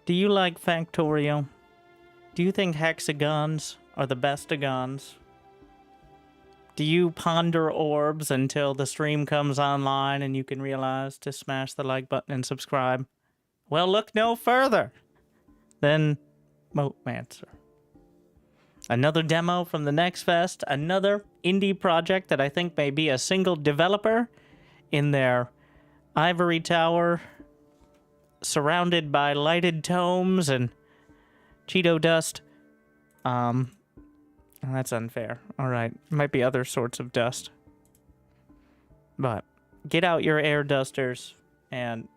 Do you like Factorio? Do you think hexagons are the bestagons? Do you ponder orbs until the stream comes online and you can realize to smash the like button and subscribe? Well, look no further than MoteMancer. Another demo from the next fest, another indie project that I think may be a single developer in their ivory tower, surrounded by lighted tomes and Cheeto dust. That's unfair. Alright, might be other sorts of dust. But get out your air dusters and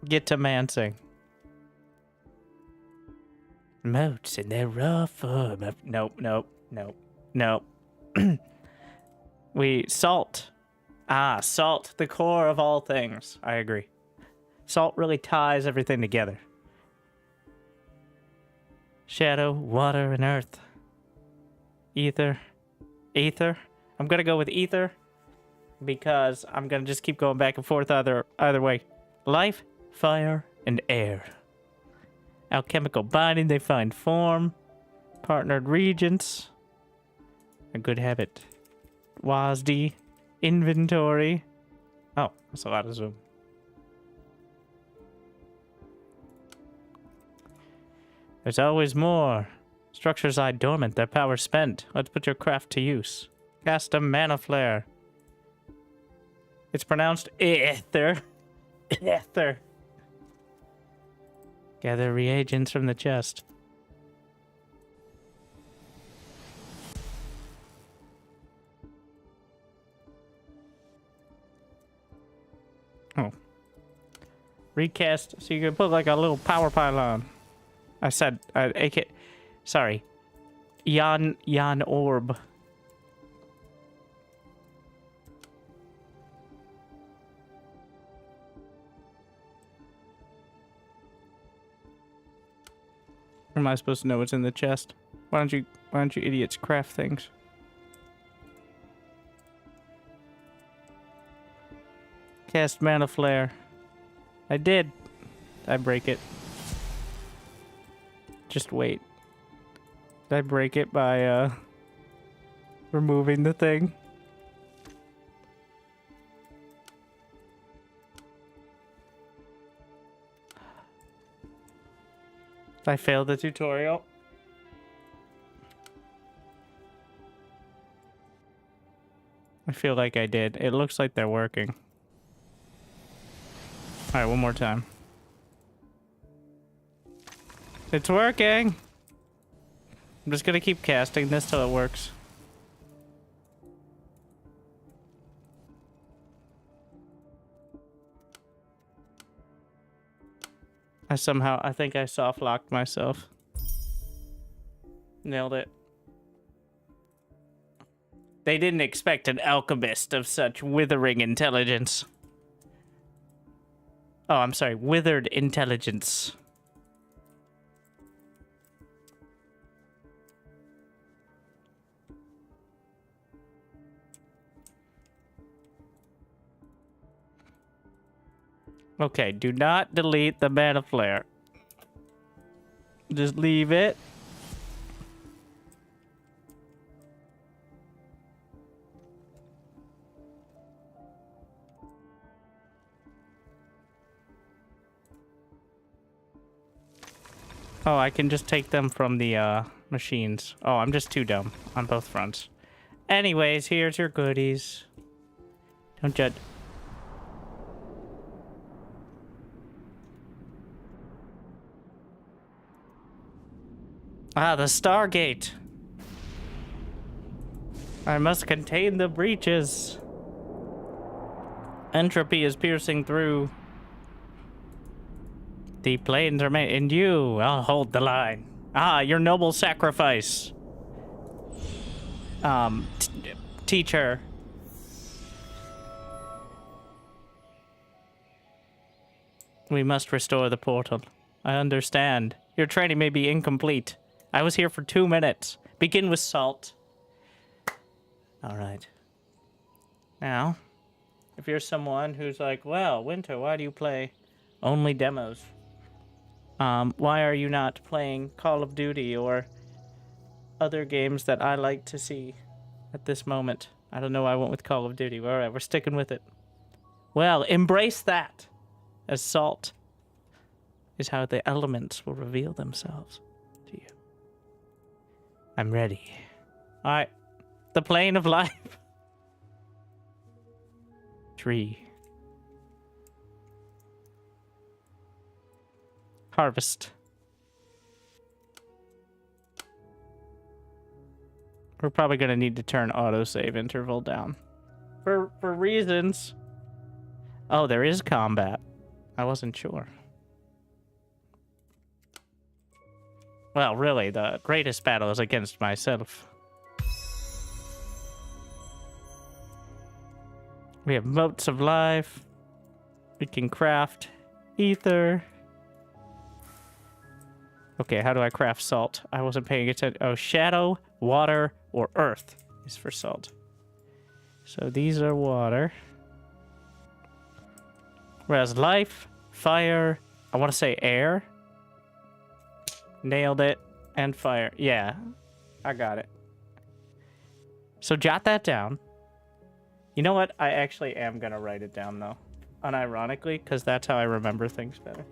get to mancing. Motes in their raw form of... Nope. Salt. Salt, the core of all things. I agree. Salt really ties everything together. Shadow, water, and earth. Ether. I'm gonna go with ether because I'm gonna just keep going back and forth either way. Life, fire, and air. Alchemical binding, they find form. Partnered regents. A good habit. WASD. Inventory. Oh, that's a lot of zoom. There's always more. Structures lie dormant, their power spent. Let's put your craft to use. Cast a mana flare. It's pronounced ether. Ether. Gather reagents from the chest. Oh. Recast, so you can put like a little power pylon. I said, AK, sorry. Yan orb. Or am I supposed to know what's in the chest? Why don't you idiots craft things? Cast mana flare. I did. I break it. Just wait. Did I break it by removing the thing? I failed the tutorial. I feel like I did. It looks like they're working. Alright, one more time. It's working! I'm just gonna keep casting this till it works. I think I soft locked myself. Nailed it. They didn't expect an alchemist of such withering intelligence. Oh, I'm sorry, withered intelligence. Okay, do not delete the mana flare. Just leave it. Oh, I can just take them from the machines. Oh, I'm just too dumb on both fronts. Anyways, here's your goodies. Don't judge. Ah, the Stargate. I must contain the breaches. Entropy is piercing through. The planes are made, and you, I'll hold the line. Ah, your noble sacrifice. Teacher. We must restore the portal. I understand. Your training may be incomplete. I was here for 2 minutes. Begin with salt. All right. Now, if you're someone who's like, well, Winter, why do you play only demos? Why are you not playing Call of Duty or other games that I like to see at this moment? I don't know why I went with Call of Duty. All right, we're sticking with it. Well, embrace that, as salt is how the elements will reveal themselves to you. I'm ready. All right, the plane of life. Tree. Harvest. We're probably going to need to turn autosave interval down. For reasons. Oh, there is combat. I wasn't sure. Well, really, the greatest battle is against myself. We have motes of life. We can craft ether. Okay, how do I craft salt? I wasn't paying attention. Oh, shadow, water, or earth is for salt. So these are water. Whereas life, fire, I want to say air. Nailed it. And fire. Yeah, I got it. So jot that down. You know what? I actually am going to write it down, though. Unironically, because that's how I remember things better.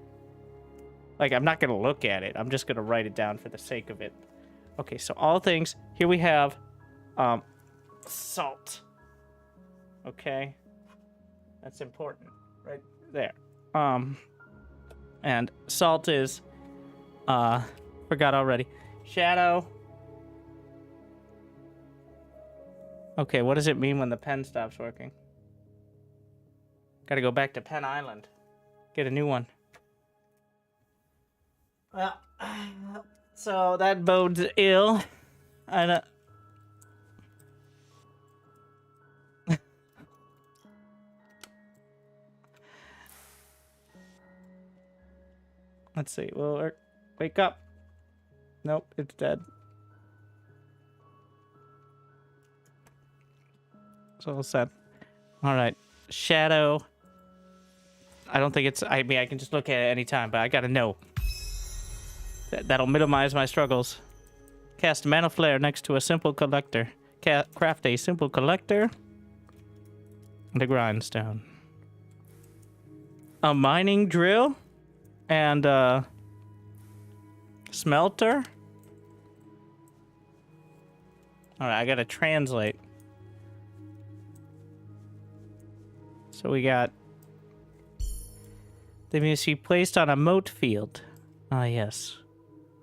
Like, I'm not going to look at it. I'm just going to write it down for the sake of it. Okay, so all things. Here we have salt. Okay? That's important. Right there. And salt is... forgot already. Shadow. Okay, what does it mean when the pen stops working? Gotta go back to Pen Island. Get a new one. Well, so that bodes ill. I don't... Let's see. Well, wake up. Nope, it's dead. So all said. All right. Shadow. I don't think it's... I mean, I can just look at it anytime, but I gotta know. That'll minimize my struggles. Cast mana flare next to a simple collector. Craft a simple collector. And a grindstone. A mining drill. And a smelter. Alright, I gotta translate. So we got... They must be placed on a mote field. Ah, yes.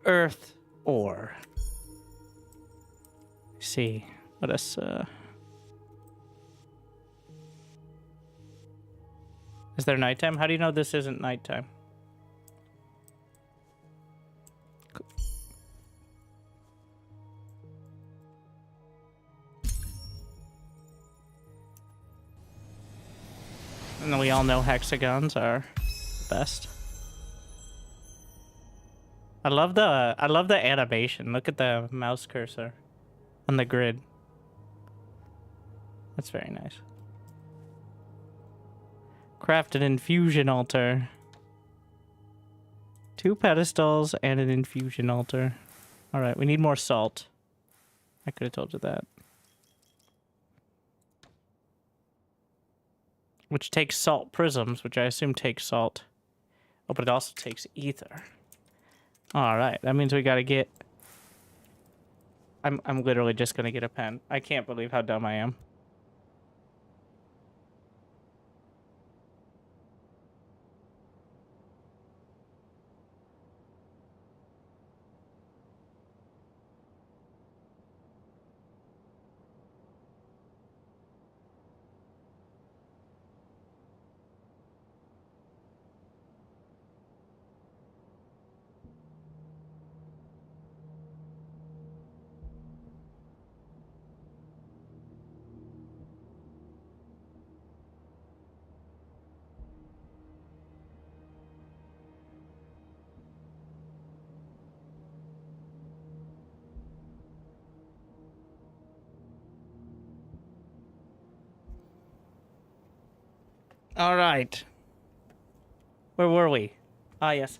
Earth ore. Let's see. Let us, Is there nighttime? How do you know this isn't nighttime? And we all know hexagons are best. I love the animation. Look at the mouse cursor on the grid. That's very nice. Craft an infusion altar. 2 pedestals and an infusion altar. Alright, we need more salt. I could have told you that. Which takes salt prisms, which I assume takes salt. Oh, but it also takes ether. Alright, that means we gotta get... I'm literally just gonna get a pen. I can't believe how dumb I am. All right. Where were we? Ah, yes.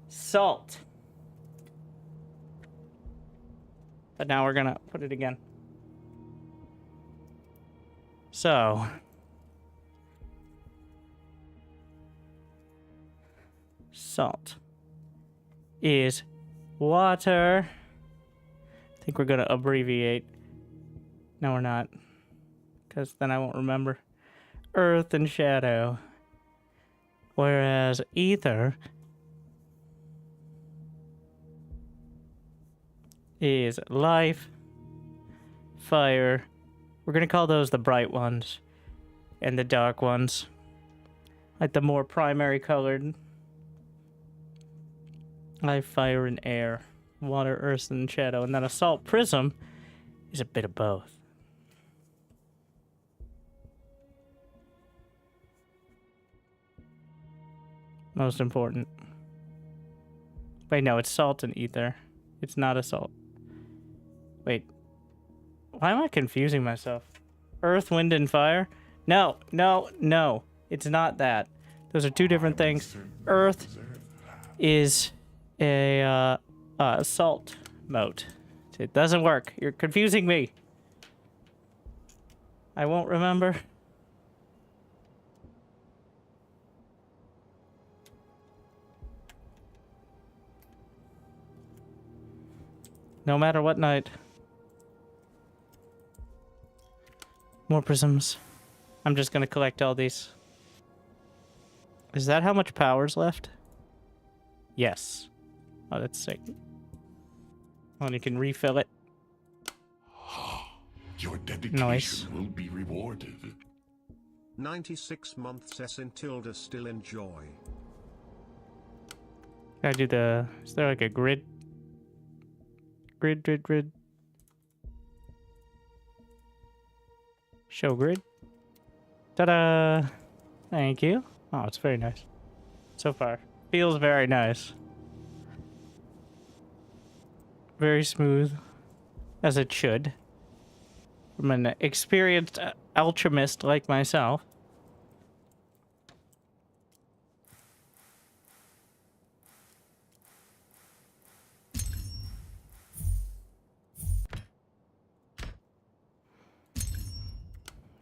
Salt. But now we're gonna put it again. So. Salt is water. I think we're gonna abbreviate. No, we're not. Because then I won't remember. Earth and shadow. Whereas ether is life, fire. We're gonna call those the bright ones. And the dark ones. Like the more primary colored. Life, fire, and air. Water, earth, and shadow. And then a salt prism is a bit of both. Most important. Wait, no, it's salt and ether. It's not a salt. Wait. Why am I confusing myself? Earth, wind, and fire? No, no, no. It's not that. Those are two different things. Earth is a salt mote. It doesn't work. You're confusing me. I won't remember. No matter what night. More prisms. I'm just gonna collect all these. Is that how much power's left? Yes. Oh, that's sick. Oh, and you can refill it. Your dedication Nice. will be rewarded. 96 months S in tilde still enjoy. Gotta do the... Is there like a grid? Grid. Show grid. Ta-da! Thank you. Oh, it's very nice. So far. Feels very nice. Very smooth. As it should. From an experienced alchemist like myself.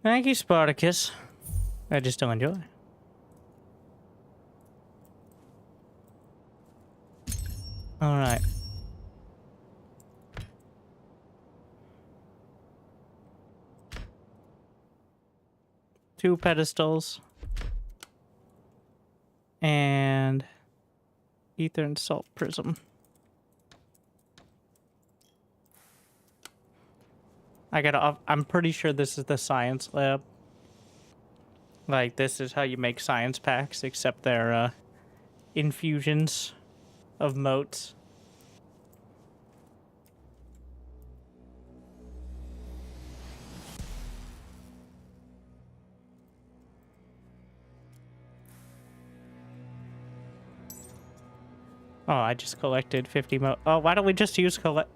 Thank you, Spartacus. I just don't enjoy. Alright. Two pedestals. And ether and salt prism. I'm pretty sure this is the science lab. Like, this is how you make science packs, except they're, infusions of motes. Oh, I just collected 50 mote. Oh, why don't we just use collect?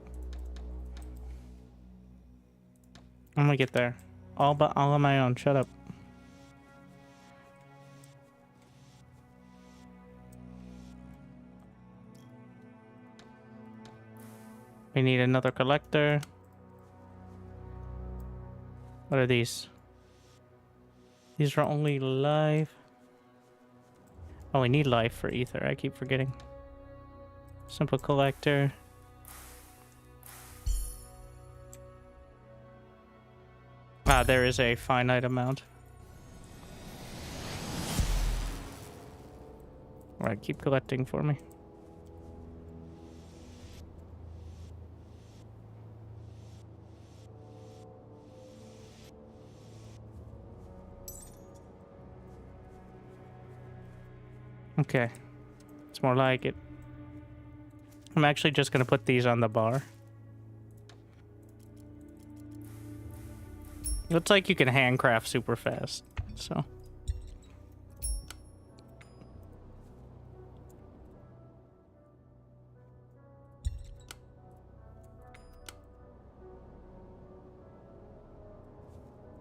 I'm gonna get there. All on my own. Shut up. We need another collector. What are these? These are only life. Oh, we need life for ether. I keep forgetting. Simple collector. Ah, there is a finite amount. Alright, keep collecting for me. Okay. It's more like it. I'm actually just gonna put these on the bar. Looks like you can handcraft super fast, so.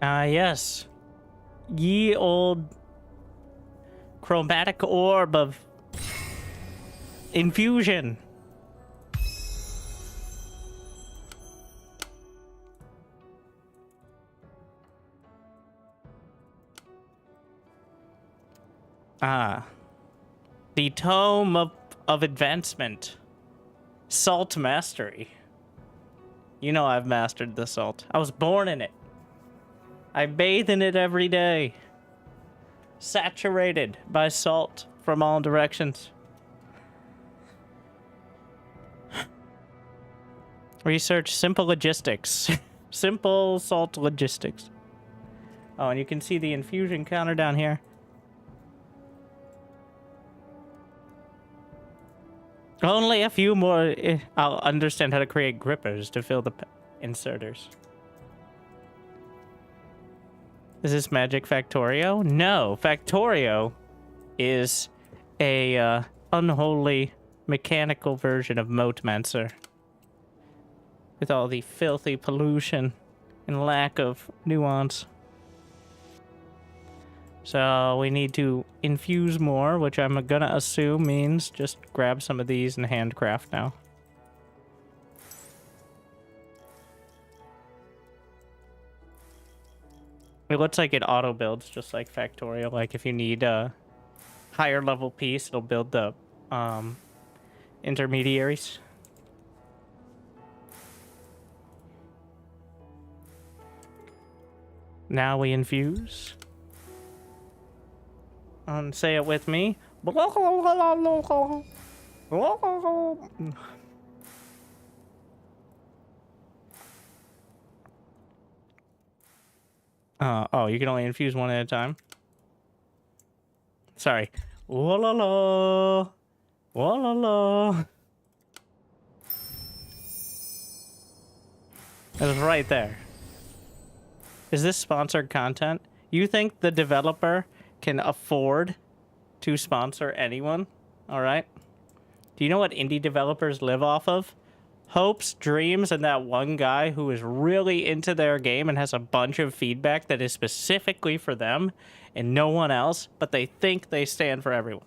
Yes. Ye old chromatic orb of Infusion. Ah. The Tome of Advancement. Salt Mastery. You know I've mastered the salt. I was born in it. I bathe in it every day. Saturated by salt from all directions. Research simple logistics. Simple salt logistics. Oh, and you can see the infusion counter down here. Only a few more. I'll understand how to create grippers to fill the inserters. Is this magic Factorio? No, Factorio is a unholy mechanical version of MoteMancer. With all the filthy pollution and lack of nuance. So we need to infuse more, which I'm gonna assume means just grab some of these and handcraft now. It looks like it auto builds just like Factorio. Like if you need a higher level piece, it'll build the intermediaries. Now we infuse. Say it with me. Oh, you can only infuse one at a time. Sorry. Wah-la-la. Wah-la-la. It was right there. Is this sponsored content? You think the developer can afford to sponsor anyone? All right. Do you know what indie developers live off of? Hopes, dreams, and that one guy who is really into their game and has a bunch of feedback that is specifically for them and no one else, but they think they stand for everyone.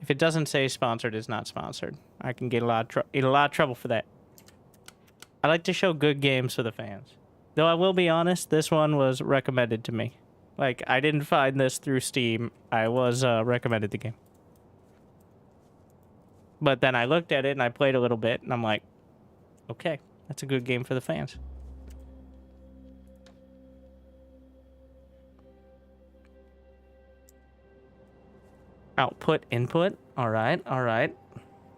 If it doesn't say sponsored, it's not sponsored. I can get a lot of trouble for that. I like to show good games for the fans. Though I will be honest, this one was recommended to me. Like, I didn't find this through Steam. I was recommended the game. But then I looked at it and I played a little bit and I'm like, okay, that's a good game for the fans. Output, input. All right, all right.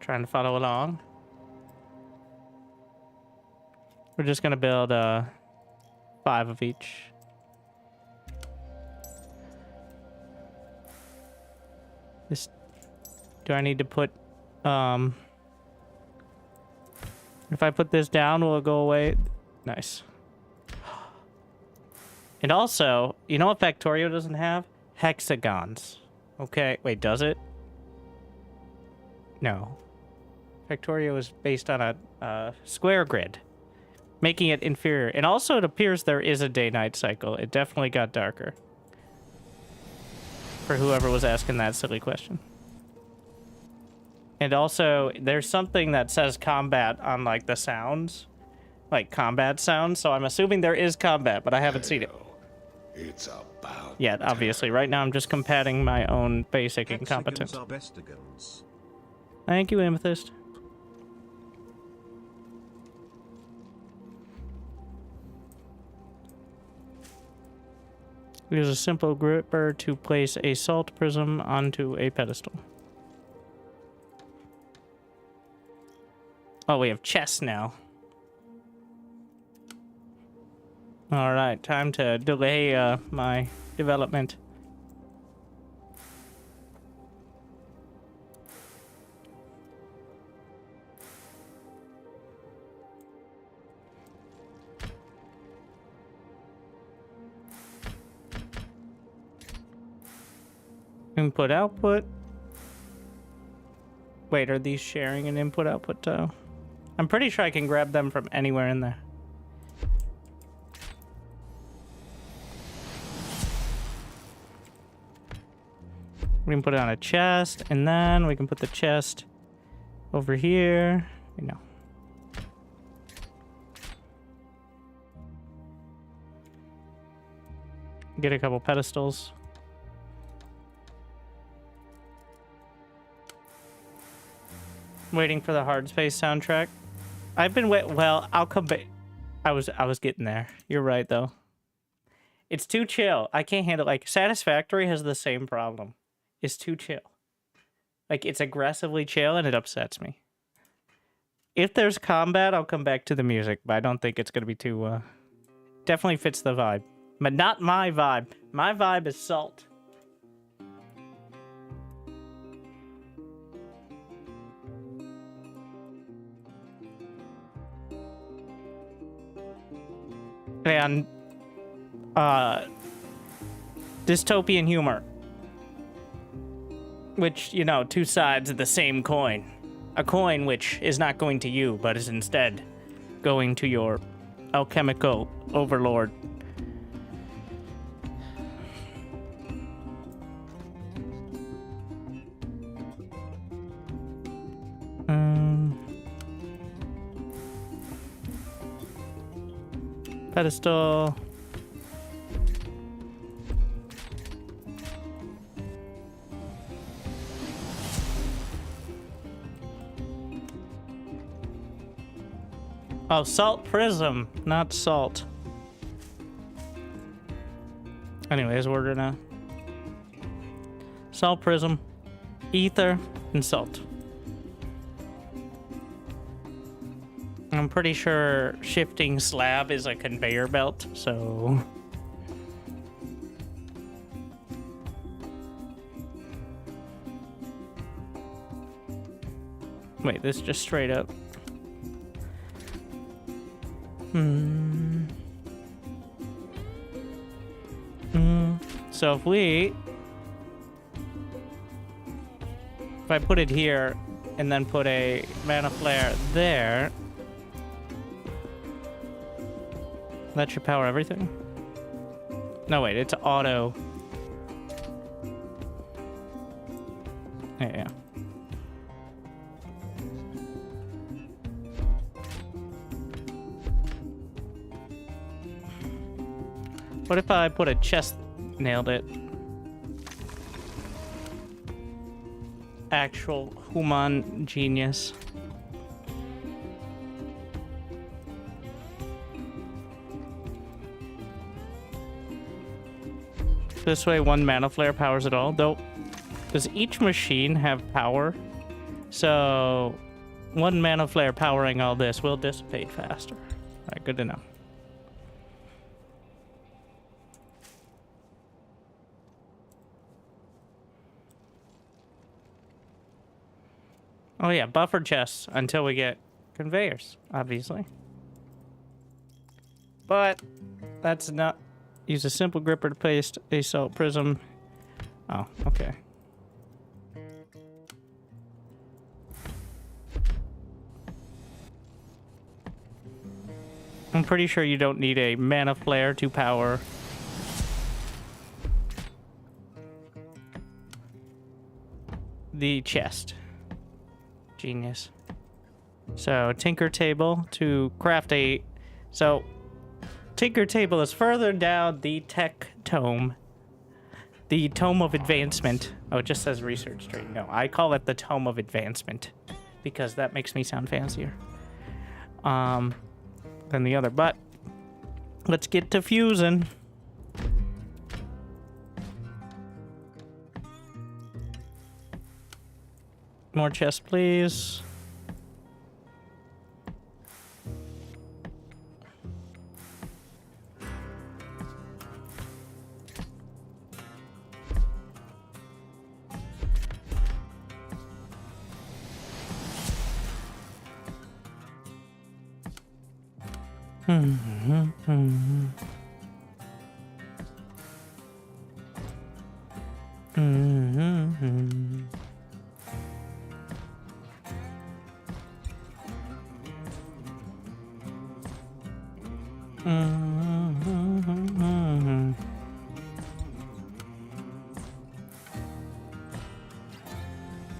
Trying to follow along. We're just going to build 5 of each. This, do I need to put, if I put this down, will it go away? Nice. And also, you know what Factorio doesn't have? Hexagons. Okay, wait, does it? No. Factorio is based on a square grid, making it inferior. And also, it appears there is a day-night cycle. It definitely got darker. For whoever was asking that silly question. And also, there's something that says combat on, like, the sounds. Like, combat sounds. So I'm assuming there is combat, but I haven't seen it. It's about yet, obviously. Right now, I'm just combating my own basic Hexagons incompetence. are bestigons. Thank you, Amethyst. Use a simple gripper to place a salt prism onto a pedestal. Oh, we have chests now. Alright, time to delay my development. Input output. Wait, are these sharing an input output tile? I'm pretty sure I can grab them from anywhere in there. We can put it on a chest, and then we can put the chest over here. You know. Get a couple pedestals. Waiting for the Hard Space soundtrack. I've been well, I'll come back. I was getting there. You're right though. It's too chill. I can't handle like Satisfactory has the same problem. It's too chill. Like it's aggressively chill and it upsets me. If there's combat, I'll come back to the music, but I don't think it's gonna be too definitely fits the vibe. But not my vibe. My vibe is salt. And dystopian humor, which, you know, two sides of the same coin. A coin which is not going to you, but is instead going to your alchemical overlord. Pedestal. Oh, salt prism, not salt. Anyways, we're gonna salt prism, ether, and salt. I'm pretty sure shifting slab is a conveyor belt, so... Wait, this just straight up. So if I put it here and then put a mana flare there, that should power everything. No, wait, it's auto. Yeah. What if I put a chest? Nailed it. Actual human genius. This way, one mana flare powers it all. Though, does each machine have power? So, one mana flare powering all this will dissipate faster. All right, good to know. Oh yeah, buffer chests until we get conveyors, obviously. But that's not... Use a simple gripper to paste a salt prism. Oh, okay. I'm pretty sure you don't need a mana flare to power the chest. Genius. So, tinker table to craft a... So, tinker table is further down the tech tome. The tome of advancement. Oh, it just says research tree. No, I call it the tome of advancement because that makes me sound fancier than the other. But let's get to fusing. More chests, please.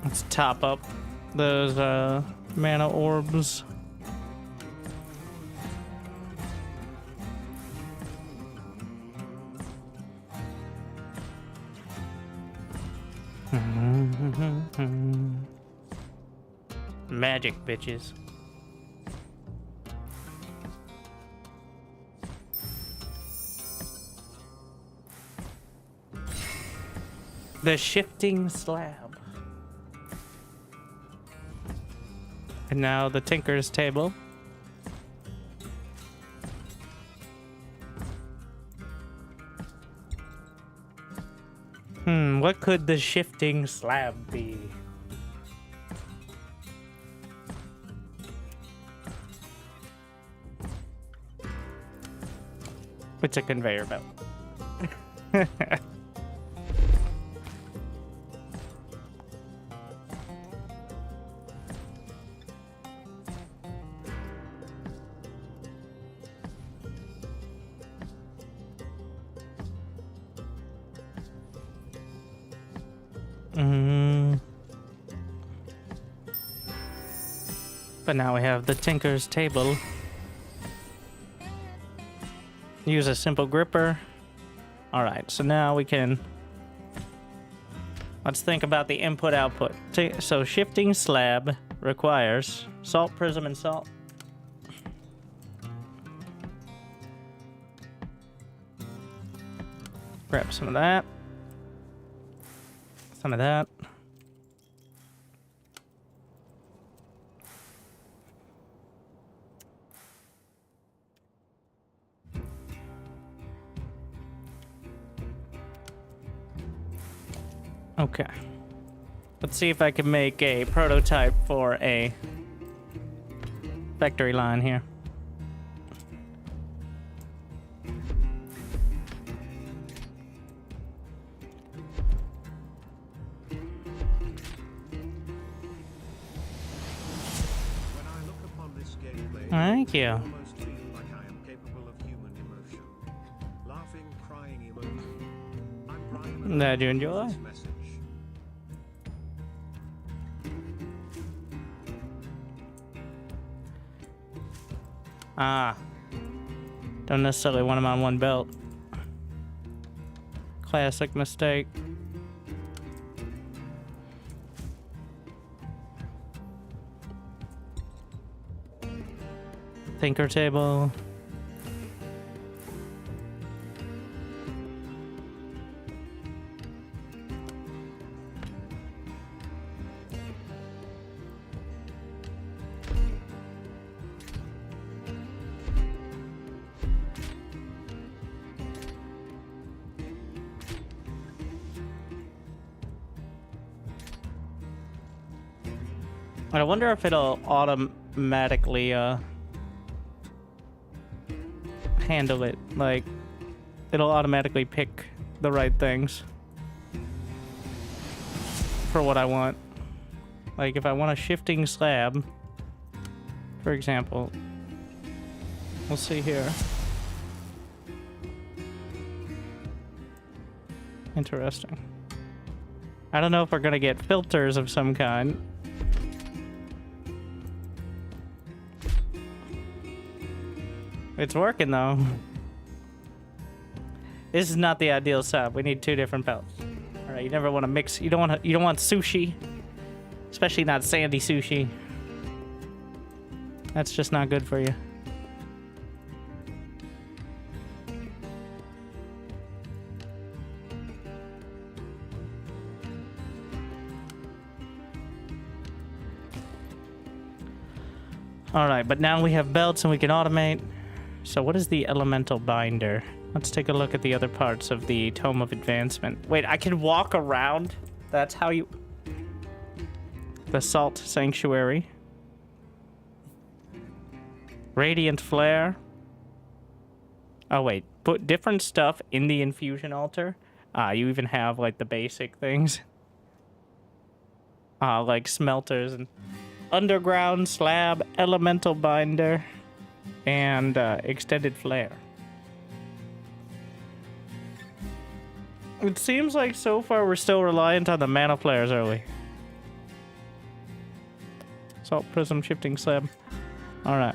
Let's top up those mana orbs. Magic, bitches. The shifting slab. And now the tinker's table. What could the shifting slab be? It's a conveyor belt. But now we have the tinker's table. Use a simple gripper. All right, so now we can... Let's think about the input-output. So shifting slab requires salt, prism, and salt. Grab some of that. Some of that. Okay. Let's see if I can make a prototype for a factory line here. When I look upon this gameplay, Thank you. I almost feel like I am capable of human emotion. Laughing, crying emotion. I'm Brian. Glad you enjoy. This message. Ah. Don't necessarily want them on one belt. Classic mistake. Tinker table. I wonder if it'll automatically handle it. Like, it'll automatically pick the right things for what I want. Like, if I want a shifting slab, for example, we'll see here. Interesting. I don't know if we're gonna get filters of some kind. It's working though. This is not the ideal setup. We need two different belts. All right, you never want to mix. You don't want sushi, especially not sandy sushi. That's just not good for you. All right, but now we have belts and we can automate. So what is the elemental binder? Let's take a look at the other parts of the Tome of Advancement. Wait, I can walk around? That's how you... The Salt Sanctuary. Radiant Flare. Oh, wait. Put different stuff in the infusion altar. You even have, like, the basic things. Like smelters and... Underground Slab, Elemental Binder, and Extended Flare. It seems like so far we're still reliant on the mana flares, are we? Salt prism shifting slab. Alright.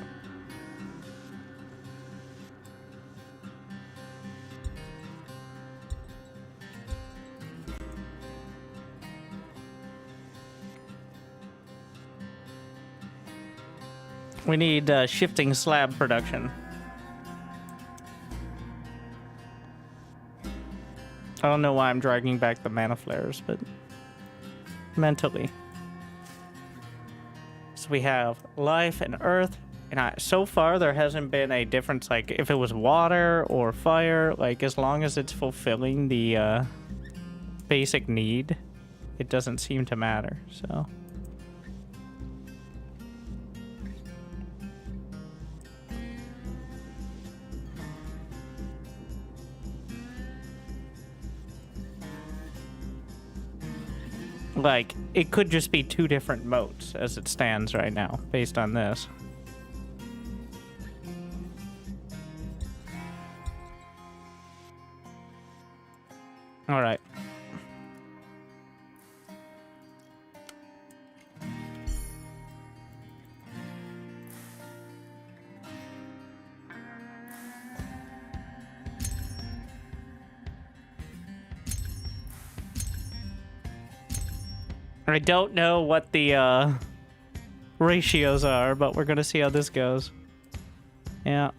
We need shifting slab production. I don't know why I'm dragging back the mana flares, but mentally. So we have life and earth, and so far there hasn't been a difference, like if it was water or fire, like as long as it's fulfilling the basic need, it doesn't seem to matter, so. Like, it could just be two different moats as it stands right now, based on this. Alright. I don't know what the ratios are, but we're gonna see how this goes. Yeah.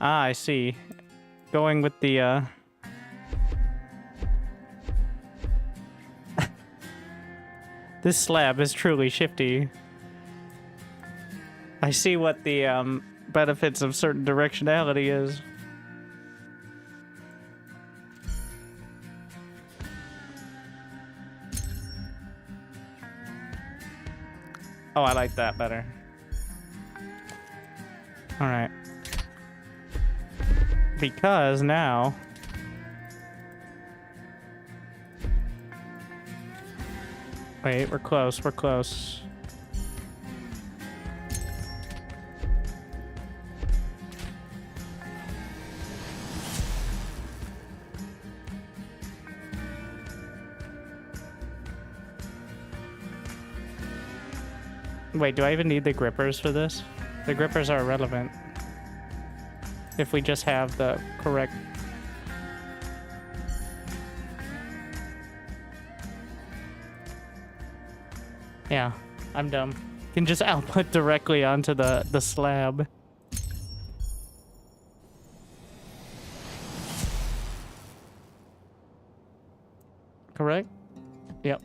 Ah, I see. Going with the this slab is truly shifty. I see what the benefits of certain directionality is. Oh, I like that better. Alright. Because now... Wait, we're close, we're close. Wait, do I even need the grippers for this? The grippers are irrelevant. If we just have the correct... Yeah, I'm dumb. Can just output directly onto the slab. Correct? Yep.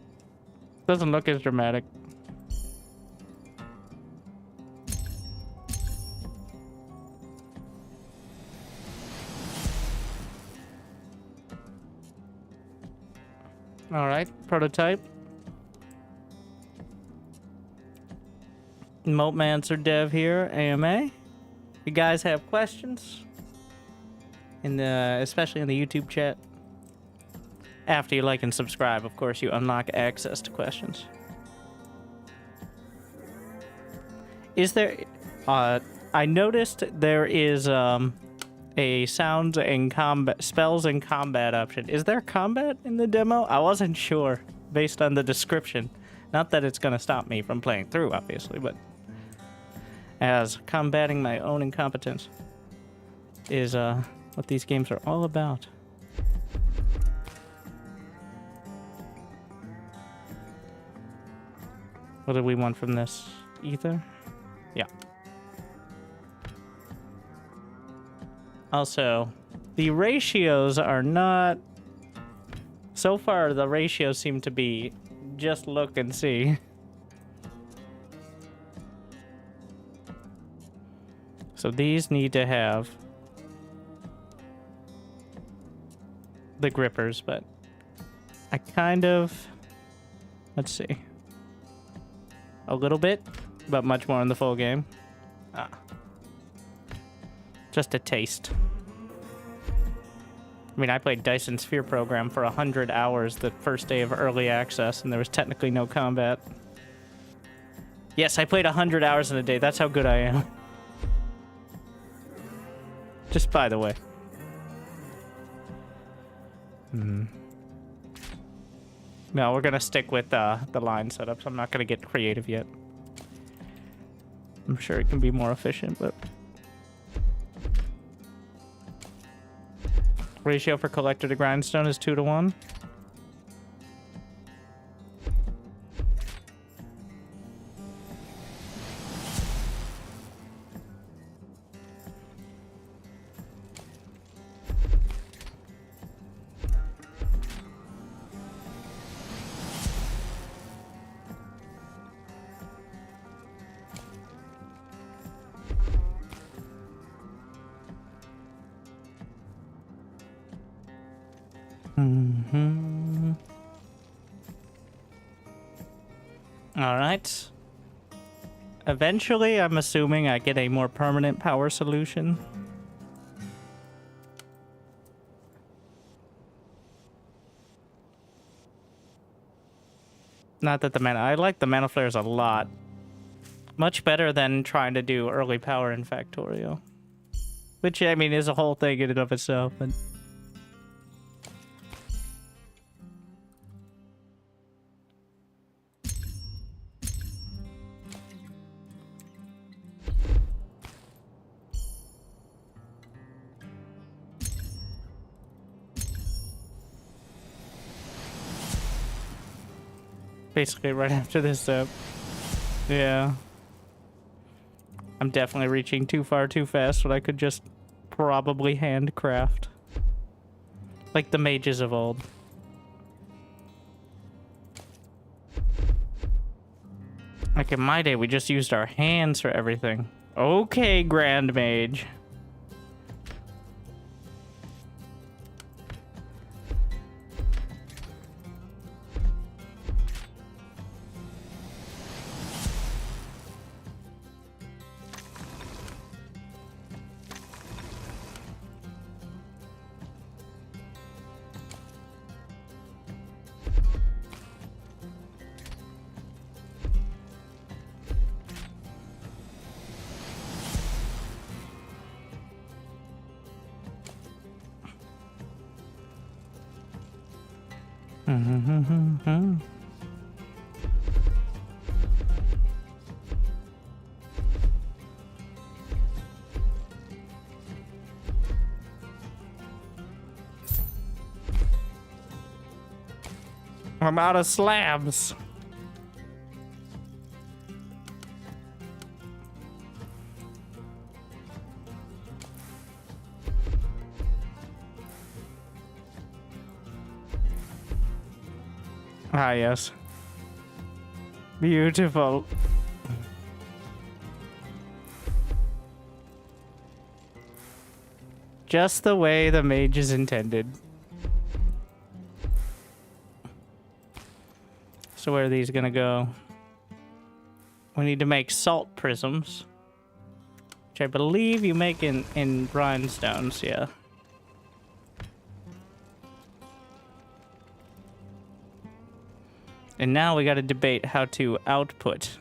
Doesn't look as dramatic. Alright, prototype. MoteMancer dev here, AMA. If you guys have questions, especially in the YouTube chat, after you like and subscribe, of course, you unlock access to questions. Is there... I noticed there is a sounds and combat, spells and combat option. Is there combat in the demo? I wasn't sure based on the description. Not that it's gonna stop me from playing through, obviously, but as combating my own incompetence is what these games are all about. What do we want from this? Ether? Yeah. Also, the ratios are not... So far, the ratios seem to be just look and see. So these need to have the grippers, but I kind of... Let's see. A little bit, but much more in the full game. Ah. Just a taste. I mean, I played Dyson Sphere Program for 100 hours the first day of early access, and there was technically no combat. Yes, I played 100 hours in a day. That's how good I am. Just by the way. No, we're gonna stick with the line setups. I'm not gonna get creative yet. I'm sure it can be more efficient, but ratio for collector to grindstone is 2-to-1. All right. Eventually, I'm assuming I get a more permanent power solution. Not that the mana... I like the mana flares a lot. Much better than trying to do early power in Factorio. Which, I mean, is a whole thing in and of itself, but... basically right after this step. Yeah. I'm definitely reaching too far too fast when I could just probably handcraft. Like the mages of old. Like in my day, we just used our hands for everything. Okay, Grand Mage. I'm out of slabs. Ah, yes. Beautiful. Just the way the mage is intended. So where are these gonna go? We need to make salt prisms, which I believe you make in rhinestones, yeah. And now we gotta debate how to output.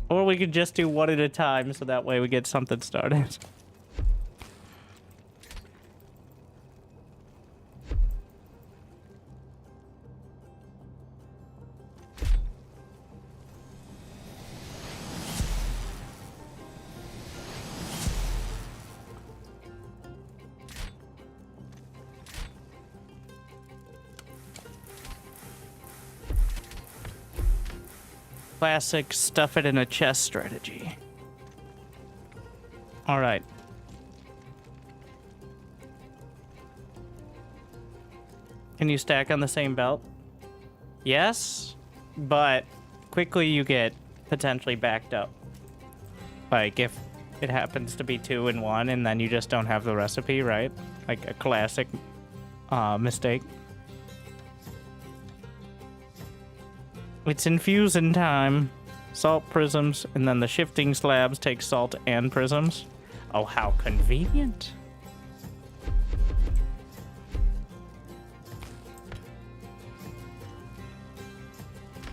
Or we could just do one at a time, so that way we get something started. Classic stuff it in a chest strategy. All right. Can you stack on the same belt? Yes, but quickly you get potentially backed up. Like if it happens to be 2 in 1 and then you just don't have the recipe, right? Like a classic mistake. It's infusing time. Salt prisms, and then the shifting slabs take salt and prisms. Oh, how convenient.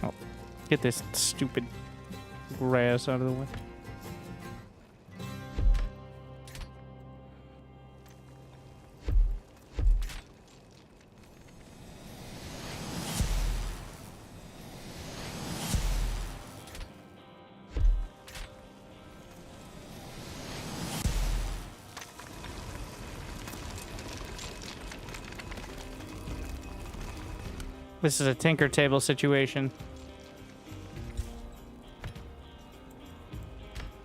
Oh, get this stupid grass out of the way. This is a tinker table situation.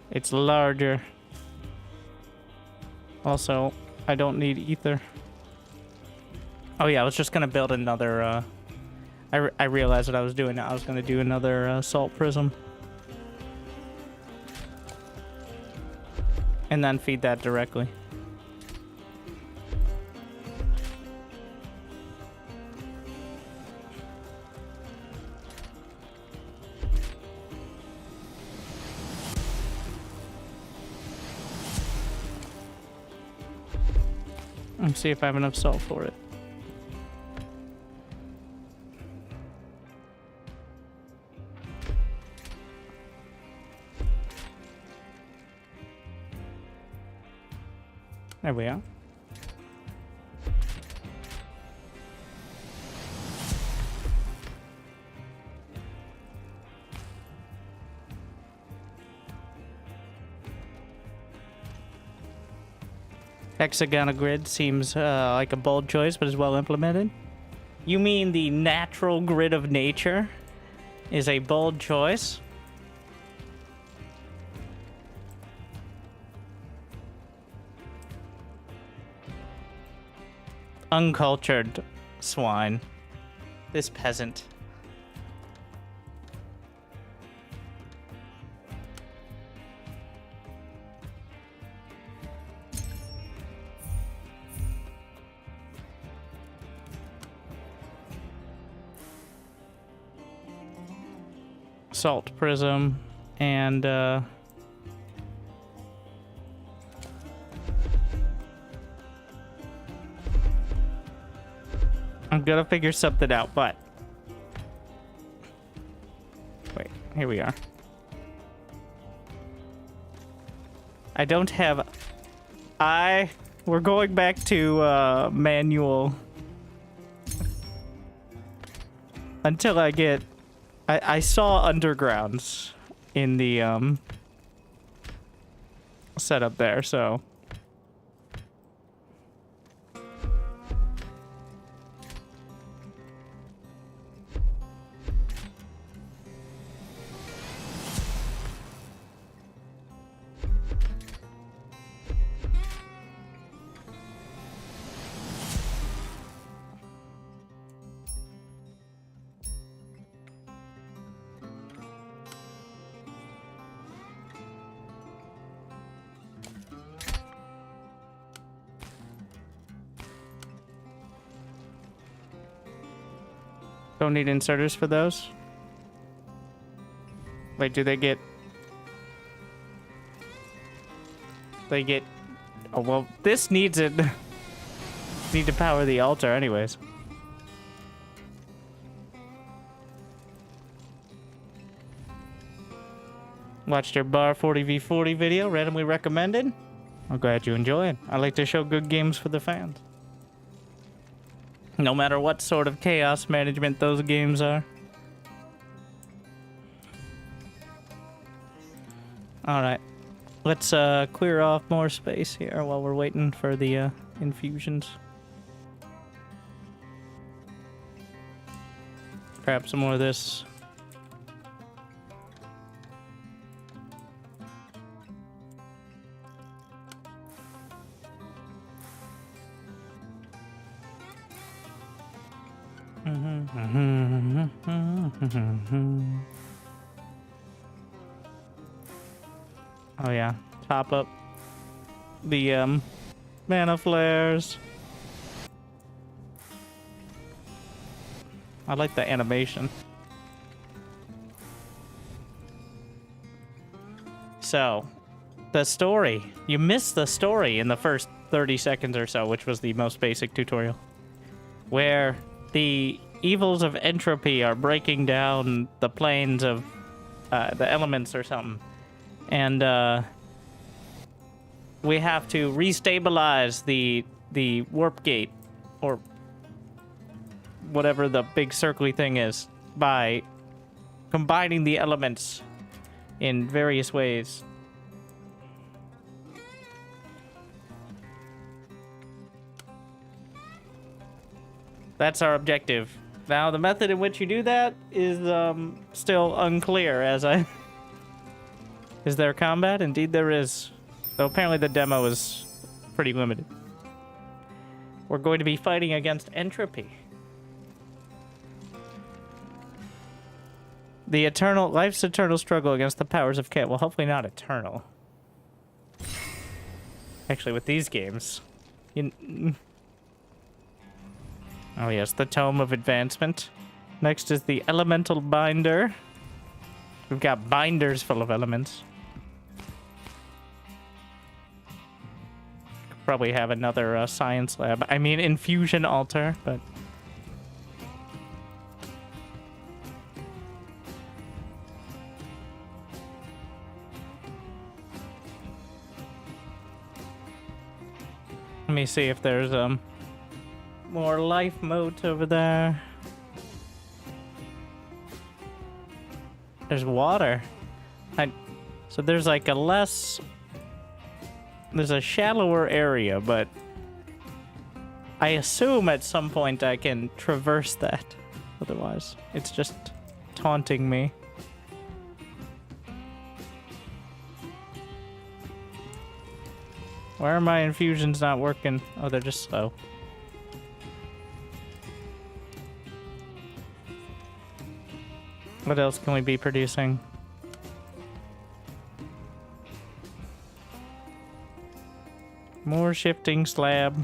It's larger. Also, I don't need ether. Oh yeah, I was just gonna build another, I realized what I was doing. I was gonna do another salt prism. And then feed that directly. Let's see if I have enough salt for it. There we are. Hexagonal grid seems like a bold choice, but is well implemented. You mean the natural grid of nature is a bold choice? Uncultured swine. This peasant. Salt prism and I'm gonna figure something out, but wait, here we are. I don't have we're going back to manual until I get I saw undergrounds in the setup there, so don't need inserters for those. Wait, do they get... They get... Oh, well, this needs it. Need to power the altar anyways. Watched your bar 40v40 video, randomly recommended. I'm glad you enjoy it. I like to show good games for the fans. No matter what sort of chaos management those games are. Alright. Let's clear off more space here while we're waiting for the infusions. Grab some more of this. Oh yeah, top up the mana flares. I like the animation. So, the story. You missed the story in the first 30 seconds or so, which was the most basic tutorial. Where the evils of entropy are breaking down the planes of the elements or something. And we have to restabilize the warp gate, or whatever the big circly thing is, by combining the elements in various ways. That's our objective. Now, the method in which you do that is still unclear, as I... Is there combat? Indeed there is. Though apparently the demo is pretty limited. We're going to be fighting against entropy. Life's eternal struggle against the powers of chaos. Well, hopefully not eternal. Actually, with these games... Oh yes, the Tome of Advancement. Next is the Elemental Binder. We've got binders full of elements. Probably have another science lab. I mean, infusion altar, but... Let me see if there's more life moat over there. There's water. So there's like a less... There's a shallower area, but I assume at some point I can traverse that. Otherwise, it's just taunting me. Why are my infusions not working? Oh, they're just slow. What else can we be producing? More shifting slab.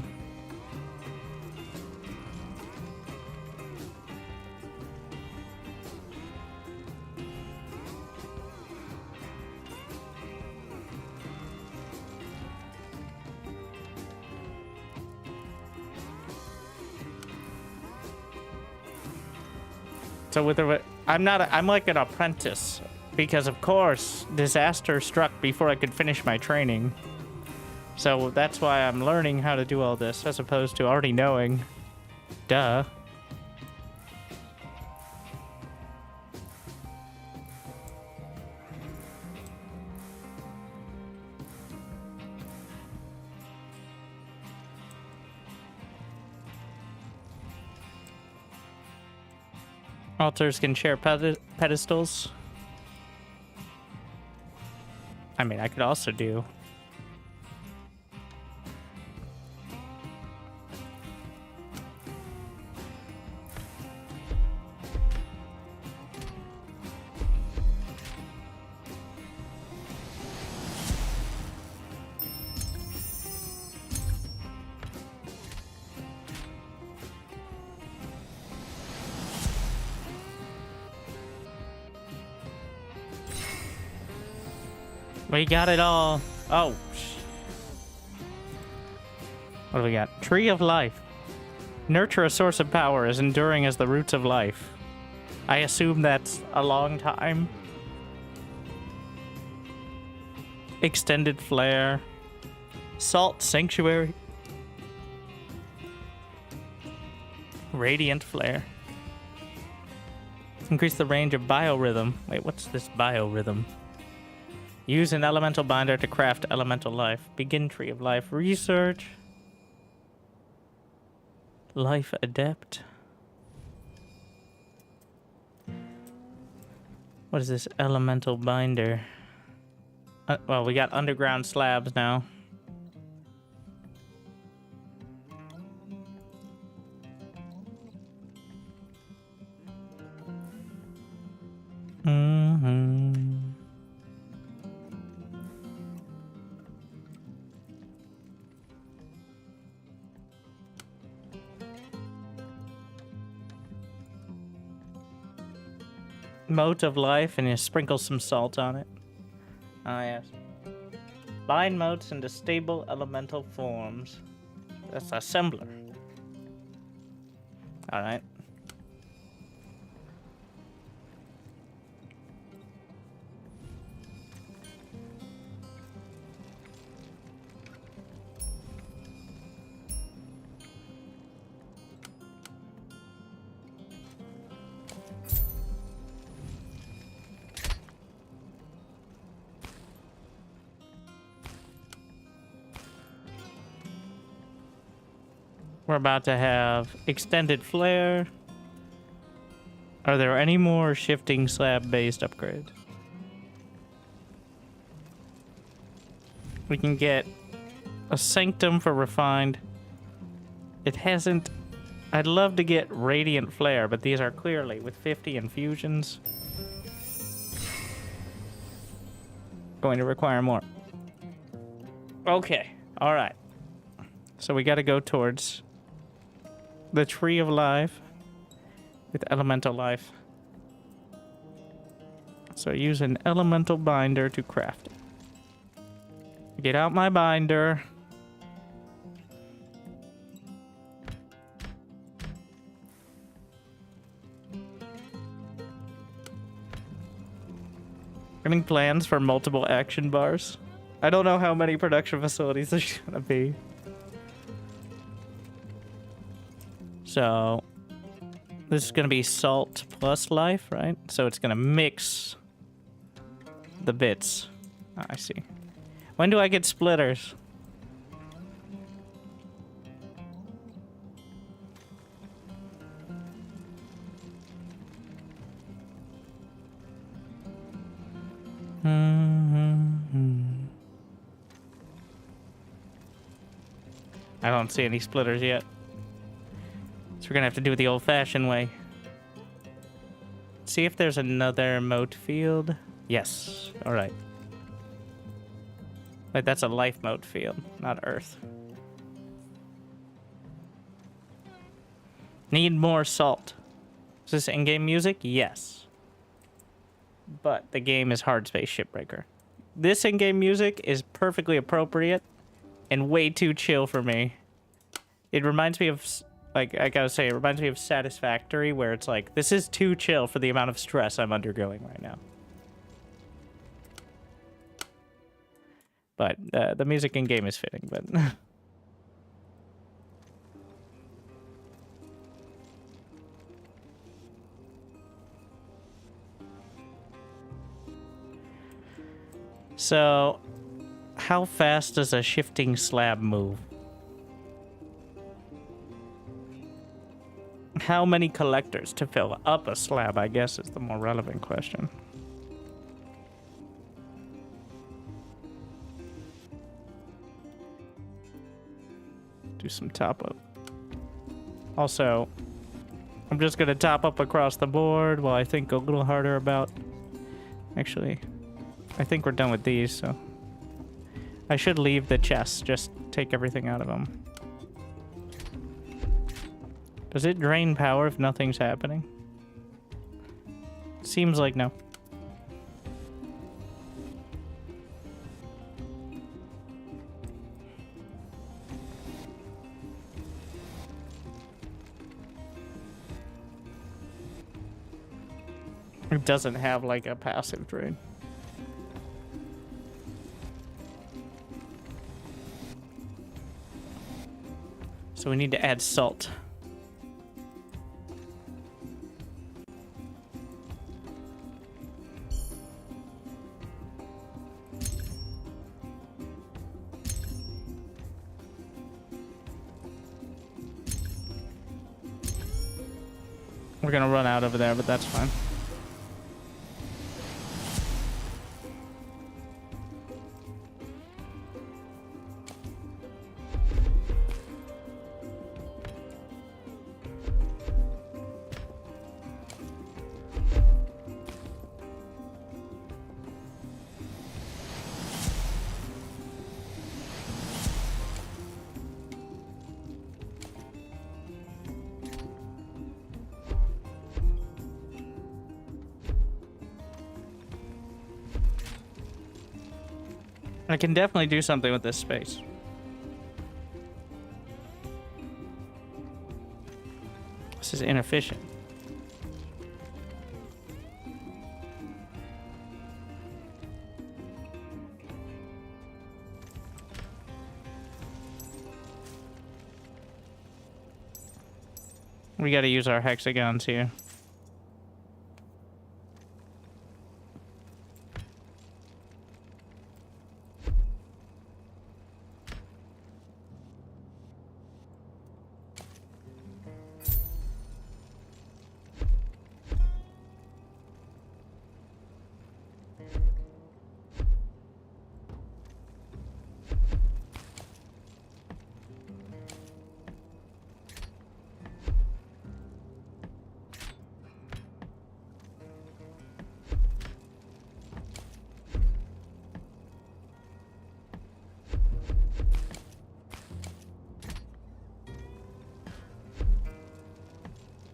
So with the, I'm like an apprentice, because of course disaster struck before I could finish my training. So that's why I'm learning how to do all this, as opposed to already knowing. Duh. Altars can share pedestals. I mean, I could also do... We got it all. Oh. What do we got? Tree of Life. Nurture a source of power as enduring as the roots of life. I assume that's a long time. Extended Flare. Salt Sanctuary. Radiant Flare. Increase the range of biorhythm. Wait, what's this biorhythm? Use an elemental binder to craft elemental life. Begin Tree of Life. Research. Life Adept. What is this elemental binder? Well, we got underground slabs now. Mote of Life, and you sprinkle some salt on it. Ah, yes. Bind motes into stable elemental forms. That's assembler. Alright. We're about to have extended flare. Are there any more shifting slab based upgrades? We can get a sanctum for refined. It hasn't. I'd love to get radiant flare, but these are clearly with 50 infusions going to require more. Okay, all right. So we got to go towards the tree of life with elemental life. So use an elemental binder to craft it. Get out my binder. Any plans for multiple action bars? I don't know how many production facilities there's gonna be. So this is gonna be salt plus life, right? So it's gonna mix the bits. Ah, I see. When do I get splitters? I don't see any splitters yet. So we're gonna have to do it the old-fashioned way. See if there's another mote field. Yes. All right. Wait, that's a life mote field, not earth. Need more salt. Is this in-game music? Yes. But the game is Hard Space Shipbreaker. This in-game music is perfectly appropriate and way too chill for me. It reminds me of, like, I gotta say, it reminds me of Satisfactory, where it's like, this is too chill for the amount of stress I'm undergoing right now. But the music in-game is fitting, but... So, how fast does a shifting slab move? How many collectors to fill up a slab, I guess, is the more relevant question. Do some top up. Also, I'm just gonna top up across the board while I think a little harder about... Actually, I think we're done with these, so... I should leave the chests, just take everything out of them. Does it drain power if nothing's happening? Seems like no. It doesn't have like a passive drain. So we need to add salt. We're gonna run out over there, but that's fine. I can definitely do something with this space. This is inefficient. We gotta use our hexagons here.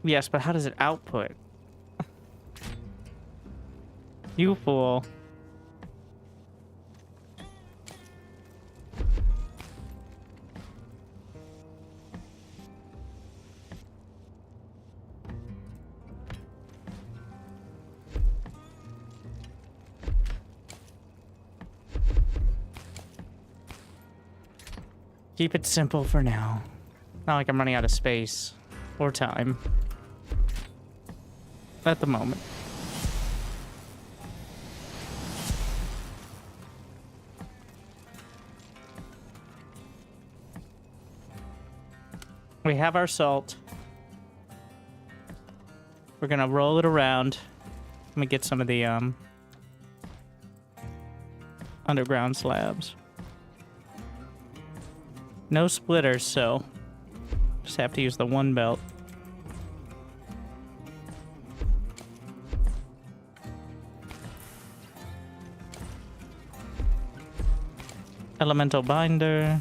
Yes, but how does it output? You fool. Keep it simple for now. Not like I'm running out of space or time at the moment. We have our salt. We're gonna roll it around. Let me get some of the underground slabs. No splitters, so just have to use the one belt. Elemental binder.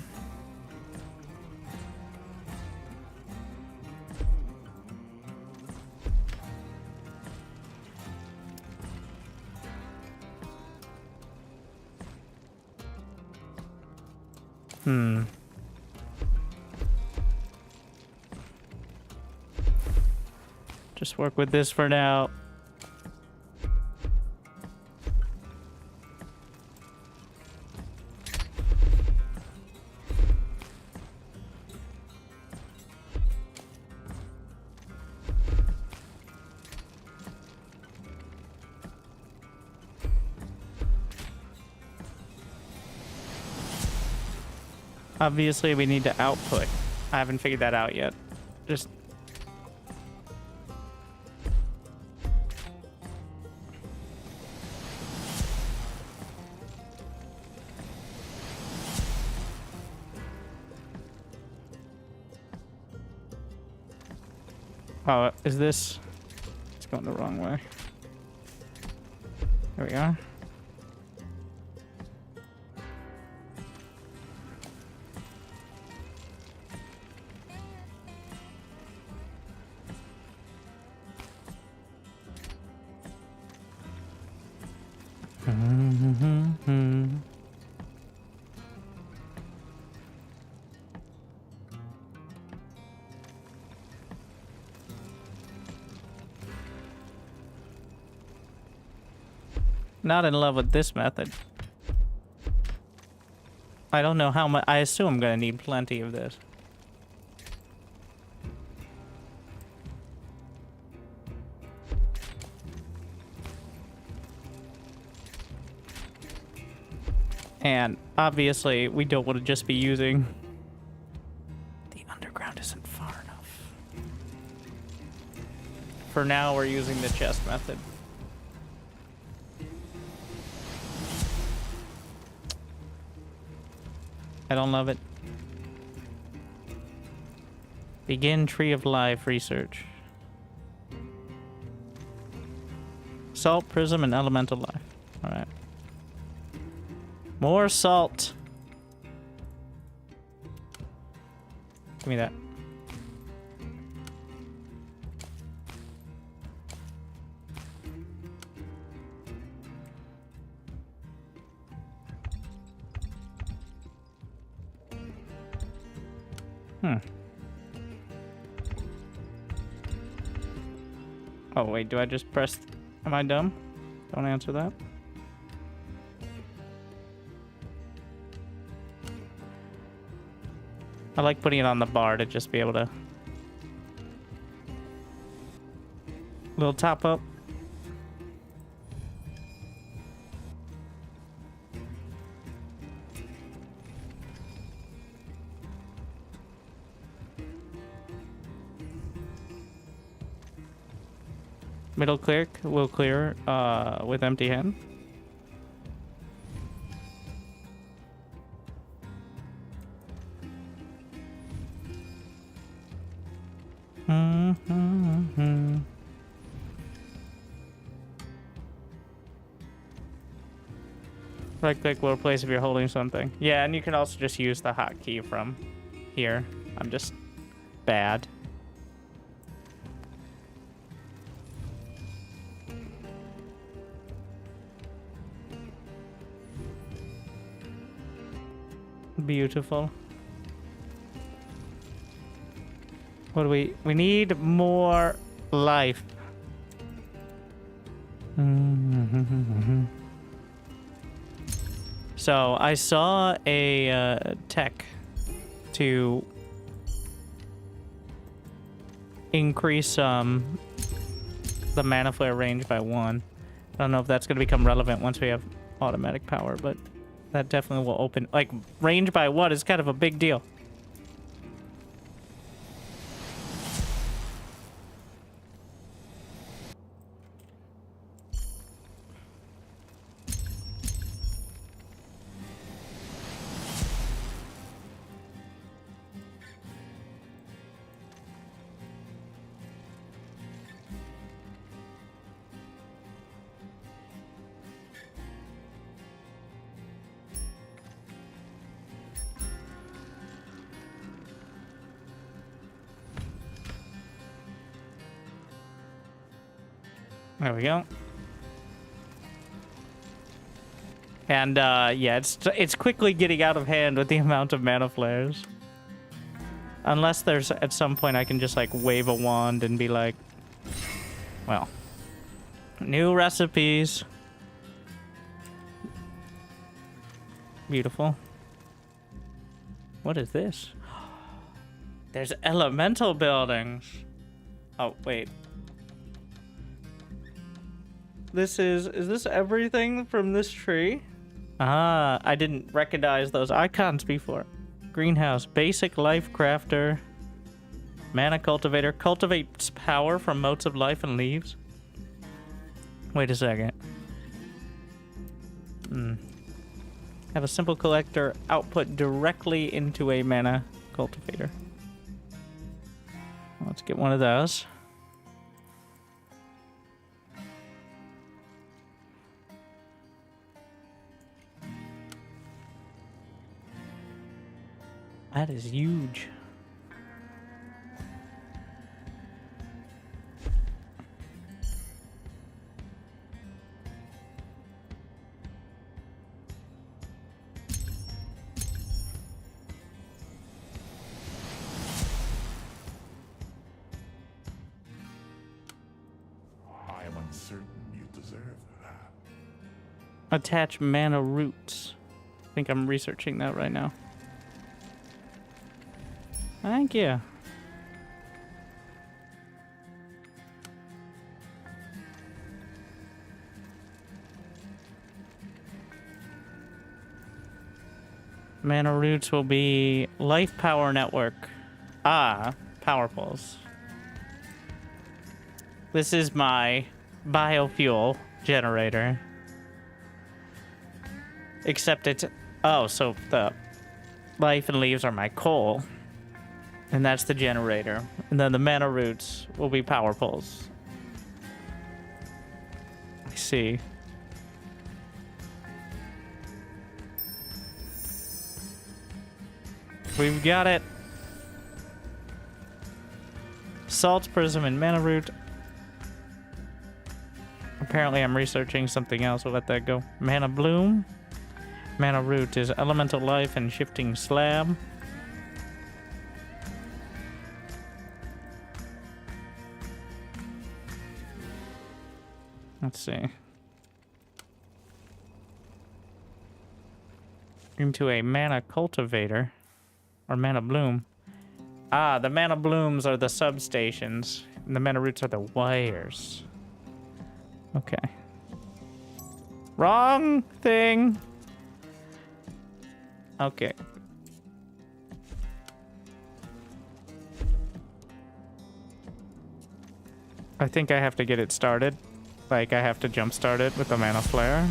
Just work with this for now. Obviously, we need to output. I haven't figured that out yet. Just... Oh, is this... It's going the wrong way. There we are. Not in love with this method. I don't know how much. I assume I'm gonna need plenty of this. And obviously, we don't want to just be using... The underground isn't far enough. For now, we're using the chest method. I don't love it. Begin Tree of Life research. Salt, prism, and elemental life. Alright. More salt. Give me that. Oh, wait, do I just press... Am I dumb? Don't answer that. I like putting it on the bar to just be able to... Little top up. Middle click will clear with empty hand. Mm-hmm. Right click will replace if you're holding something. Yeah, and you can also just use the hotkey from here. I'm just bad. Beautiful. What do we need more life. So I saw a tech to increase the mana flare range by 1. I don't know if that's going to become relevant once we have automatic power, but that definitely will open, like, range by 1 is kind of a big deal. There we go. And yeah, it's quickly getting out of hand with the amount of mana flares. Unless there's at some point I can just like wave a wand and be like, well, new recipes. Beautiful. What is this? There's elemental buildings. Oh, wait. Is this everything from this tree? Ah, I didn't recognize those icons before. Greenhouse, basic life crafter, mana cultivator, cultivates power from motes of life and leaves. Wait a second. Have a simple collector output directly into a mana cultivator. Let's get one of those. That is huge. I am uncertain you deserve that. Attach mana roots. I think I'm researching that right now. Thank you. Mana roots will be life power network. Ah, power pulse. This is my biofuel generator. Except it's... Oh, so the life and leaves are my coal. And that's the generator. And then the mana roots will be power pulse. I see. We've got it. Salt prism and mana root. Apparently I'm researching something else. We'll let that go. Mana bloom. Mana root is elemental life and shifting slab. Let's see. Into a mana cultivator. Or mana bloom. Ah, the mana blooms are the substations. And the mana roots are the wires. Okay. Wrong thing. Okay. I think I have to get it started. Like, I have to jumpstart it with the mana flare.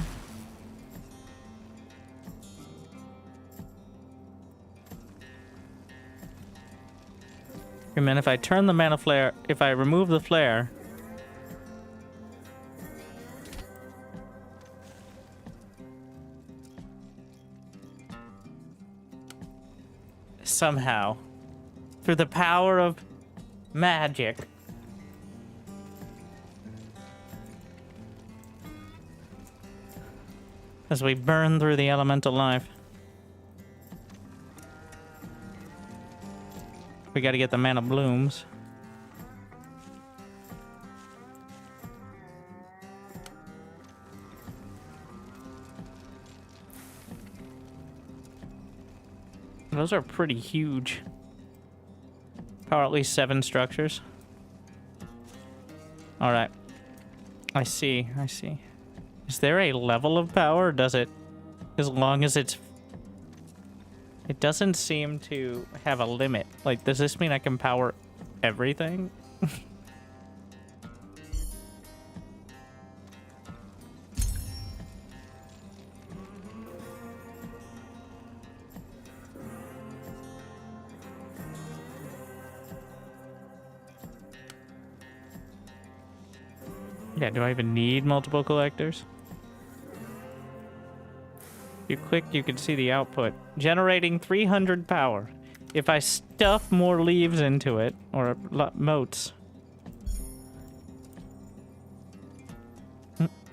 And then if I turn the mana flare, if I remove the flare, somehow, through the power of magic, as we burn through the elemental life, we gotta get the mana blooms. Those are pretty huge. Power at least 7 structures. Alright. I see, I see. Is there a level of power, or does it, as long as it's... It doesn't seem to have a limit. Like, does this mean I can power everything? Yeah, do I even need multiple collectors? If you click, you can see the output. Generating 300 power. If I stuff more leaves into it, or motes.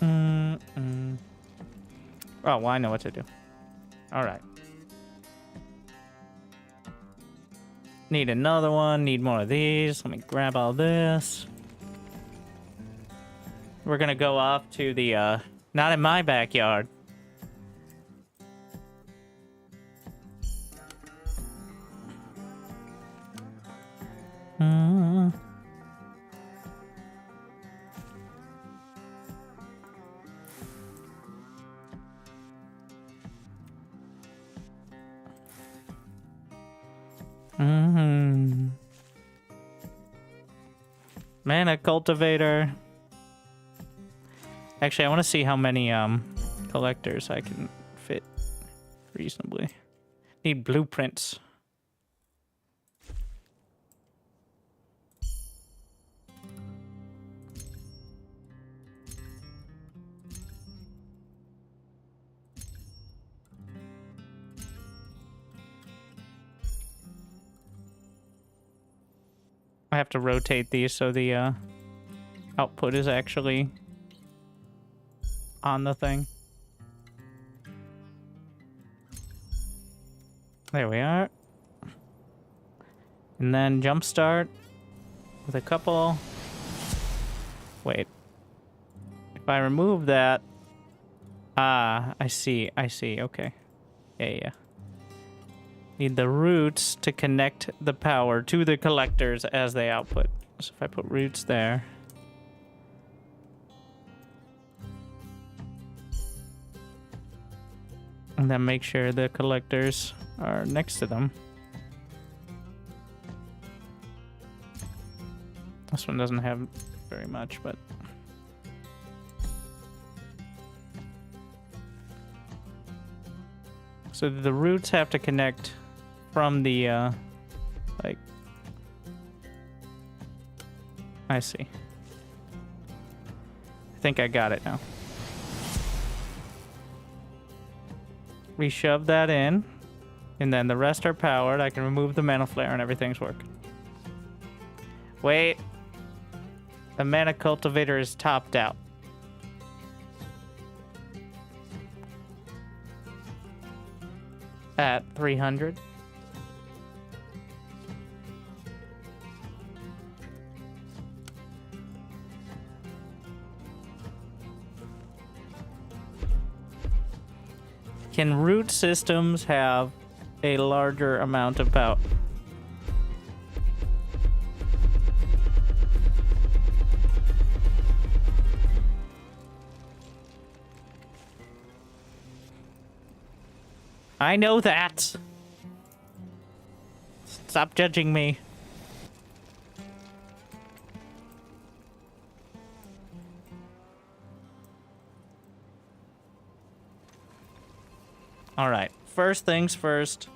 Oh, well, I know what to do. Alright. Need another one, need more of these. Let me grab all this. We're gonna go off to the, not in my backyard. Mana cultivator. Actually, I want to see how many collectors I can fit reasonably. Need blueprints. I have to rotate these so the output is actually on the thing. There we are. And then jumpstart with a couple. Wait. If I remove that. Ah, I see. I see. Okay. Yeah. Need the roots to connect the power to the collectors as they output. So if I put roots there. And then make sure the collectors are next to them. This one doesn't have very much, but... So the roots have to connect from the, like... I see. I think I got it now. Reshove that in, and then the rest are powered. I can remove the mana flare and everything's working. Wait. The mana cultivator is topped out. At 300. Can root systems have a larger amount of power? I know that. Stop judging me. All right. First things first.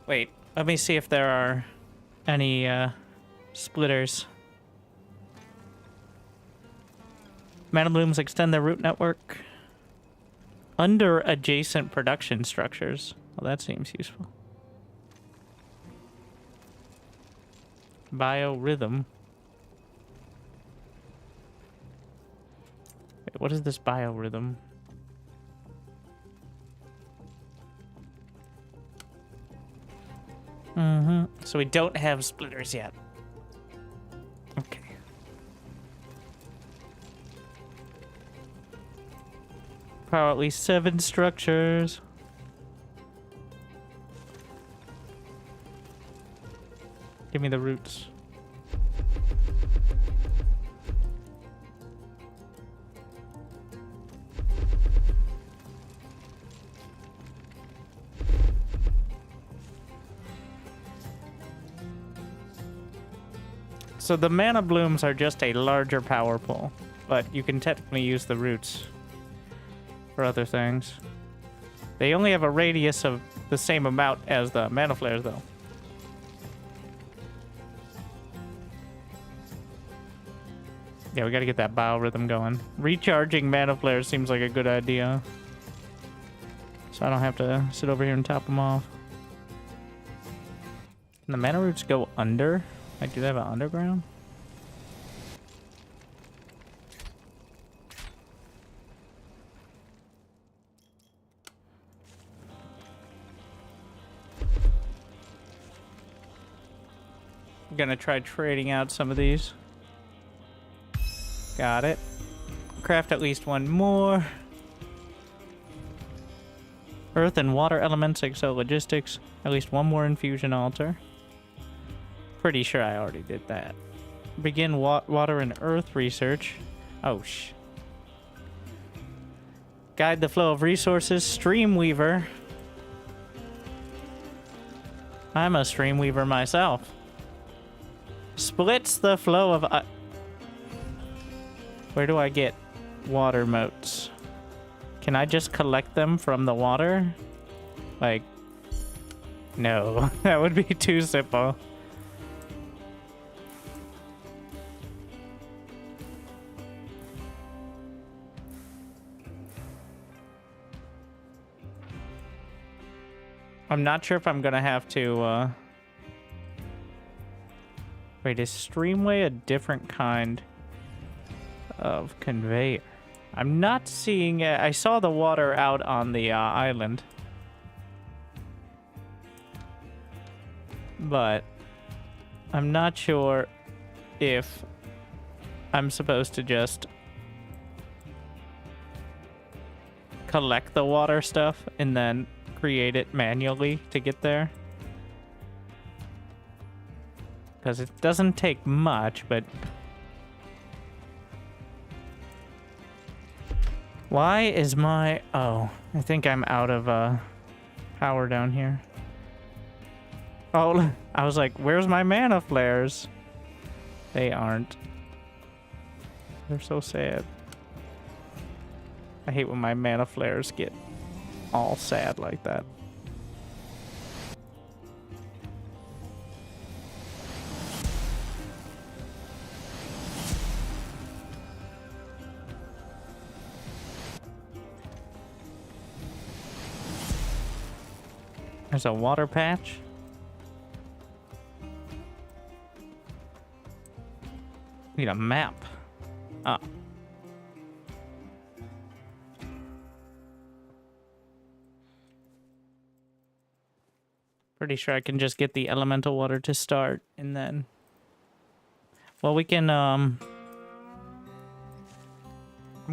Wait, let me see if there are... any splitters. Mana blooms extend their root network under adjacent production structures. Well, that seems useful. Biorhythm. Wait, what is this biorhythm? So we don't have splitters yet. Okay. Power at least 7 structures. Give me the roots. So the mana blooms are just a larger power pool, but you can technically use the roots for other things. They only have a radius of the same amount as the mana flares, though. Yeah, we gotta get that biorhythm going. Recharging mana flares seems like a good idea, so I don't have to sit over here and top them off. Can the mana roots go under? Like, do they have an underground? I'm gonna try trading out some of these. Got it. Craft at least one more. Earth and water elements, excel logistics. At least one more infusion altar. Pretty sure I already did that. Begin water and earth research. Oh, guide the flow of resources. Streamweaver. I'm a streamweaver myself. Splits the flow of... Where do I get water motes? Can I just collect them from the water? Like... No, that would be too simple. I'm not sure if I'm gonna have to, Wait, is Streamway a different kind of conveyor? I'm not seeing it. I saw the water out on the island. But I'm not sure if I'm supposed to just collect the water stuff and then create it manually to get there. Because it doesn't take much, but... Why is my... Oh, I think I'm out of power down here. Oh, I was like, where's my mana flares? They aren't. They're so sad. I hate when my mana flares get all sad like that. There's a water patch. Need a map. Ah. Pretty sure I can just get the elemental water to start and then... Well, we can, I'm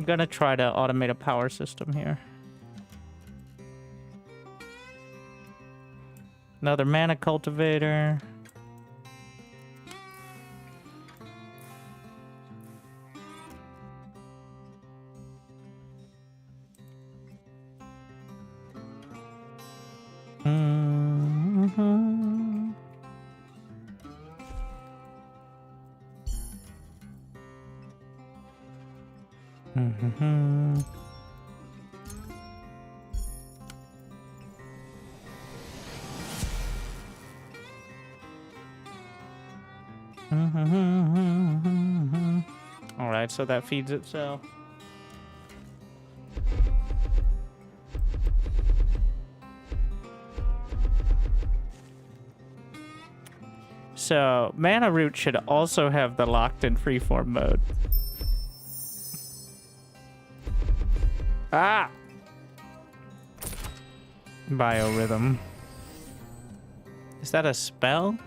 gonna try to automate a power system here. Another mana cultivator. Alright, so that feeds itself. So, Mana Root should also have the locked in freeform mode. Ah! Biorhythm. Is that a spell?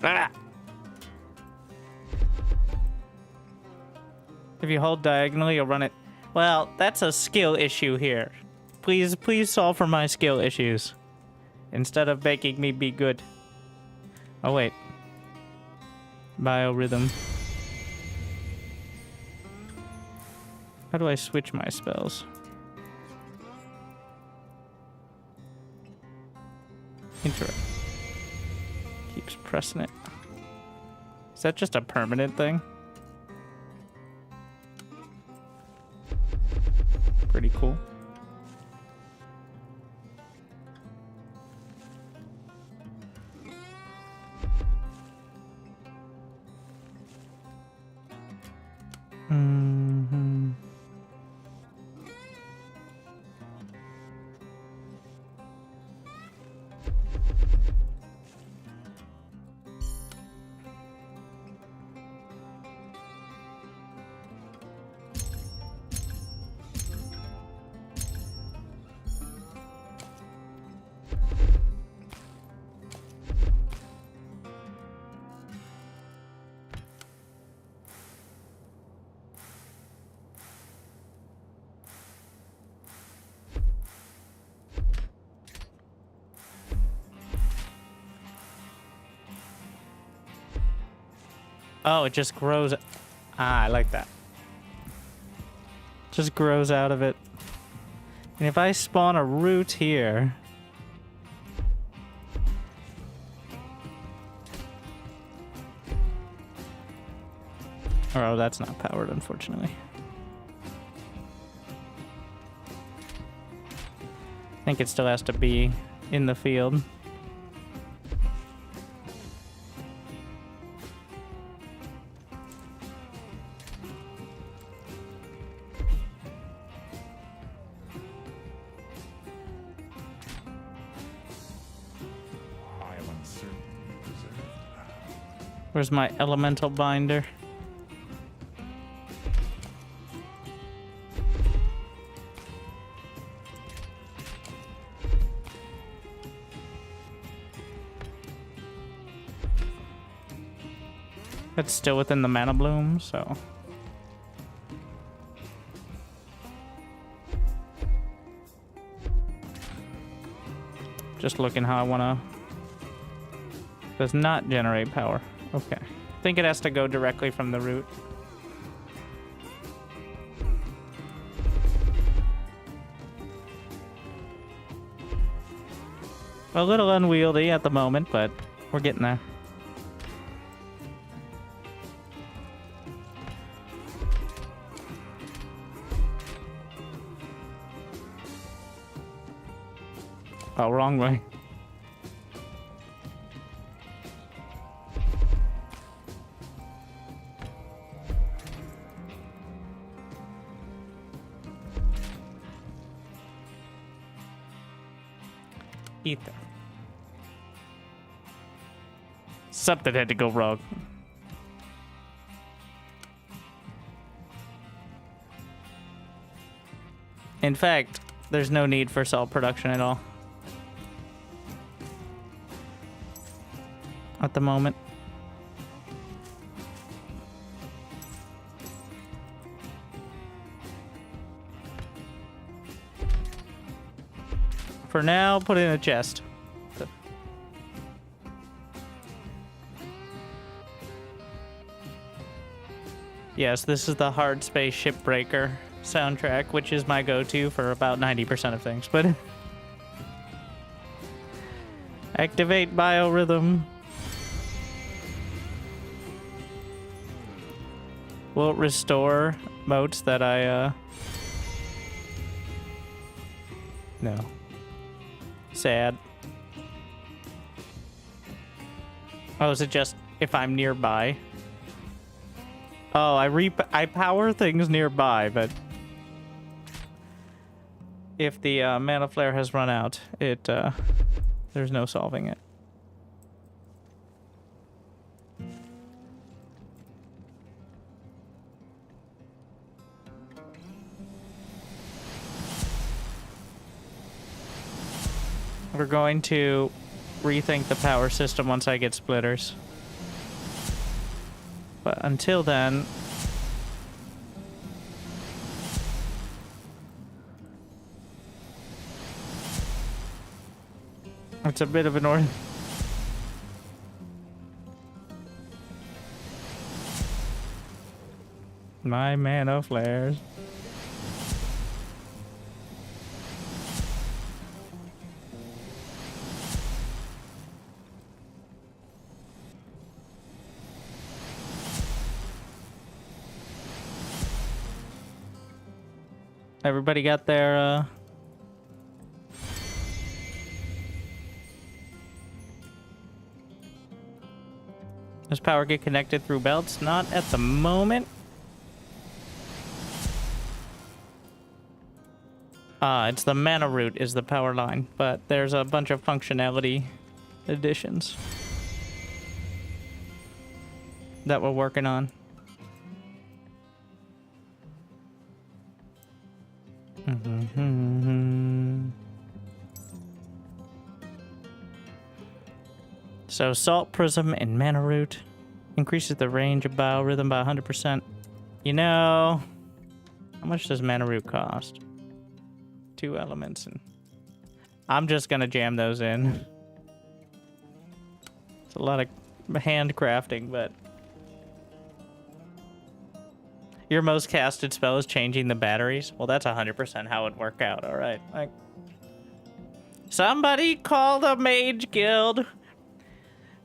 Ah! If you hold diagonally, you'll run it. Well, that's a skill issue here. Please solve for my skill issues. Instead of making me be good. Oh, wait. Biorhythm. How do I switch my spells? Interesting. Keeps pressing it. Is that just a permanent thing? Pretty cool. Oh, it just grows. Ah, I like that. Just grows out of it. And if I spawn a root here... Oh, that's not powered, unfortunately. I think it still has to be in the field. Where's my elemental binder? It's still within the mana bloom, so... Just looking how I wanna... Does not generate power. Okay. I think it has to go directly from the root. A little unwieldy at the moment, but we're getting there. Oh, wrong way. Ether. Something had to go wrong. In fact, there's no need for salt production at all. At the moment. For now, put it in a chest. Yes, this is the hard space shipbreaker soundtrack, which is my go-to for about 90% of things, but activate biorhythm. Will it restore motes that I no. Sad. Oh, is it just if I'm nearby? Oh, I power things nearby, but if the mana flare has run out, there's no solving it. We're going to rethink the power system once I get splitters. But until then, it's a bit of an My mana flares. Everybody got their, Does power get connected through belts? Not at the moment. It's the mana root is the power line, but there's a bunch of functionality additions that we're working on. So salt prism and mana root increases the range of biorhythm by 100%. You know, how much does mana root cost? 2 elements, and I'm just gonna jam those in. It's a lot of handcrafting, but your most casted spell is changing the batteries. Well, that's 100% how it work out. All right, like somebody call the mage guild.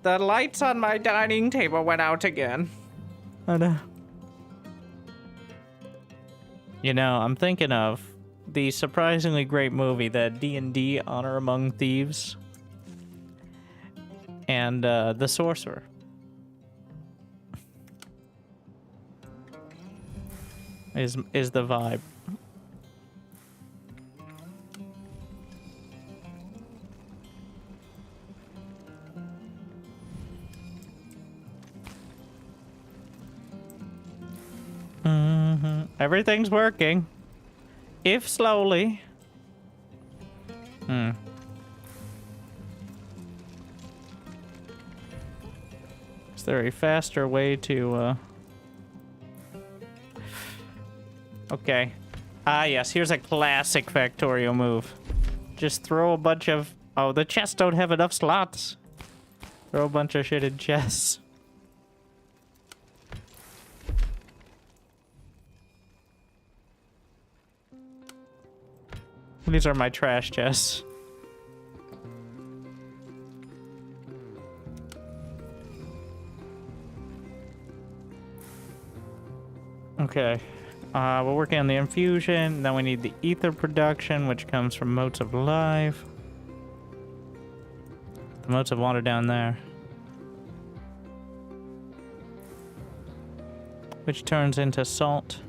The lights on my dining table went out again. Oh no. You know, I'm thinking of the surprisingly great movie, the D&D Honor Among Thieves, and The Sorcerer. Is the vibe. Everything's working. If slowly. Is there a faster way to, Okay. Ah, yes. Here's a classic Factorio move. Just throw a bunch of... Oh, the chests don't have enough slots. Throw a bunch of shit in chests. These are my trash chests. Okay. We're working on the infusion. Then we need the ether production, which comes from motes of life. The motes of water down there. Which turns into salt.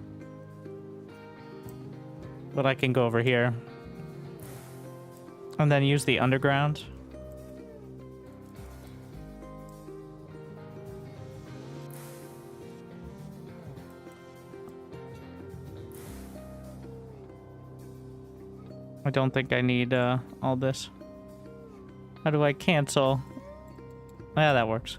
But I can go over here. And then use the underground. I don't think I need all this. How do I cancel? Yeah, that works.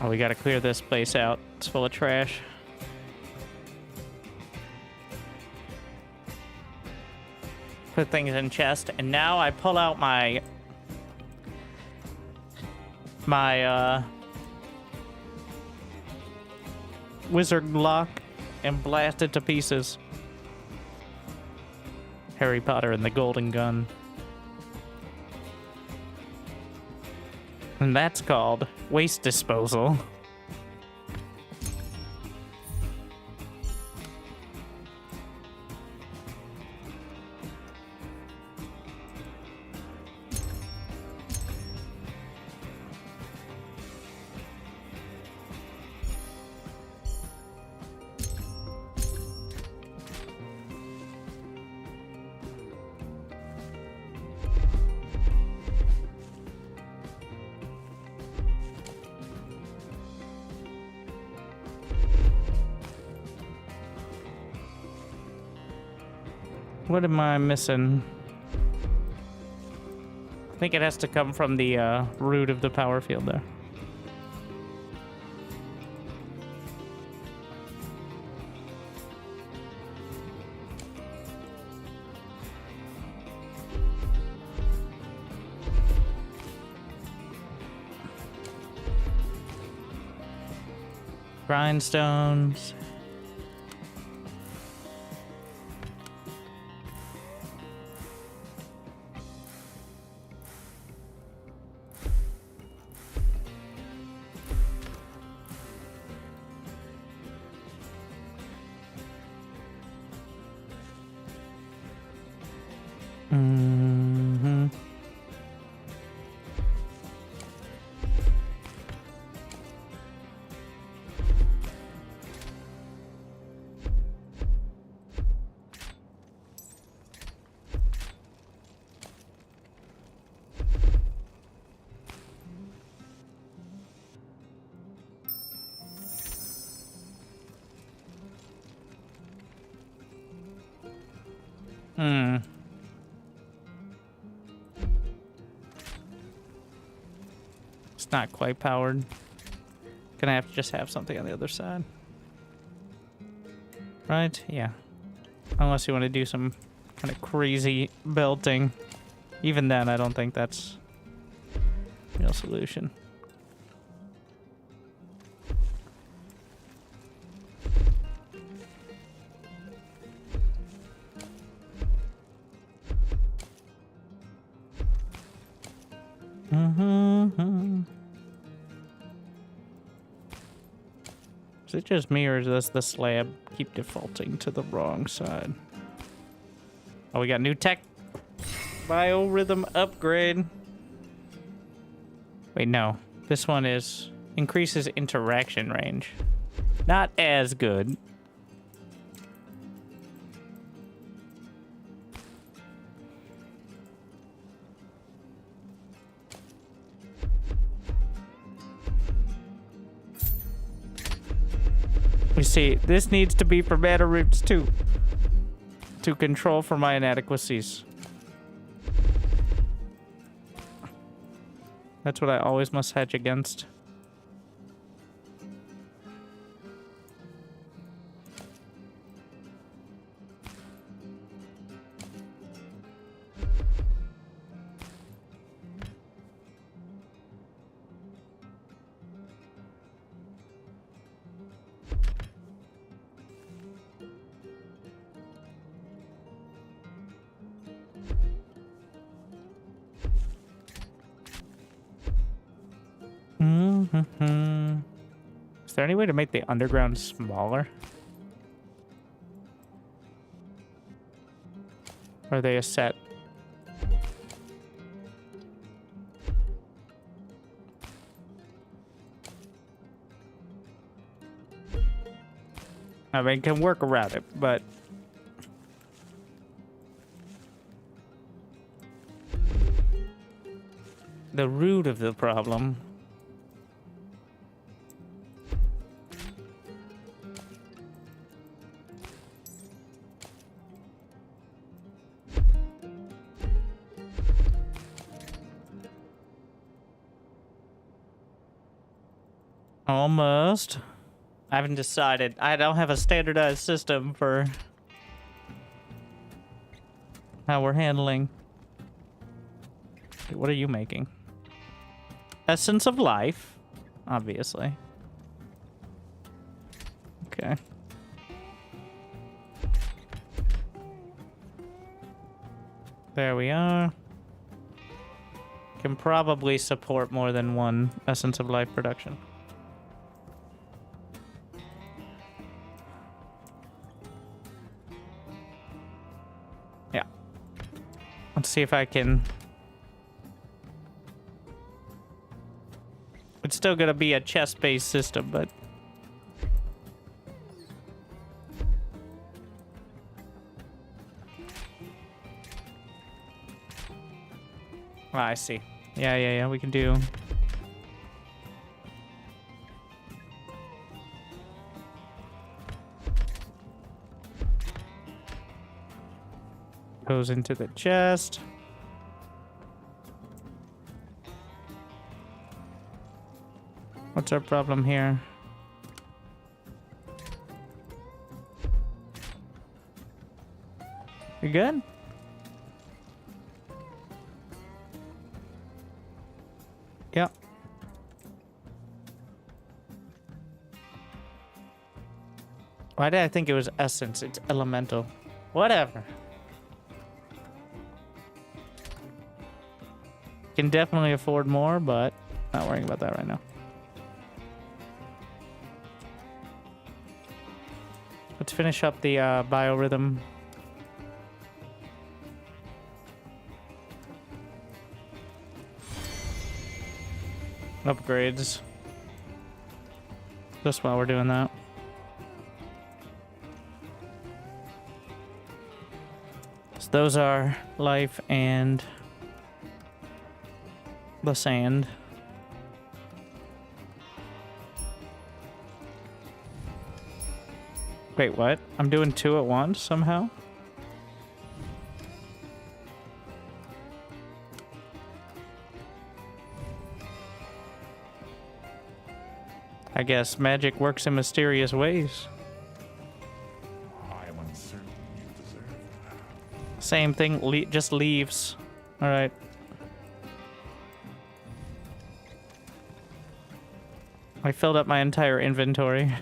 Oh, we gotta clear this place out. It's full of trash. Put things in chest, and now I pull out my my wizard lock and blast it to pieces. Harry Potter and the Golden Gun. And that's called waste disposal. What am I missing? I think it has to come from the root of the power field there. Grindstones. Mm-hmm. Hmm. It's not quite powered. Gonna have to just have something on the other side. Right? Yeah. Unless you want to do some kind of crazy belting. Even then, I don't think that's a real solution. Is it just me, or does the slab keep defaulting to the wrong side? Oh, we got new tech. Biorhythm upgrade. Wait, no. This one is increases interaction range. Not as good. We see, this needs to be for mana roots too. To control for my inadequacies. That's what I always must hedge against. Is there any way to make the underground smaller? Or are they a set? I mean, can work around it, but the root of the problem. Almost. I haven't decided. I don't have a standardized system for how we're handling. What are you making? Essence of life, obviously. Okay. There we are. Can probably support more than one essence of life production. Yeah. Let's see if I can... It's still gonna be a chest-based system, but... Ah, I see. Yeah, we can do... Goes into the chest. What's our problem here? You good? Yeah. Why did I think it was essence? It's elemental. Whatever. Can definitely afford more, but not worrying about that right now. Let's finish up the biorhythm. Upgrades. Just while we're doing that. So those are life and the sand. Wait, what? I'm doing two at once somehow? I guess magic works in mysterious ways. I am uncertain you deserve that. Same thing, just leaves. Alright. I filled up my entire inventory.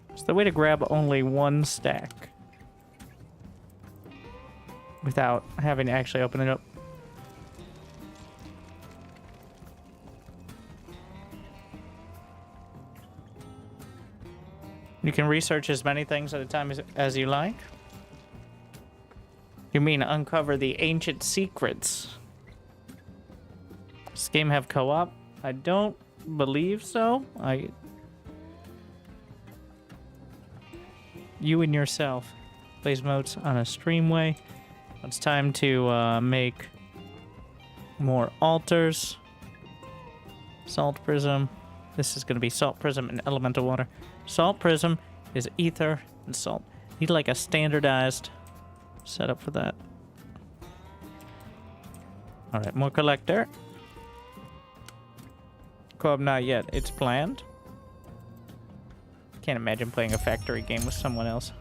It's the way to grab only one stack without having to actually open it up. You can research as many things at a time as you like. You mean uncover the ancient secrets? Does this game have co-op? I don't believe so. You and yourself plays modes on a streamway. It's time to make more altars. Salt prism. This is going to be salt prism and elemental water. Salt prism is ether and salt. Need like a standardized setup for that. All right, more collector. Co-op not yet. It's planned. Can't imagine playing a factory game with someone else.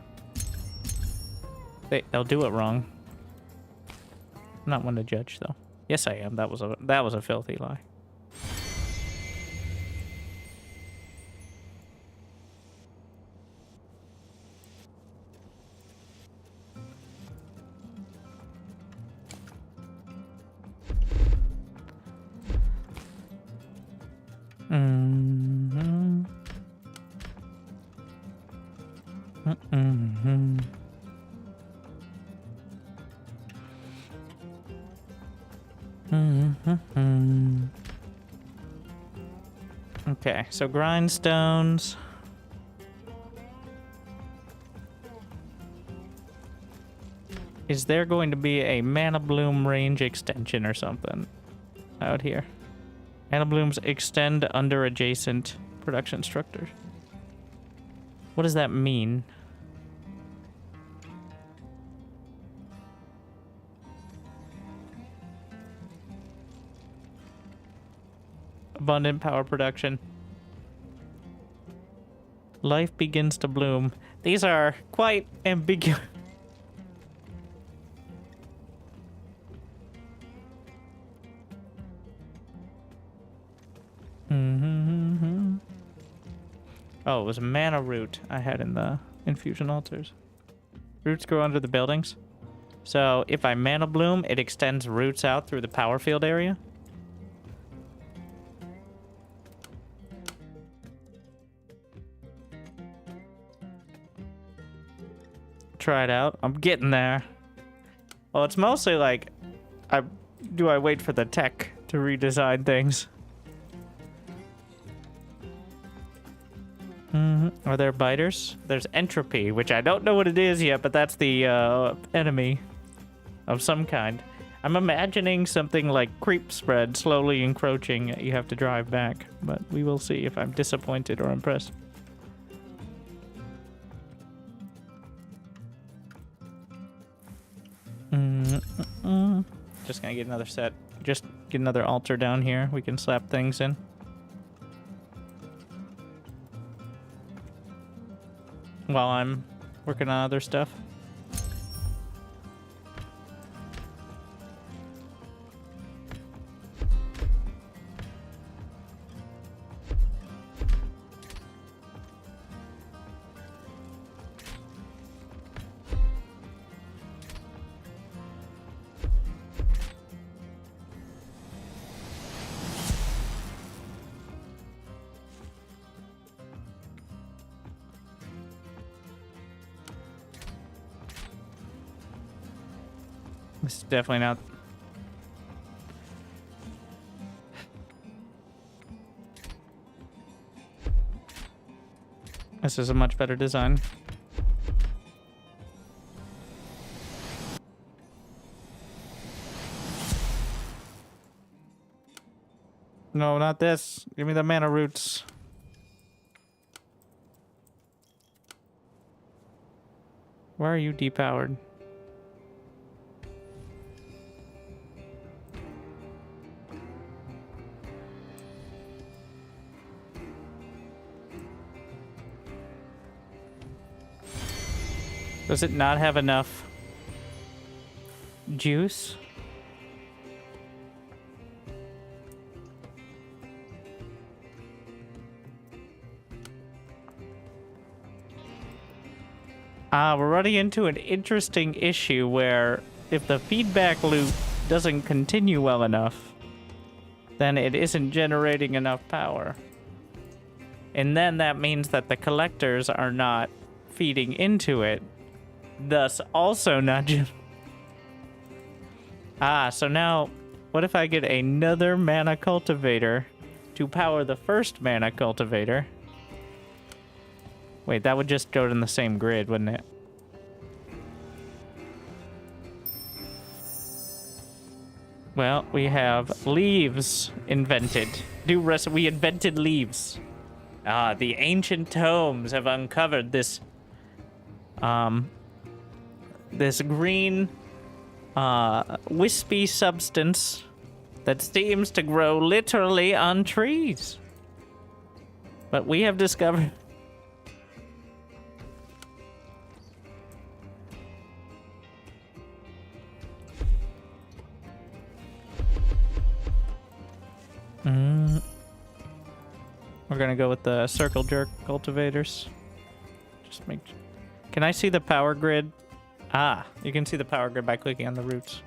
They'll do it wrong. I'm not one to judge though. Yes, I am. That was a filthy lie. Okay, so grindstones. Is there going to be a mana bloom range extension or something out here? Mana blooms extend under adjacent production structures. What does that mean? Abundant power production. Life begins to bloom. These are quite ambiguous. Oh, it was a mana root I had in the infusion altars. Roots grow under the buildings. So if I mana bloom, it extends roots out through the power field area. Try it out. I'm getting there. Well, it's mostly like, do I wait for the tech to redesign things? Are there biters? There's entropy, which I don't know what it is yet, but that's the enemy of some kind. I'm imagining something like creep spread slowly encroaching. You have to drive back, but we will see if I'm disappointed or impressed. Just gonna get another set. Just get another altar down here. We can slap things in. While I'm working on other stuff. This is definitely not... This is a much better design. No, not this. Give me the mana roots. Why are you depowered? Does it not have enough juice? We're running into an interesting issue where if the feedback loop doesn't continue well enough, then it isn't generating enough power. And then that means that the collectors are not feeding into it. Thus, also not just... so now, what if I get another mana cultivator to power the first mana cultivator? Wait, that would just go in the same grid, wouldn't it? Well, we have leaves invented. We invented leaves. The ancient tomes have uncovered this... this green, wispy substance that seems to grow literally on trees. But we have discovered... We're gonna go with the circle jerk cultivators. Just make... Can I see the power grid? You can see the power grid by clicking on the roots.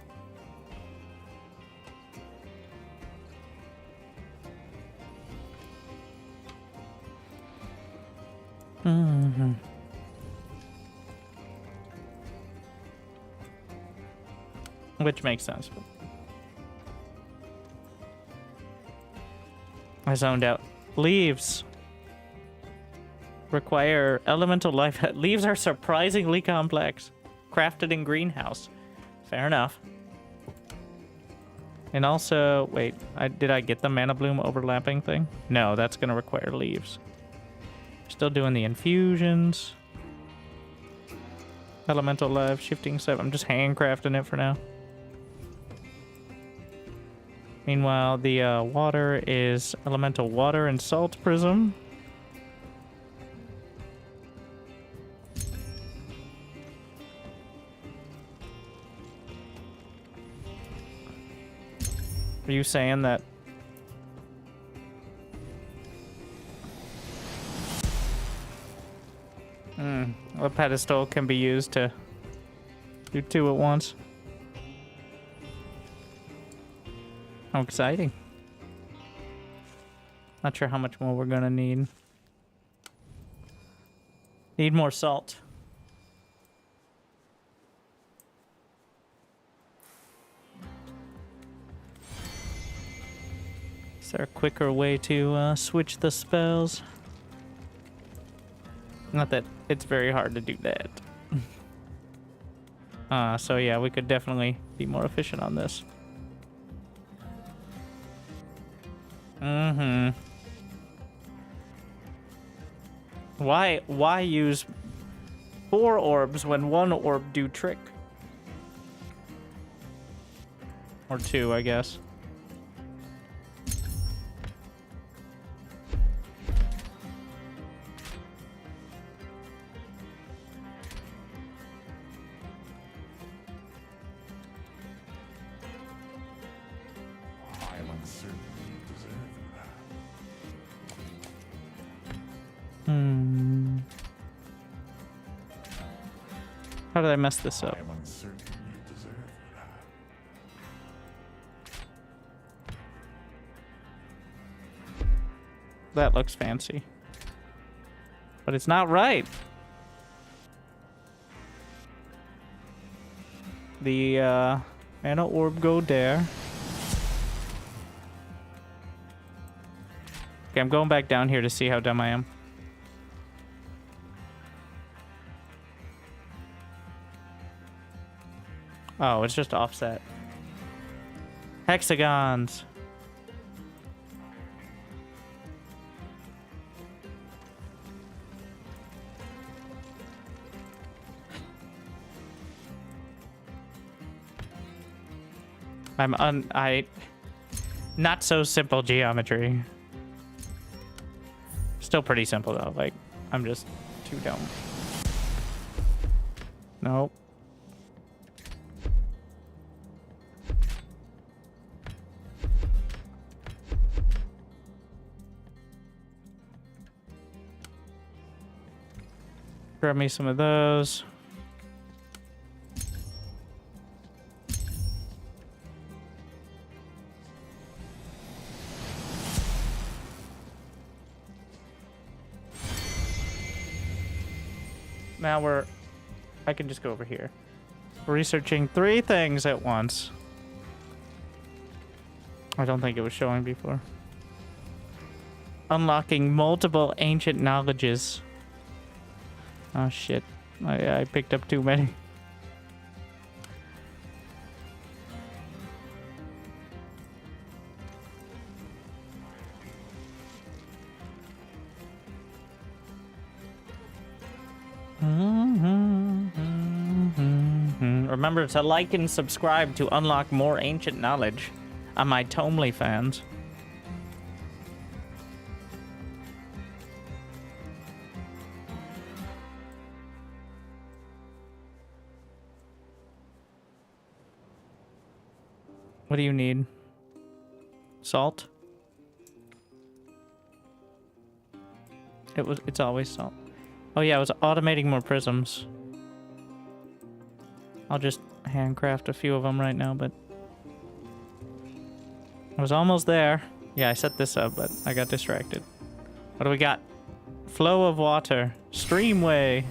Which makes sense. I zoned out. Leaves require elemental life. Leaves are surprisingly complex. Crafted in greenhouse. Fair enough. And also, wait, did I get the mana bloom overlapping thing? No, that's gonna require leaves. Still doing the infusions. Elemental life, shifting stuff. I'm just handcrafting it for now. Meanwhile, the water is elemental water and salt prism. Are you saying that? A pedestal can be used to do two at once. How exciting. Not sure how much more we're gonna need. Need more salt. Is there a quicker way to switch the spells? Not that it's very hard to do that. So yeah, we could definitely be more efficient on this. Why use 4 orbs when 1 orb do trick? Or 2, I guess. I am uncertain you deserve that. How did I mess this I up? am uncertain you deserve that. That looks fancy. But it's not right. The mana orb go there. Okay, I'm going back down here to see how dumb I am. Oh, it's just offset. Hexagons. Not so simple geometry. Still pretty simple though, like, I'm just too dumb. Nope. Grab me some of those. Now I can just go over here. We're researching 3 things at once. I don't think it was showing before. Unlocking multiple ancient knowledges. Oh shit. I picked up too many. Remember to like and subscribe to unlock more ancient knowledge on my Tomely fans. What do you need? Salt? It's always salt. Oh yeah, I was automating more prisms. I'll just handcraft a few of them right now, but I was almost there. Yeah, I set this up, but I got distracted. What do we got? Flow of water. Streamway.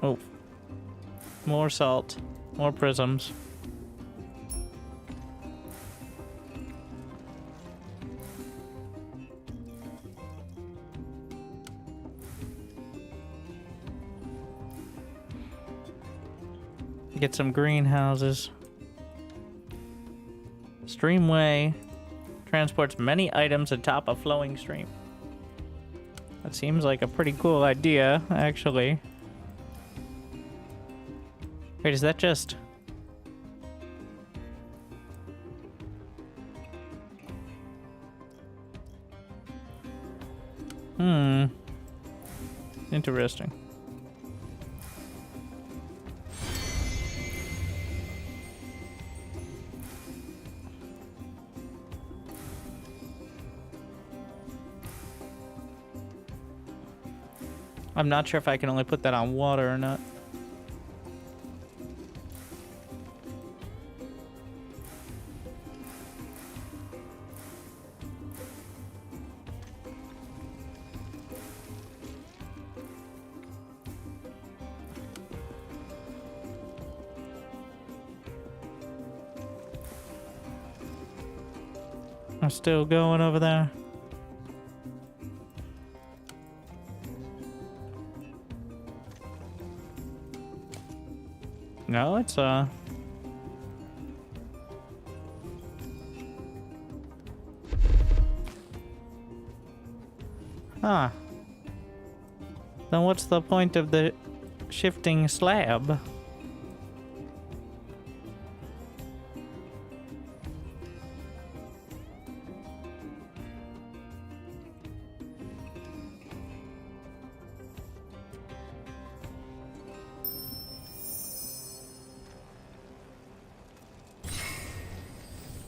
Oh. More salt. More prisms. Get some greenhouses. Streamway transports many items atop a flowing stream. That seems like a pretty cool idea, actually. Wait, is that just... Interesting. I'm not sure if I can only put that on water or not. I'm still going over there. No, it's Huh. Then what's the point of the shifting slab?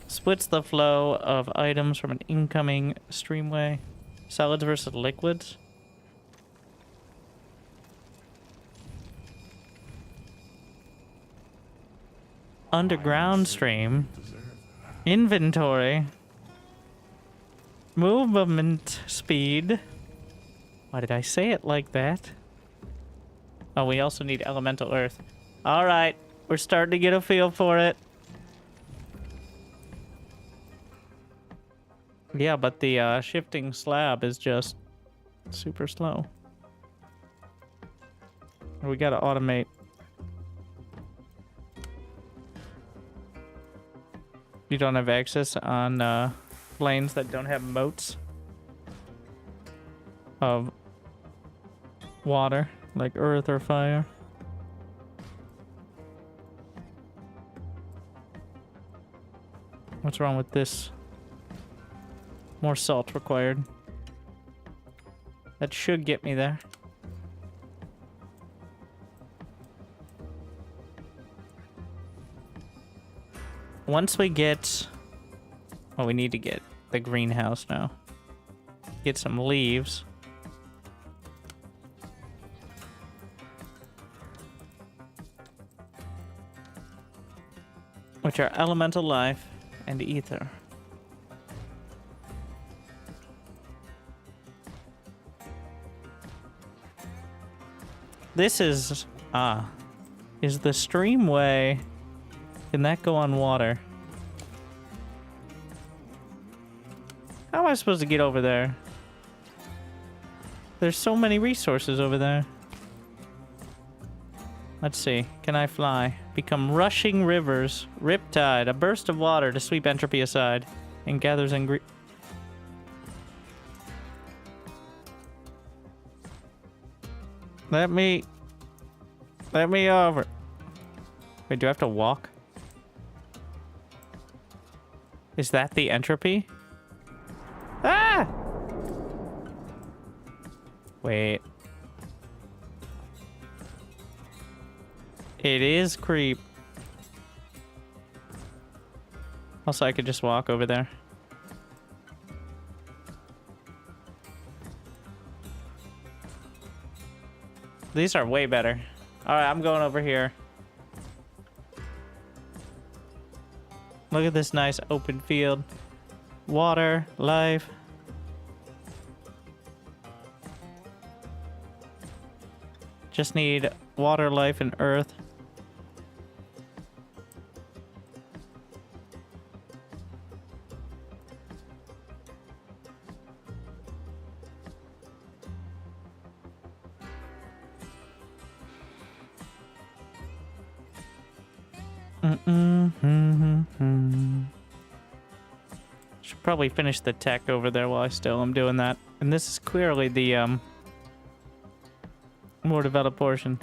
Splits the flow of items from an incoming streamway. Solids versus liquids. Underground stream. Inventory. Movement speed. Why did I say it like that? Oh, we also need elemental earth. Alright, we're starting to get a feel for it. Yeah, but the shifting slab is just super slow. We gotta automate. You don't have access on planes that don't have moats of water, like earth or fire. What's wrong with this? More salt required. That should get me there. Once we get... Well, we need to get the greenhouse now. Get some leaves. Which are elemental life and ether. This is... is the streamway... Can that go on water? How am I supposed to get over there? There's so many resources over there. Let's see. Can I fly? Become rushing rivers. Riptide. A burst of water to sweep entropy aside. And gathers Let me over. Wait, do I have to walk? Is that the entropy? Ah! Wait. It is creep. Also, I could just walk over there. These are way better. Alright, I'm going over here. Look at this nice open field. Water, life. Just need water, life, and earth. Should probably finish the tech over there while I still am doing that. And this is clearly the more developed portion.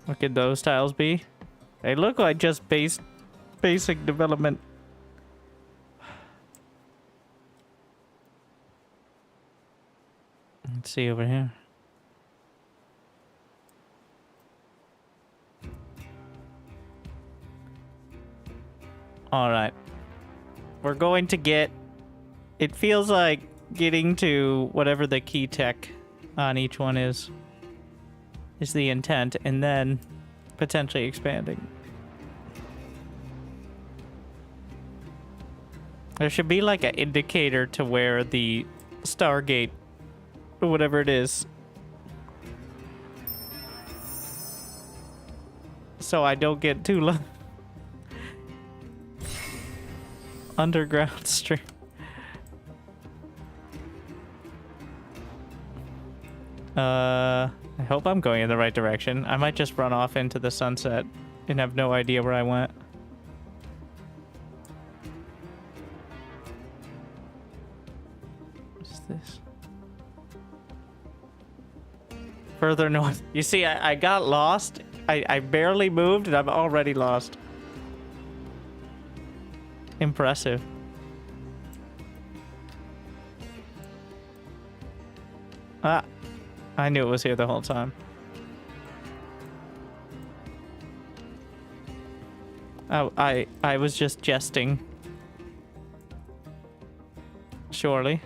What could those tiles be? They look like just basic development. Let's see over here. All right. We're going to get... It feels like getting to whatever the key tech on each one is the intent, and then potentially expanding. There should be like an indicator to where the Stargate or whatever it is, so I don't get too low. Underground stream. I hope I'm going in the right direction. I might just run off into the sunset and have no idea where I went. What's this? Further north. You see, I got lost. I barely moved and I'm already lost. Impressive. Ah, I knew it was here the whole time. Oh, I was just jesting. Surely.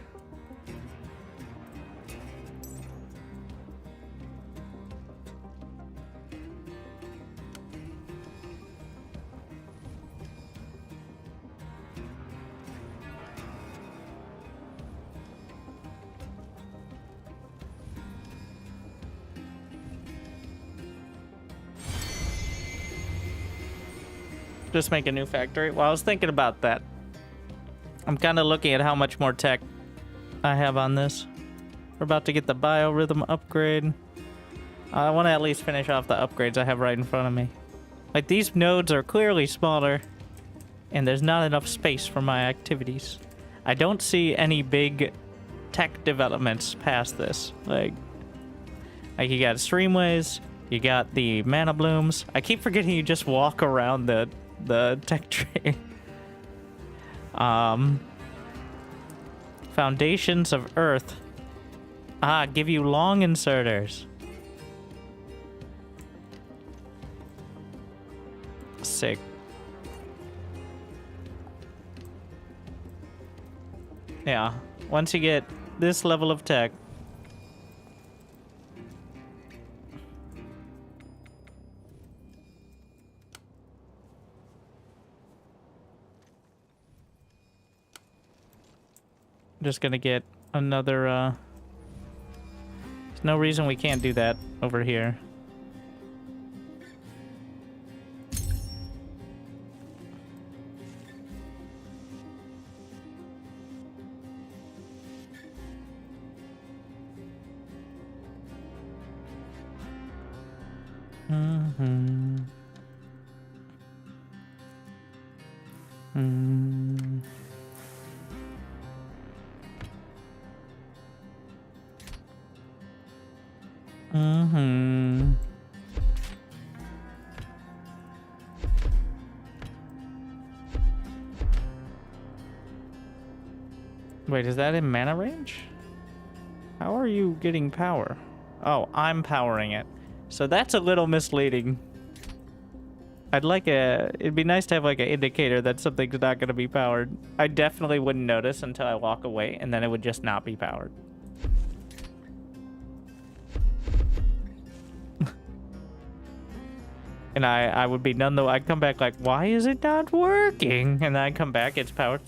Just make a new factory. Well, I was thinking about that. I'm kind of looking at how much more tech I have on this. We're about to get the biorhythm upgrade. I want to at least finish off the upgrades I have right in front of me. Like, these nodes are clearly smaller, and there's not enough space for my activities. I don't see any big tech developments past this. Like you got streamways, you got the mana blooms. I keep forgetting you just walk around the tech tree. Foundations of Earth. Ah, give you long inserters. Sick. Yeah, once you get this level of tech, just gonna get another, there's no reason we can't do that over here. Mm-hmm. Mm. Mm-hmm. Wait, is that in mana range? How are you getting power? Oh, I'm powering it. So that's a little misleading. It'd be nice to have like an indicator that something's not going to be powered. I definitely wouldn't notice until I walk away, and then it would just not be powered. And I would be none though. I'd come back like, why is it not working? And then I'd come back, it's powered.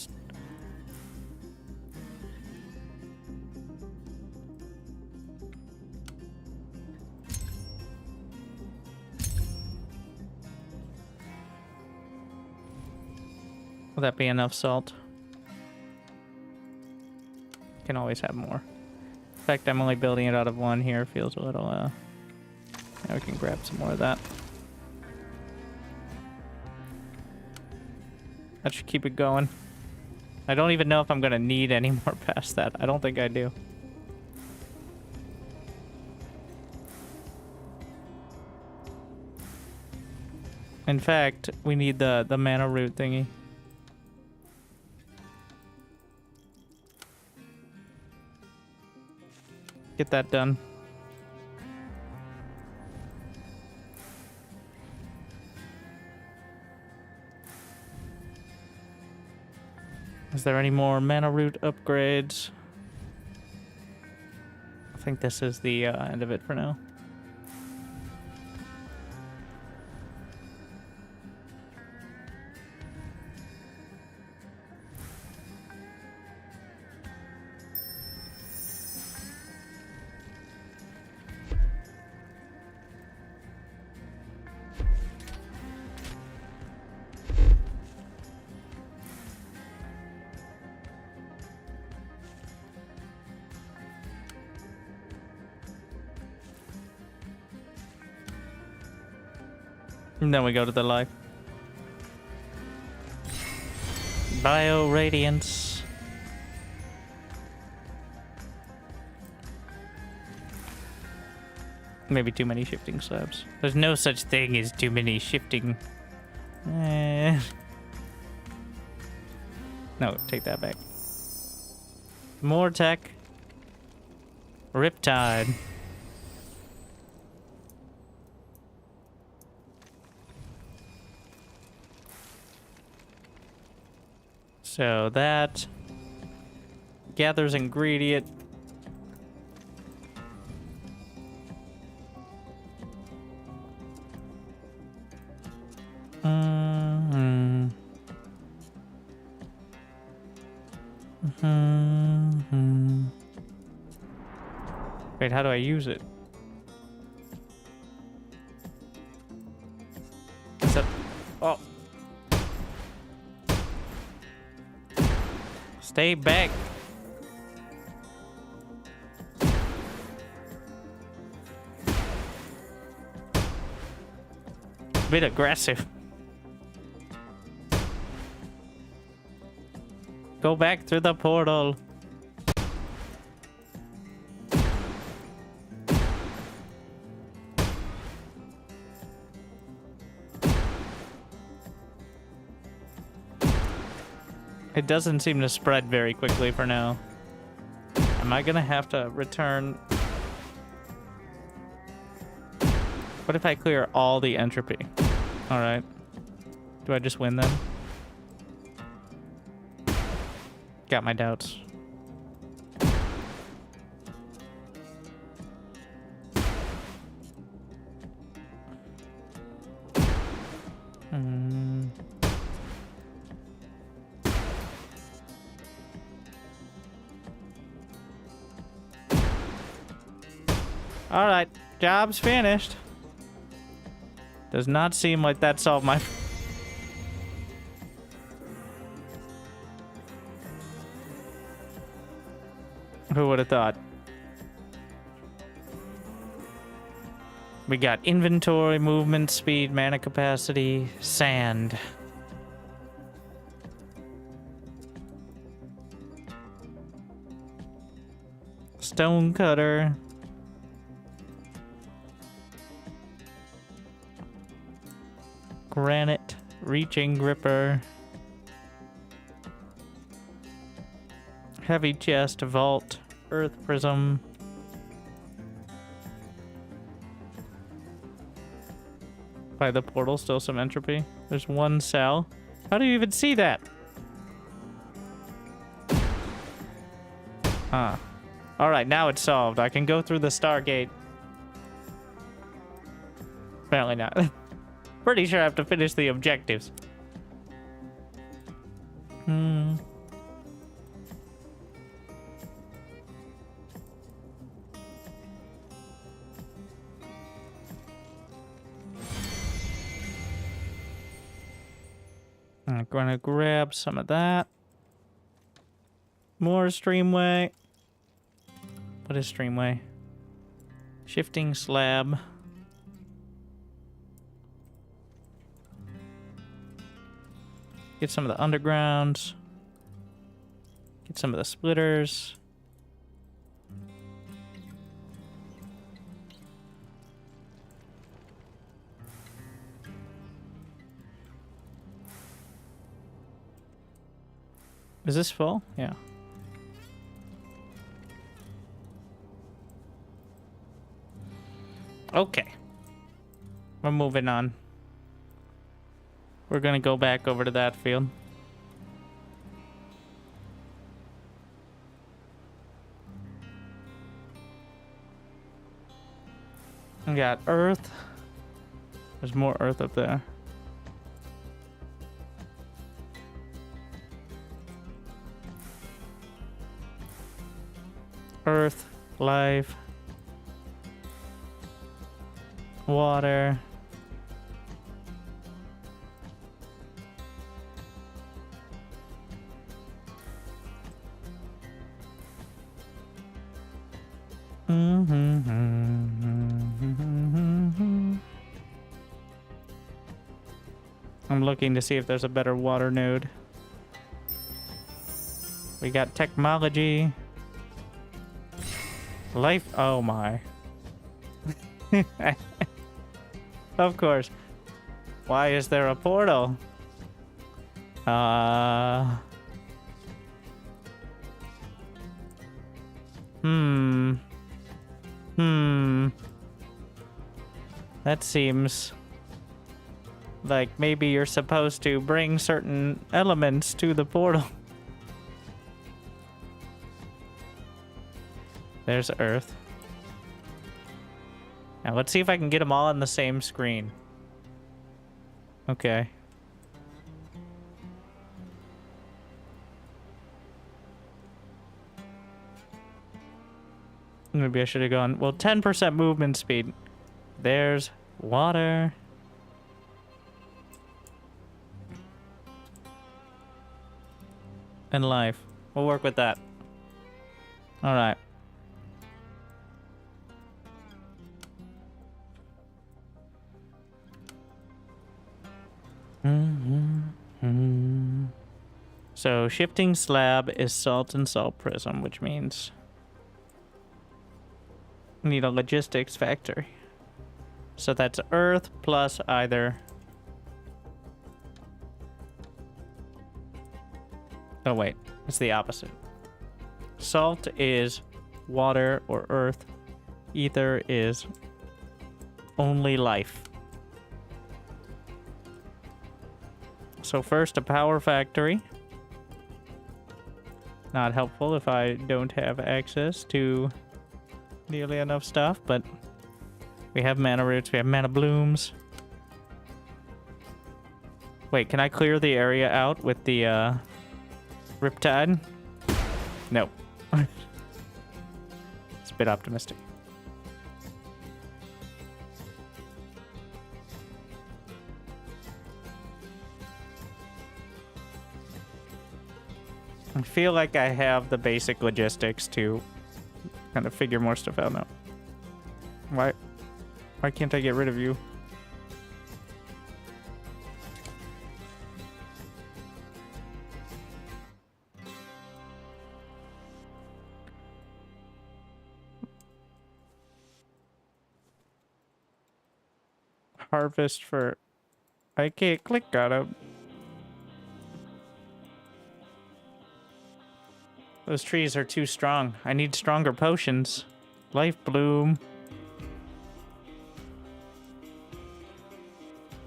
Will that be enough salt? Can always have more. In fact, I'm only building it out of one here. Feels a little, yeah, we can grab some more of that. That should keep it going. I don't even know if I'm gonna need any more past that. I don't think I do. In fact, we need the mana root thingy. Get that done. Is there any more mana root upgrades? think this is the end of it for now. And then we go to the life. Bio Radiance. Maybe too many shifting slabs. There's no such thing as too many shifting. No, take that back. More tech. Riptide. So that gathers ingredient. Wait, how do I use it? Is that... Oh. Stay back. Bit aggressive. Go back through the portal. It doesn't seem to spread very quickly for now. Am I gonna have to return? What if I clear all the entropy? Alright. Do I just win then? Got my doubts. Alright, job's finished. Does not seem like that solved my... Who would have thought? We got inventory, movement, speed, mana capacity, sand. Stone cutter. Granite, reaching gripper. Heavy chest, vault, earth prism. By the portal, still some entropy. There's one cell. How do you even see that? Huh. Alright, now it's solved. I can go through the Stargate. Apparently not. Pretty sure I have to finish the objectives. I'm gonna grab some of that. More streamway. What is streamway? Shifting slab. Get some of the undergrounds. Get some of the splitters. Is this full? Yeah. Okay. We're moving on. We're gonna go back over to that field. We got earth. There's more earth up there. Earth, life, water. I'm looking to see if there's a better water node. We got technology. Life. Oh my. Of course. Why is there a portal? That seems like maybe you're supposed to bring certain elements to the portal. There's Earth. Now let's see if I can get them all on the same screen. Okay. Maybe I should have gone, well, 10% movement speed. There's water. And life. We'll work with that. All right. So shifting slab is salt and salt prism, which means we need a logistics factory. So that's earth plus either. Oh wait, it's the opposite. Salt is water or earth. Ether is only life. So first a power factory. Not helpful if I don't have access to nearly enough stuff, but we have mana roots, we have mana blooms. Wait, can I clear the area out with the Riptide? No. It's a bit optimistic. I feel like I have the basic logistics to kind of figure more stuff out now. Why can't I get rid of you? Harvest for... I can't click on him. Those trees are too strong. I need stronger potions. Life bloom.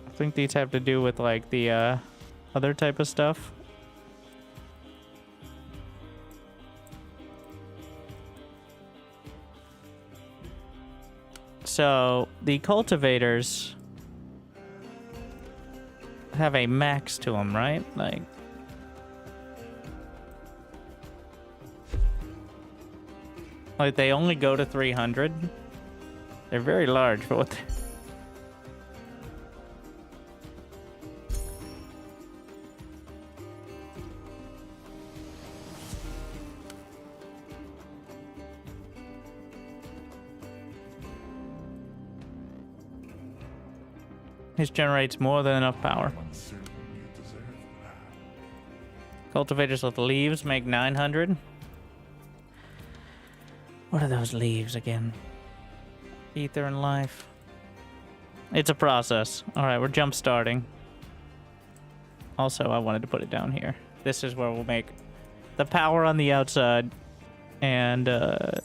I think these have to do with like the other type of stuff. So the cultivators have a max to them, right? Like they only go to 300. They're very large for what they... This generates more than enough power. Cultivators with leaves make 900. What are those leaves again? Ether and life. It's a process. All right, we're jump starting. Also, I wanted to put it down here. This is where we'll make the power on the outside and the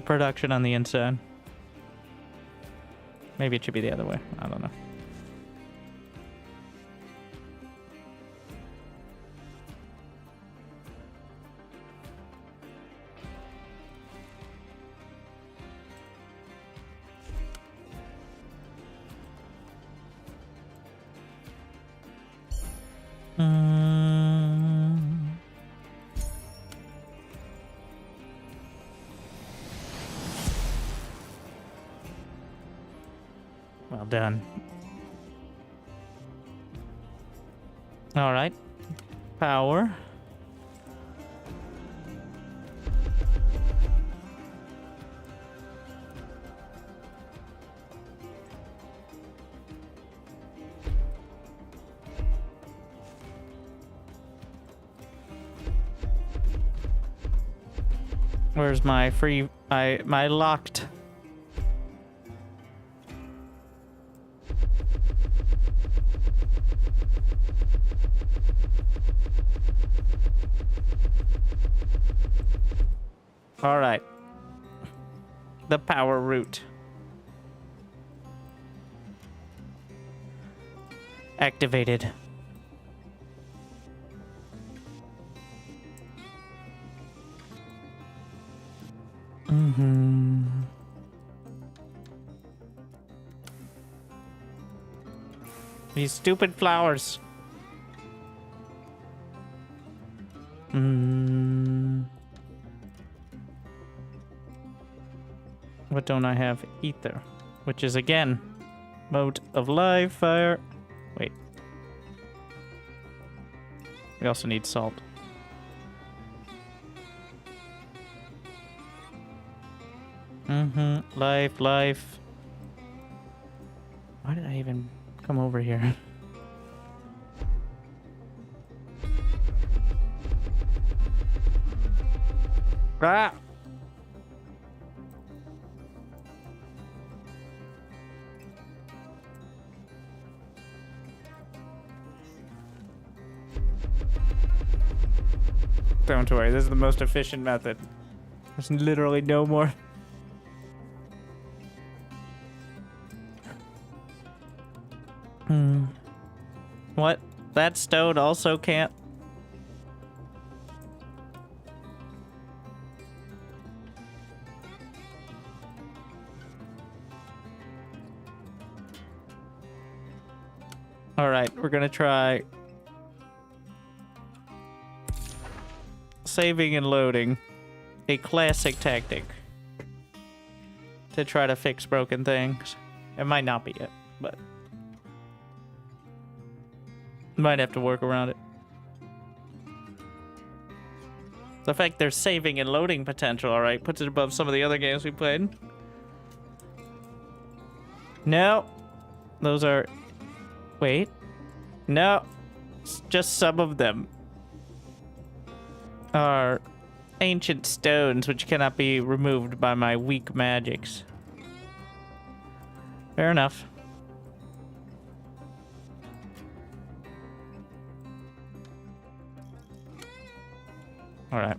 production on the inside. Maybe it should be the other way. I don't know. Mm. Well done. All right. Power. Where's my free my locked? All right. The power route. Activated. Mm-hmm. These stupid flowers. What don't I have? Ether. Which is, again, mode of life, fire. Wait. We also need salt. Life, life. Why did I even come over here? Ah! Don't worry, this is the most efficient method. There's literally no more. What? That stone also can't? Alright, we're gonna try saving and loading. A classic tactic to try to fix broken things. It might not be it, but might have to work around it. The fact there's saving and loading potential, alright, puts it above some of the other games we played. No. Those are... Wait. No. It's just some of them are ancient stones which cannot be removed by my weak magics. Fair enough. All right.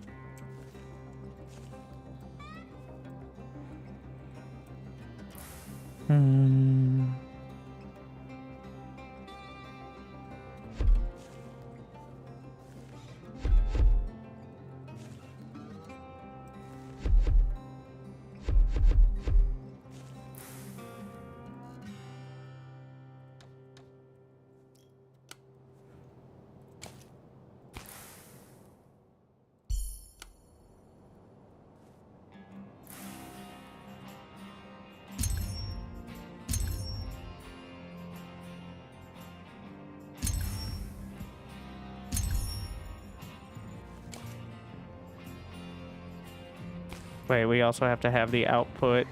Wait, we also have to have the output.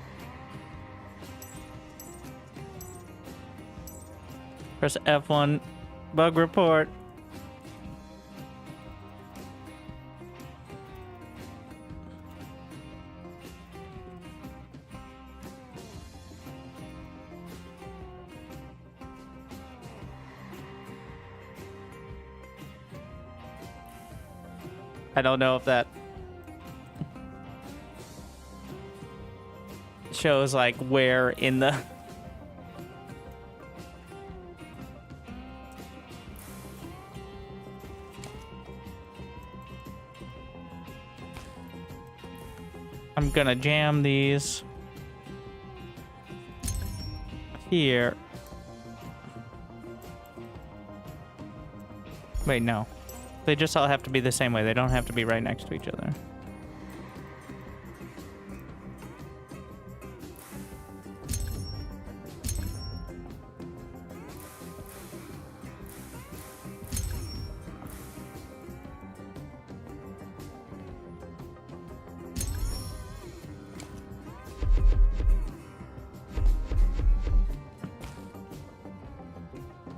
Press F1. Bug report. I don't know if that shows like where in the I'm gonna jam these here. Wait, no. They just all have to be the same way. They don't have to be right next to each other.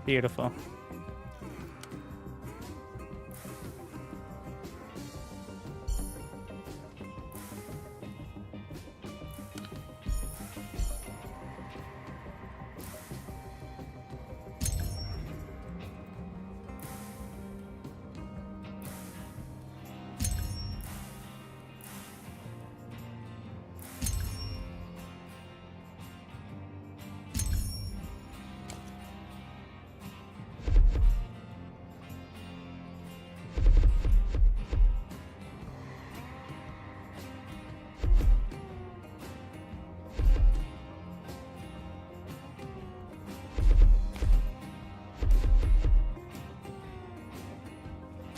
Beautiful.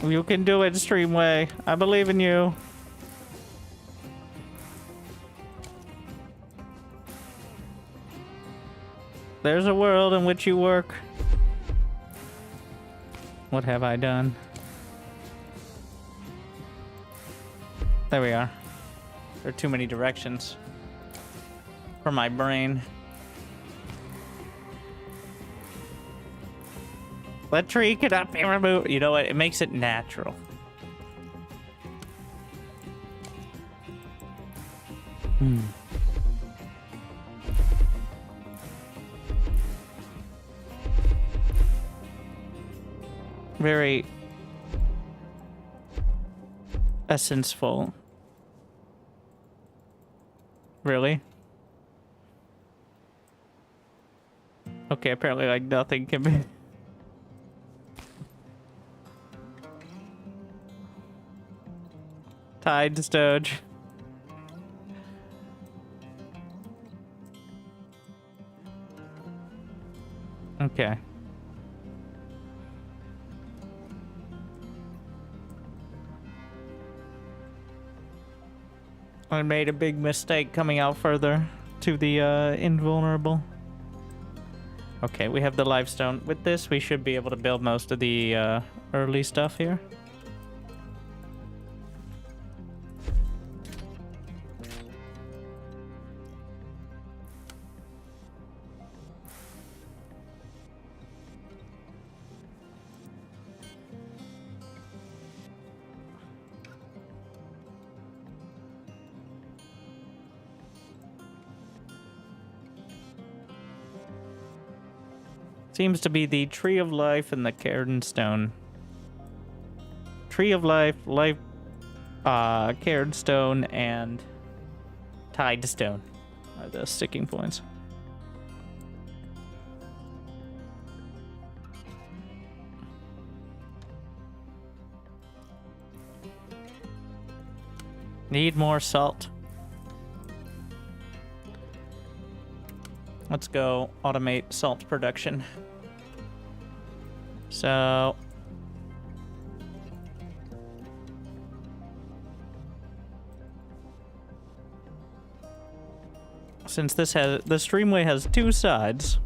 You can do it, Streamway. I believe in you. There's a world in which you work. What have I done? There we are. There are too many directions for my brain. That tree cannot be removed. You know what? It makes it natural. Very essence-full. Really? Okay, apparently like nothing can be... Tide Stoge. Okay. I made a big mistake coming out further to the invulnerable. Okay, we have the lifestone. With this, we should be able to build most of the early stuff here. Seems to be the Tree of Life and the Cairn Stone. Tree of Life, Cairn Stone, and Tide Stone are the sticking points. Need more salt. Let's go automate salt production. So since this has the streamway has two sides,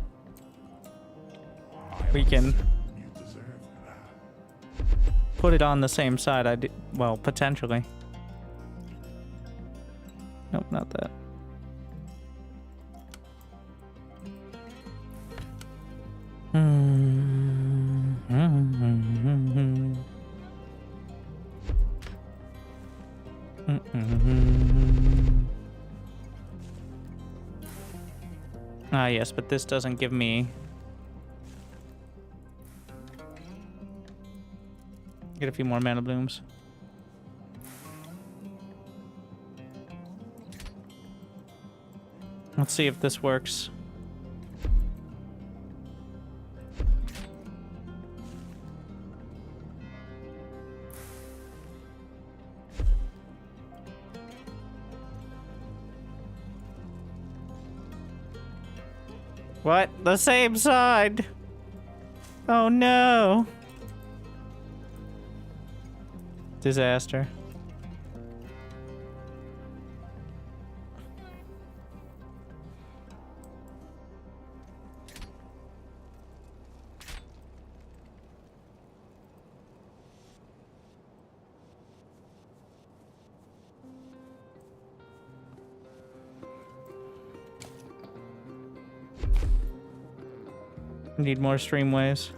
we can You deserve that. put it on the same side. Well, potentially. Nope, not that. Ah, yes, but this doesn't give me... Get a few more mana blooms. Let's see if this works. What? The same side? Oh no! disaster. Need more streamways.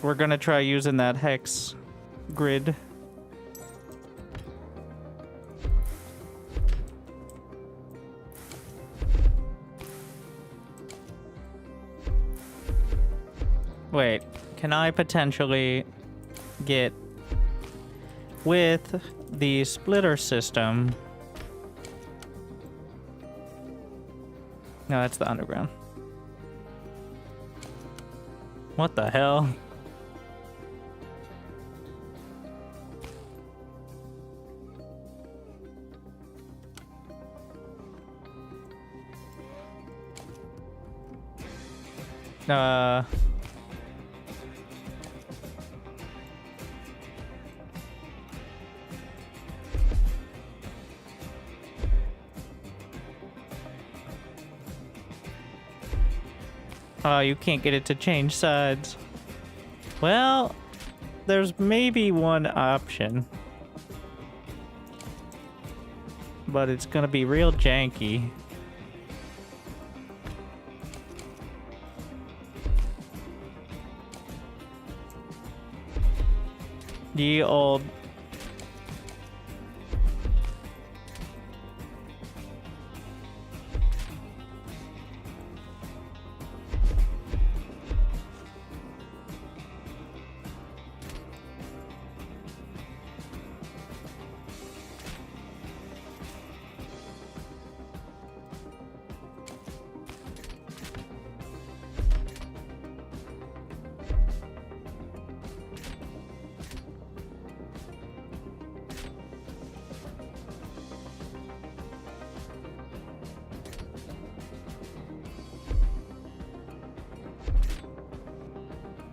We're gonna try using that hex grid. Wait, can I potentially get with the splitter system? No, that's the underground. What the hell? Oh, you can't get it to change sides. Well, there's maybe one option. But it's gonna be real janky. Ye old.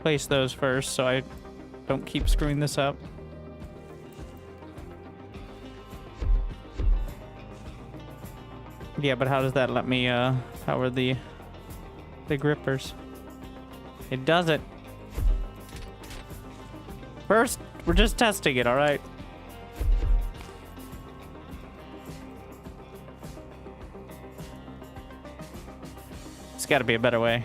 Place those first so I don't keep screwing this up. Yeah, but how does that let me power the grippers? It doesn't. First, we're just testing it, all right? It's got to be a better way.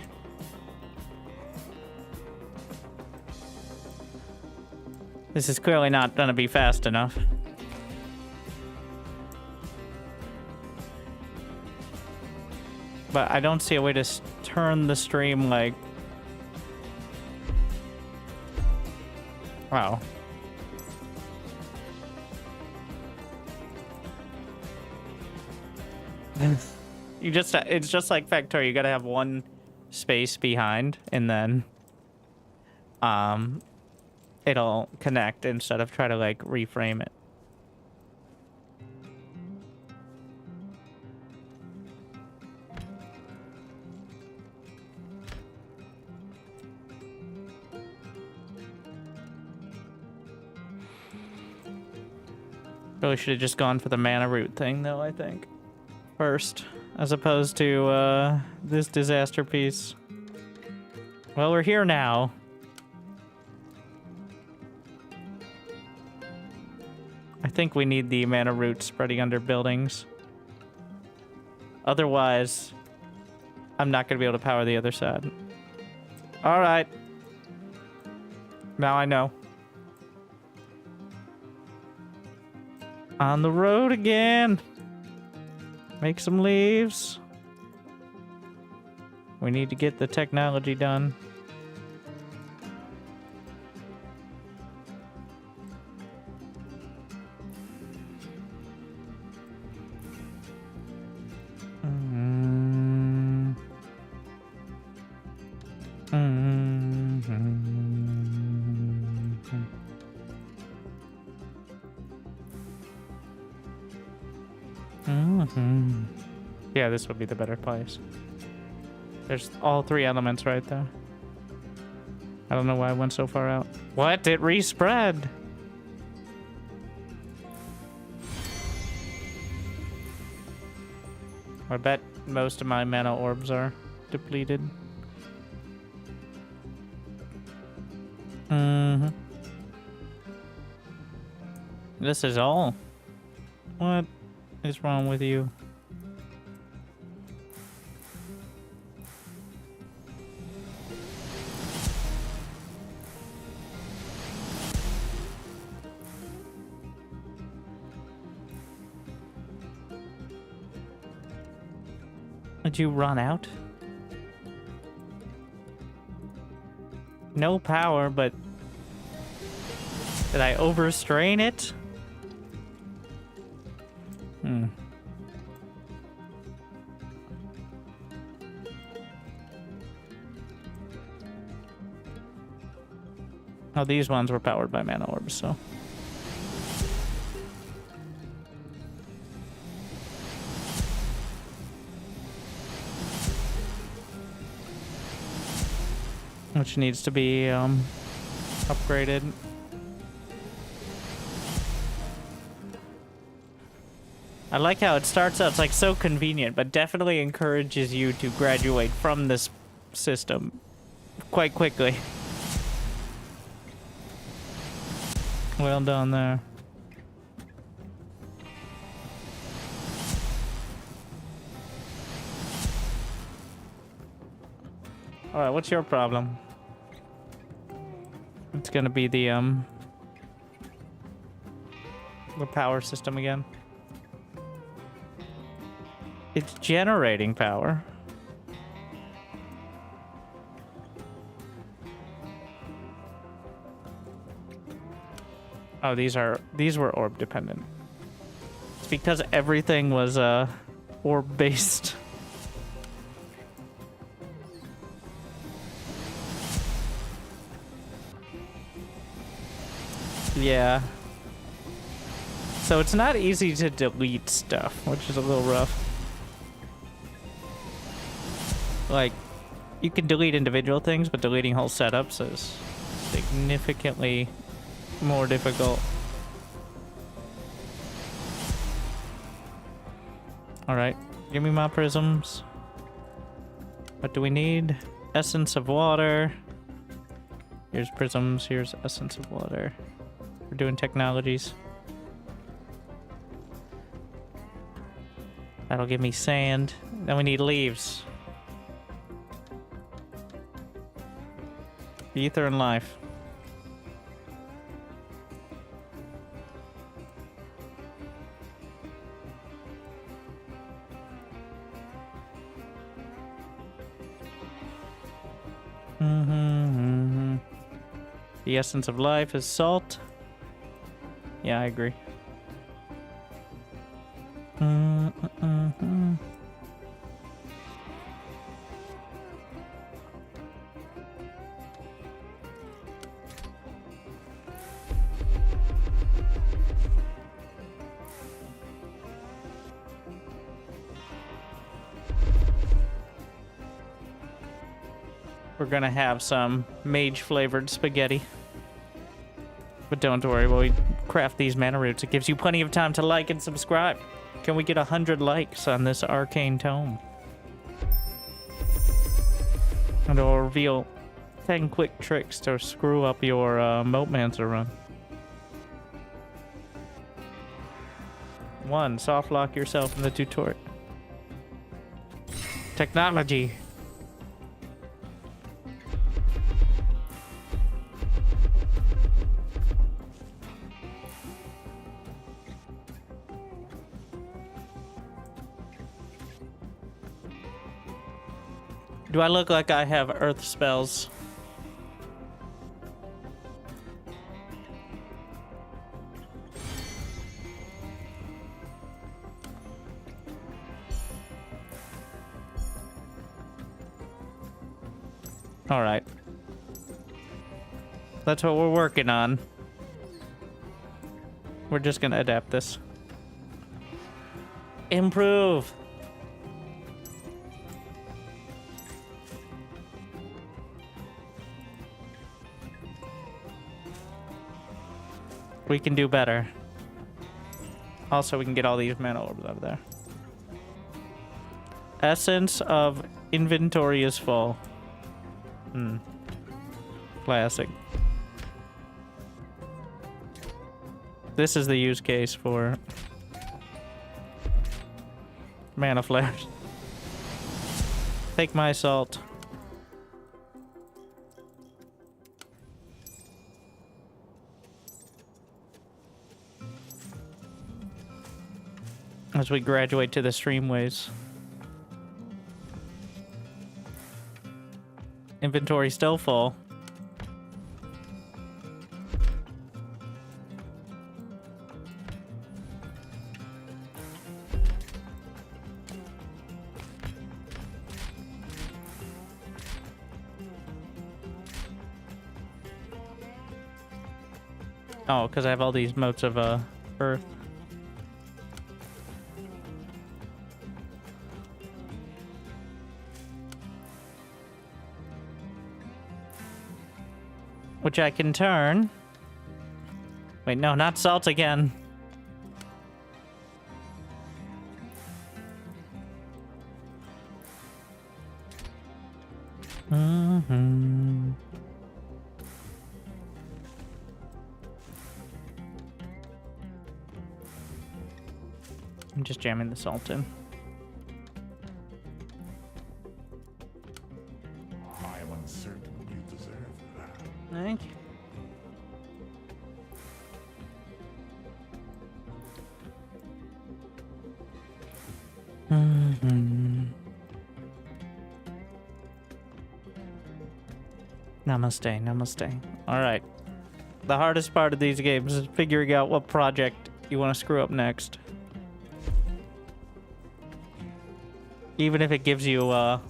This is clearly not gonna be fast enough. But I don't see a way to turn the stream like... Wow. It's just like Factorio, you gotta have one space behind and then it'll connect instead of try to like reframe it. Really should have just gone for the mana root thing though, I think. First, as opposed to this disaster piece. Well, we're here now. I think we need the mana root spreading under buildings. Otherwise, I'm not going to be able to power the other side. Alright. Now I know. On the road again. Make some leaves. We need to get the technology done. Yeah, this would be the better place. There's all three elements right there. I don't know why I went so far out. What? It respread. I bet most of my mana orbs are depleted. Mm-hmm. This is all. What is wrong with you? Did you run out? No power, but did I overstrain it? Oh, these ones were powered by mana orbs, so. Which needs to be upgraded. I like how it starts out, it's like so convenient, but definitely encourages you to graduate from this system quite quickly. Well done there. Alright, what's your problem? It's gonna be the power system again. It's generating power. Oh, these were orb dependent. It's because everything was orb based. Yeah. So it's not easy to delete stuff, which is a little rough. Like, you can delete individual things, but deleting whole setups is significantly more difficult. Alright, give me my prisms. What do we need? Essence of water. Here's prisms, here's essence of water. We're doing technologies. That'll give me sand. Then we need leaves. Ether and life. The essence of life is salt. Yeah, I agree. We're gonna have some mage-flavored spaghetti. But don't worry, while we craft these mana roots, it gives you plenty of time to like and subscribe. Can we get 100 likes on this arcane tome? And it'll reveal 10 quick tricks to screw up your MoteMancer run. 1. Soft lock yourself in the tutorial. Technology. Do I look like I have earth spells? All right. That's what we're working on. We're just gonna adapt this. Improve. We can do better. Also, we can get all these mana orbs out of there. Essence of inventory is full. Classic. This is the use case for mana flares. Take my salt. As we graduate to the streamways. Inventory still full. Oh, because I have all these motes of earth. Which I can turn. Wait, no, not salt again. I'm just jamming the salt in. I am uncertain you deserve that. Thank you. Namaste, namaste. Alright. The hardest part of these games is figuring out what project you want to screw up next. Even if it gives you an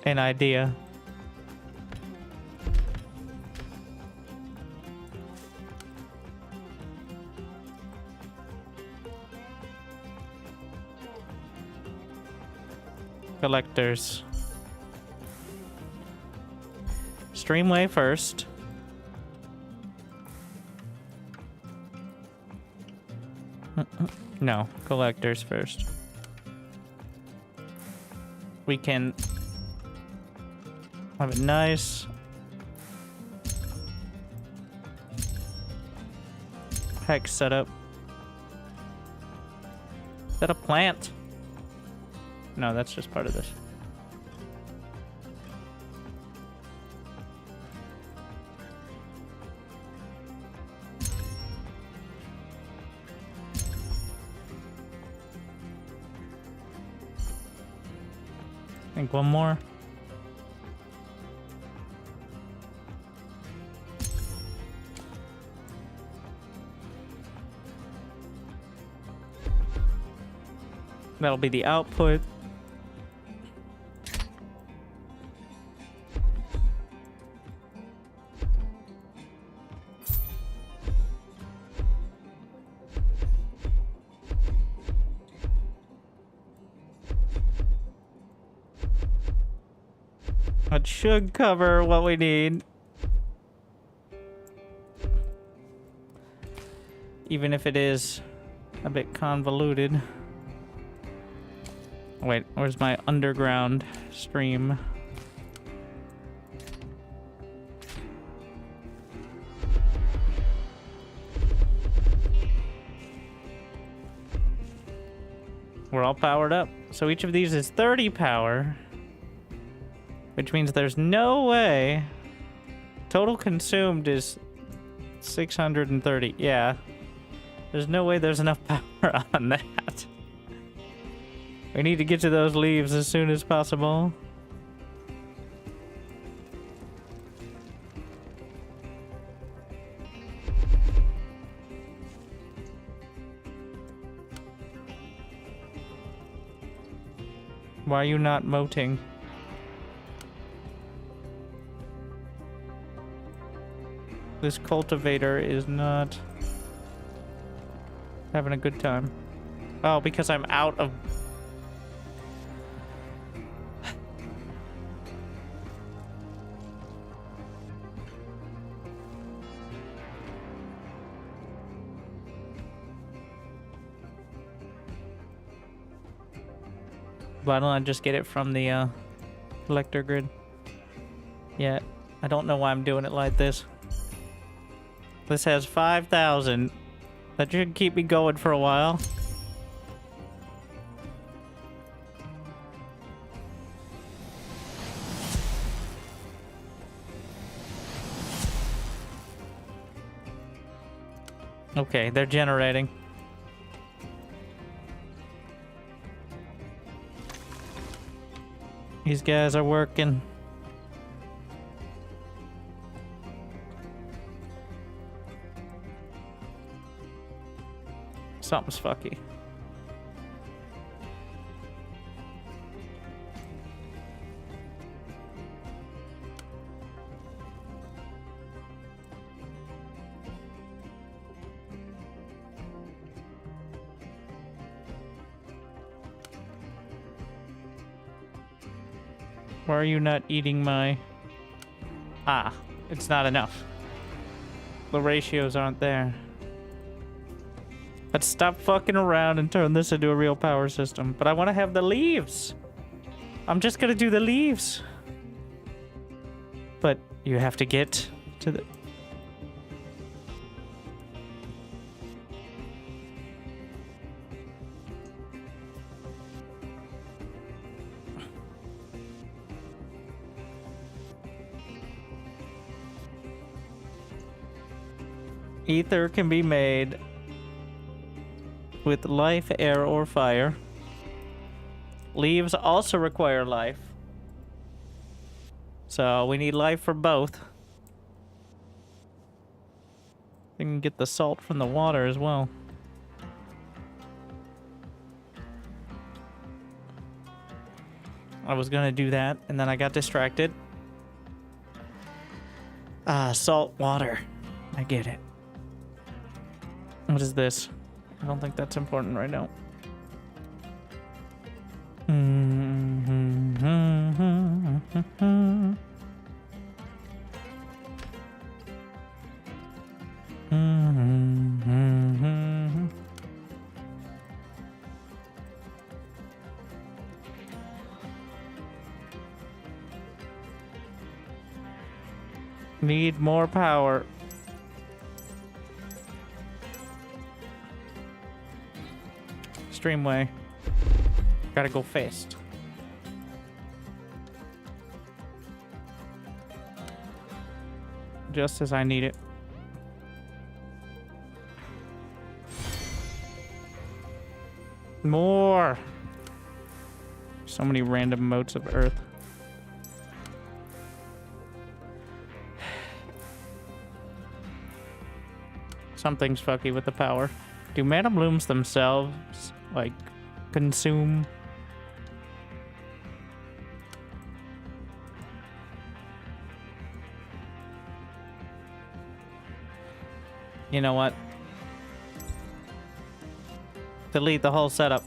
idea. Collectors. Streamway first. No, collectors first. We can have it nice. Hex setup. Is that a plant? No, that's just part of this. I think one more. That'll be the output. That should cover what we need. Even if it is a bit convoluted. Wait, where's my underground stream? We're all powered up. So each of these is 30 power. Which means there's no way. Total consumed is 630. Yeah. There's no way there's enough power on that. We need to get to those leaves as soon as possible. Why are you not moting? This cultivator is not having a good time. Oh, because I'm out of... Why don't I just get it from the collector grid? Yeah, I don't know why I'm doing it like this. This has 5,000. That should keep me going for a while. Okay, they're generating. These guys are working. Something's fucky. Why are you not eating my... Ah, it's not enough. The ratios aren't there. Let's stop fucking around and turn this into a real power system. But I want to have the leaves. I'm just gonna do the leaves. But you have to get to the... Ether can be made with life, air, or fire. Leaves also require life. So we need life for both. We can get the salt from the water as well. I was gonna do that, and then I got distracted. Ah, salt water. I get it. What is this? I don't think that's important right now. Need more power. Streamway. Gotta go fast. Just as I need it. More! So many random motes of earth. Something's fucky with the power. Do mana blooms themselves, like, consume? You know what? Delete the whole setup.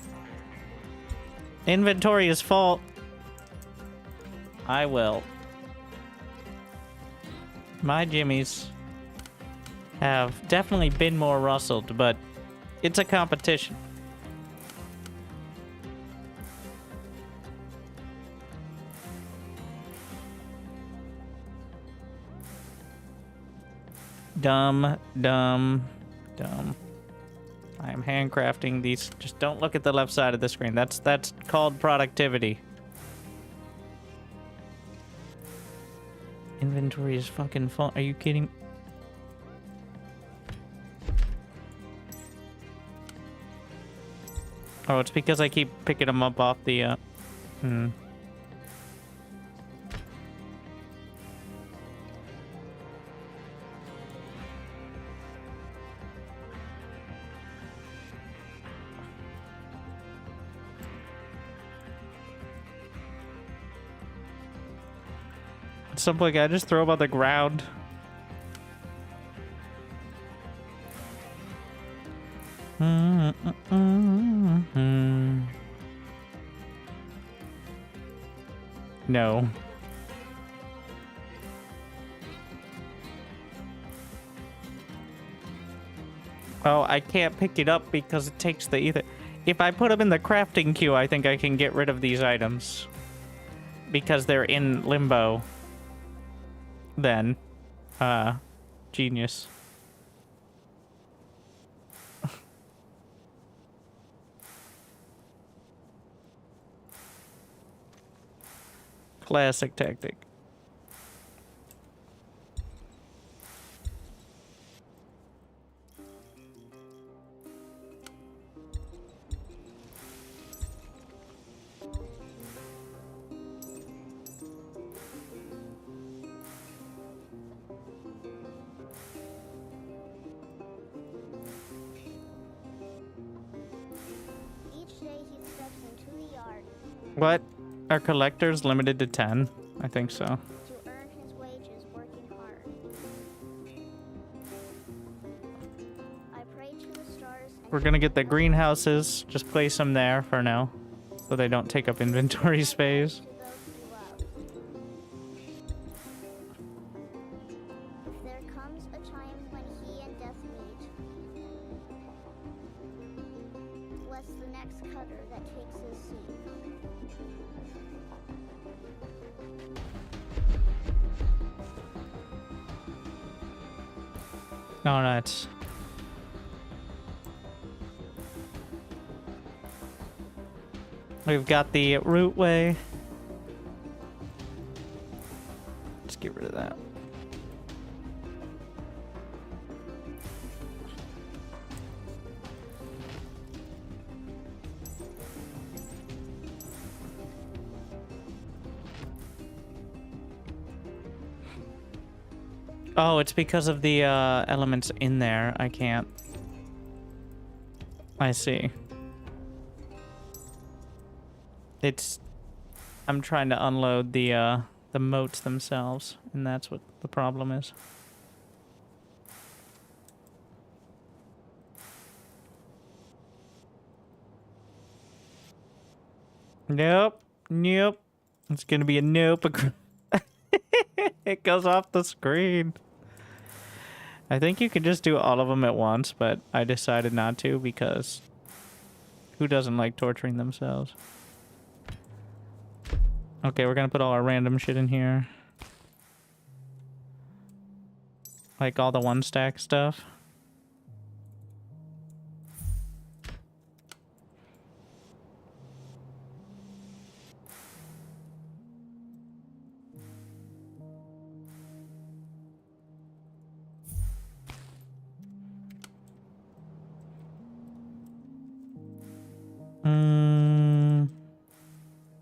Inventory is full. I will. My jimmies have definitely been more rustled, but it's a competition. Dumb, dumb, dumb. I am handcrafting these. Just don't look at the left side of the screen. That's called productivity. Inventory is fucking full. Are you kidding? Oh, it's because I keep picking them up off the, At some point, I just throw them on the ground. No. Oh, I can't pick it up because it takes the ether. If I put them in the crafting queue, I think I can get rid of these items. Because they're in limbo. Then. Genius. Classic tactic. Each day he steps into the yard What? Are collectors limited to 10? I think so. to earn his wages working hard. I pray to the stars and We're gonna get the greenhouses. Just place them there for now. So they don't take up inventory space. to those he loves. There comes a time when he and death meet. Bless the next cutter that takes his seat. Alright. We've got the root way. Let's get rid of that. Oh, it's because of the elements in there. I can't. I see. It's... I'm trying to unload the motes themselves, and that's what the problem is. Nope. Nope. It's gonna be a nope. It goes off the screen. I think you can just do all of them at once, but I decided not to because who doesn't like torturing themselves? Okay, we're gonna put all our random shit in here. Like all the one stack stuff.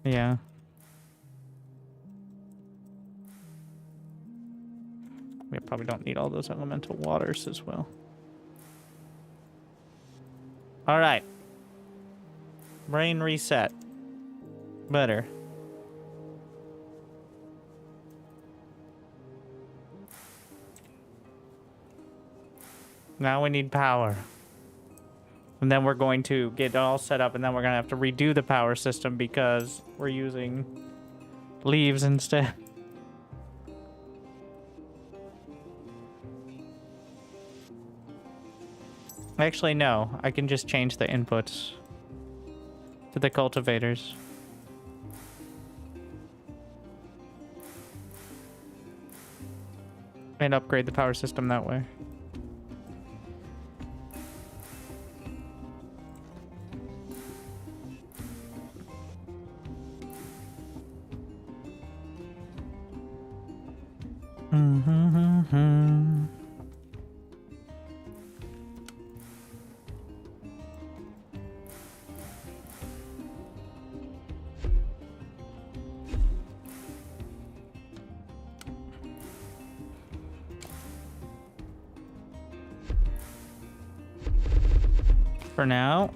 Yeah. We probably don't need all those elemental waters as well. Alright. Brain reset. Better. Now we need power. And then we're going to get it all set up, and then we're going to have to redo the power system because we're using leaves instead. Actually, no. I can just change the inputs to the cultivators. And upgrade the power system that way. For now.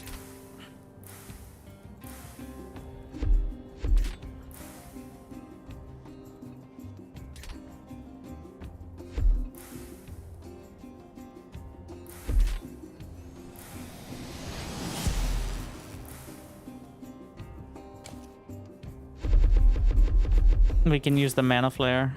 We can use the mana flare.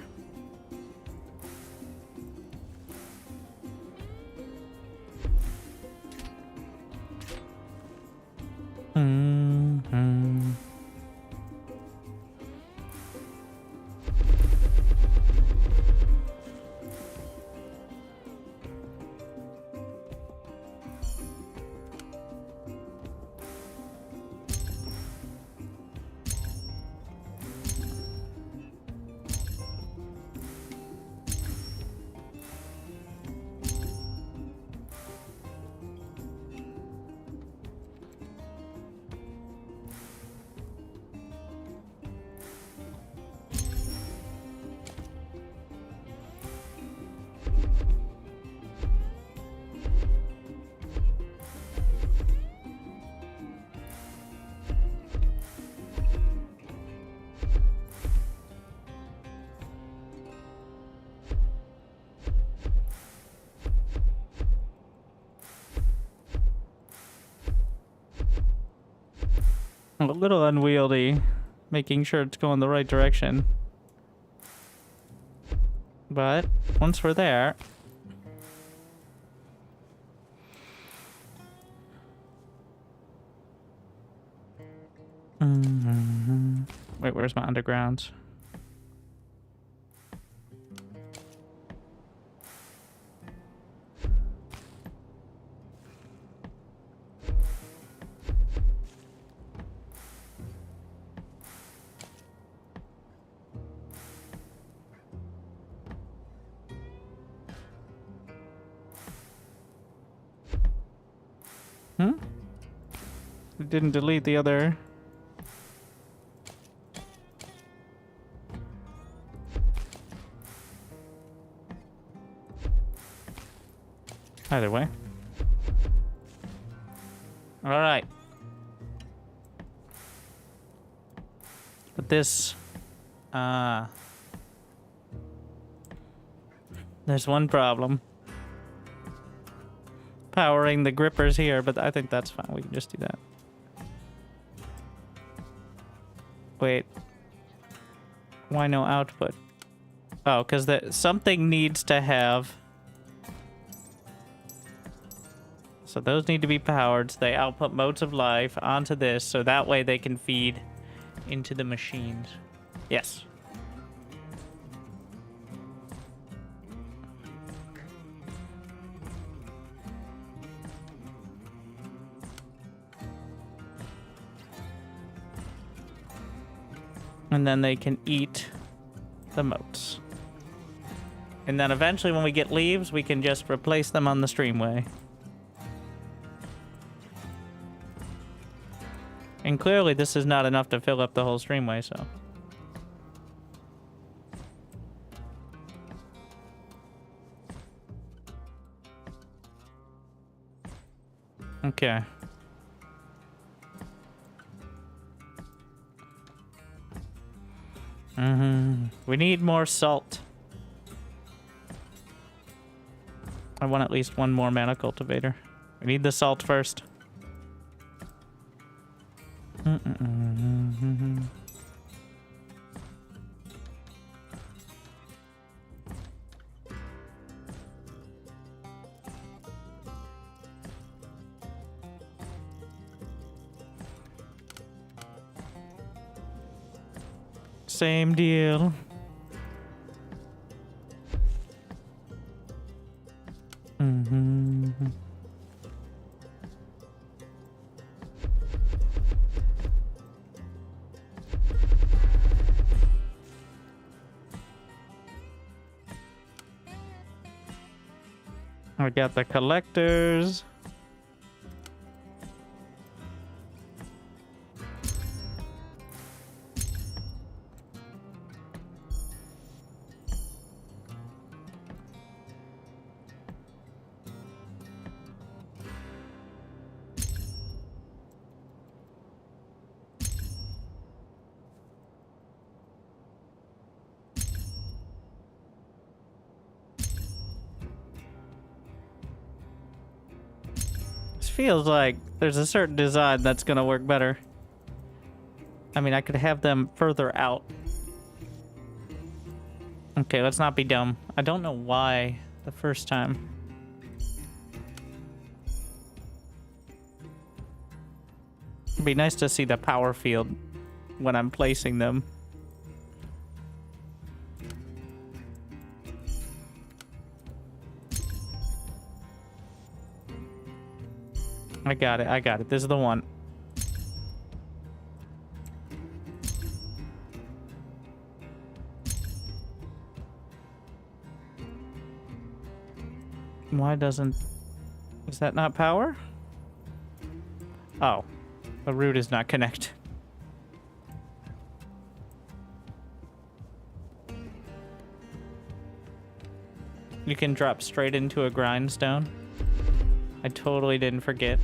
A little unwieldy, making sure it's going the right direction. But once we're there... Wait, where's my undergrounds? It didn't delete the other... Either way. Alright. But this... There's one problem. Powering the grippers here, but I think that's fine. We can just do that. Wait. Why no output? Oh, because something needs to have... So those need to be powered, so they output modes of life onto this, so that way they can feed into the machines. Yes. And then they can eat the motes. And then eventually when we get leaves, we can just replace them on the streamway. And clearly this is not enough to fill up the whole streamway, so... Okay. We need more salt. I want at least one more mana cultivator. We need the salt first. Same deal. We got the collectors. Feels like there's a certain design that's gonna work better. I mean, I could have them further out. Okay, let's not be dumb. I don't know why the first time. It'd be nice to see the power field when I'm placing them. I got it, I got it. This is the one. Why doesn't... Is that not power? Oh. The root is not connected. You can drop straight into a grindstone. I totally didn't forget.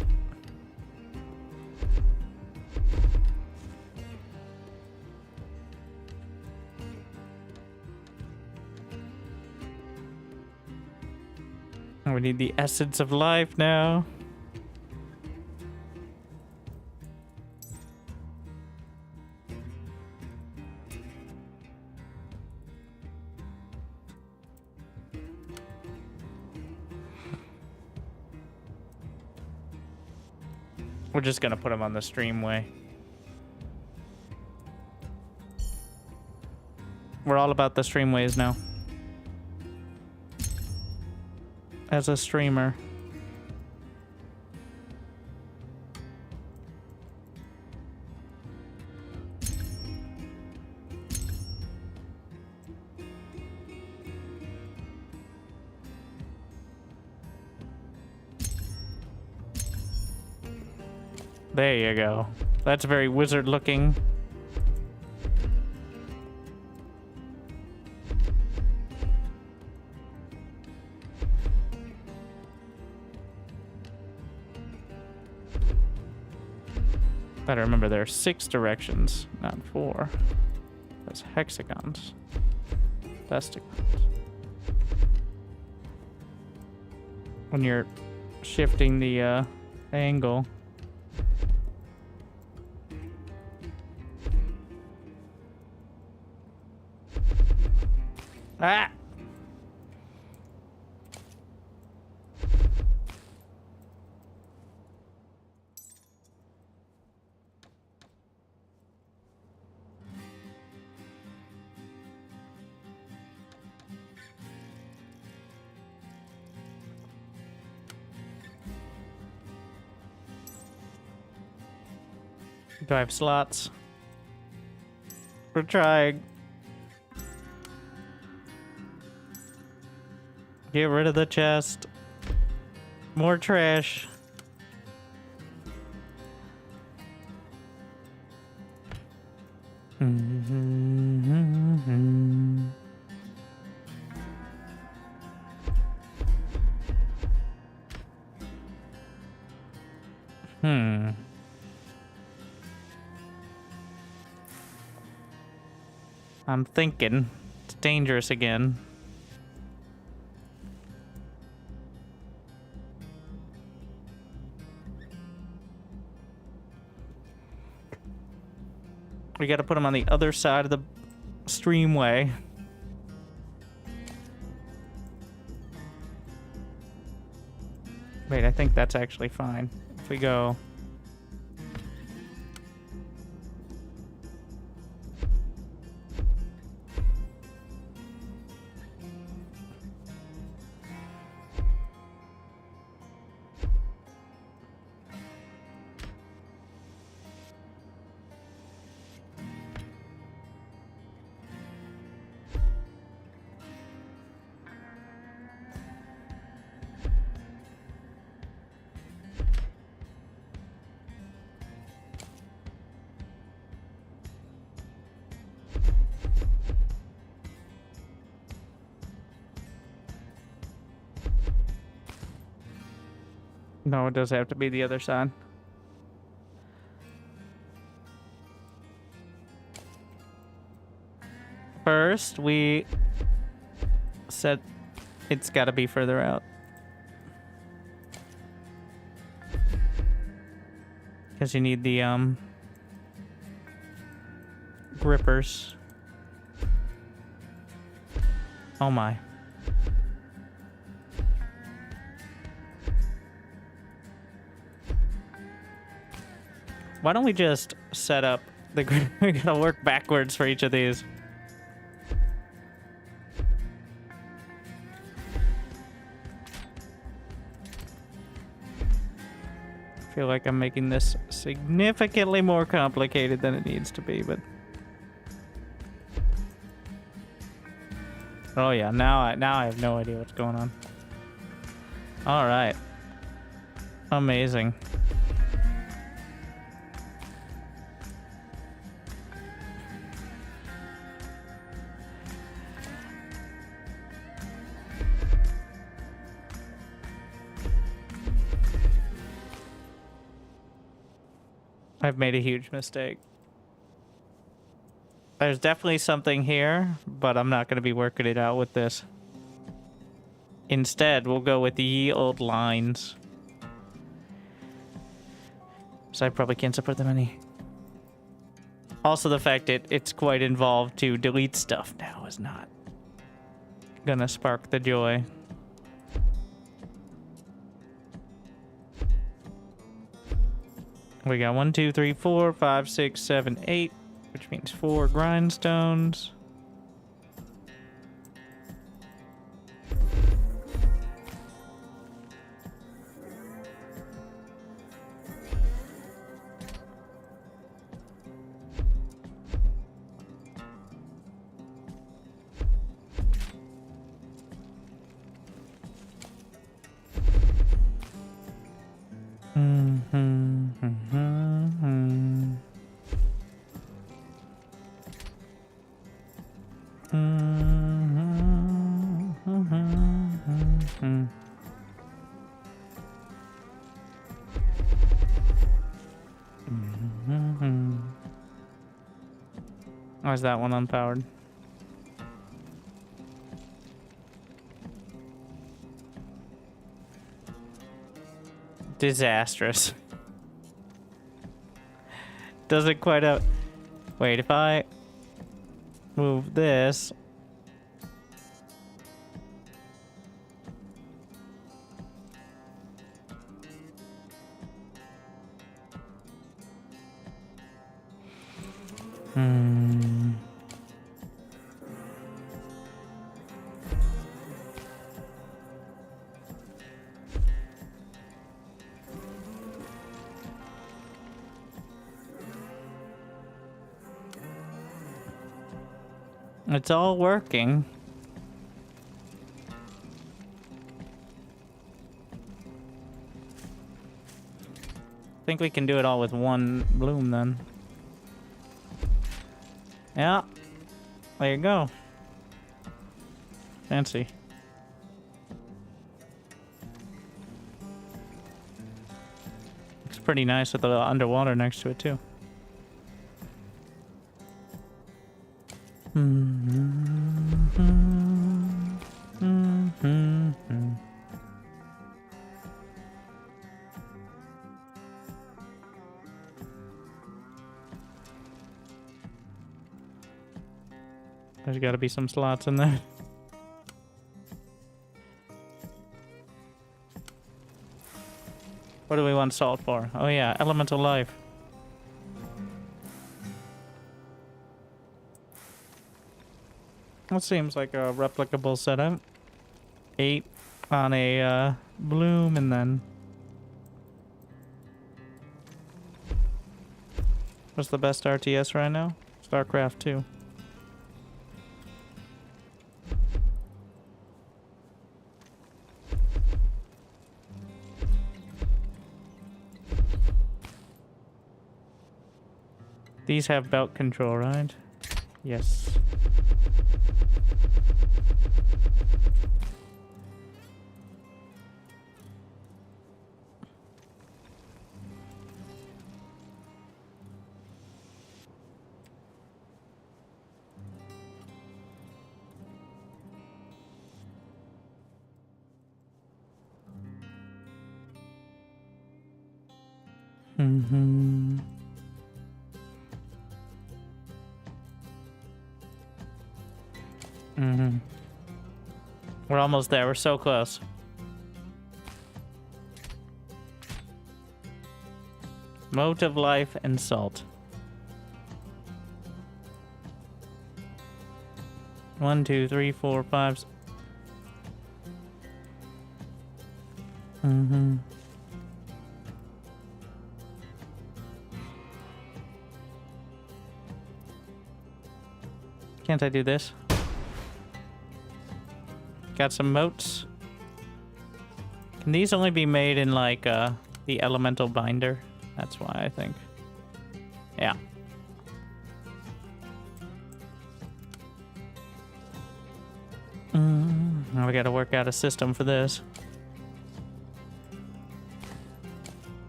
We need the essence of life now. We're just gonna put them on the streamway. We're all about the streamways now. As a streamer. There you go. That's very wizard looking. Better remember there are 6 directions, not 4. That's hexagons. Vestigons. When you're shifting the angle. Ah! Do I have slots? We're trying. Get rid of the chest. More trash. I'm thinking it's dangerous again. We gotta put them on the other side of the streamway. Wait, I think that's actually fine. If we go... No, it does have to be the other side. First, we said it's got to be further out. Because you need the grippers. Oh my. Why don't we just set up the grip? We gotta work backwards for each of these. I feel like I'm making this significantly more complicated than it needs to be, but... Oh yeah, now I have no idea what's going on. All right. Amazing. I've made a huge mistake. There's definitely something here, but I'm not going to be working it out with this. Instead, we'll go with the ye old lines. So I probably can't support them any. Also, the fact that it's quite involved to delete stuff now is not gonna spark the joy. We got 1, 2, 3, 4, 5, 6, 7, 8, which means 4 grindstones. Why is that one unpowered? Disastrous. Doesn't quite up. Wait, if I move this. It's all working. I think we can do it all with one bloom then. Yeah. There you go. Fancy. Looks pretty nice with the underwater next to it too. There's got to be some slots in there. What do we want salt for? Oh yeah, elemental life. That seems like a replicable setup. 8 on a bloom and then... What's the best RTS right now? StarCraft 2. These have belt control, right? Yes. Mm-hmm. Mm-hmm. We're almost there. We're so close. Mote of life and salt. 1, 2, 3, 4, 5. Mm-hmm. Can't I do this? Got some motes. Can these only be made in like the elemental binder? That's why I think. Yeah. Now we gotta work out a system for this.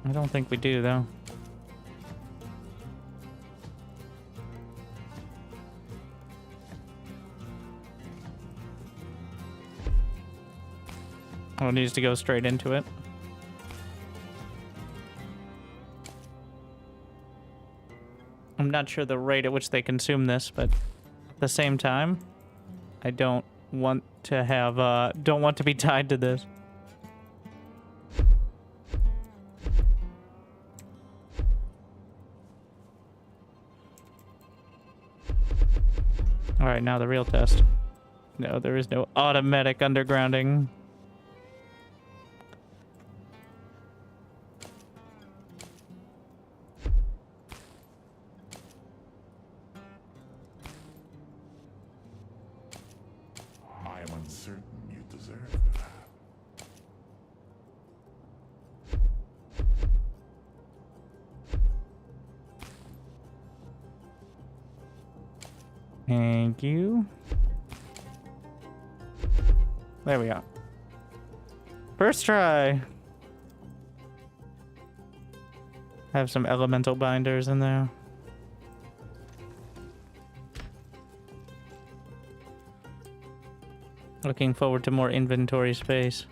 I don't think we do though. Oh, it needs to go straight into it. I'm not sure the rate at which they consume this, but at the same time, I don't want to have, don't want to be tied to this. Alright, now the real test. No, there is no automatic undergrounding. I am uncertain you deserve that. Thank you. There we go. First try. Have some elemental binders in there. Looking forward to more inventory space.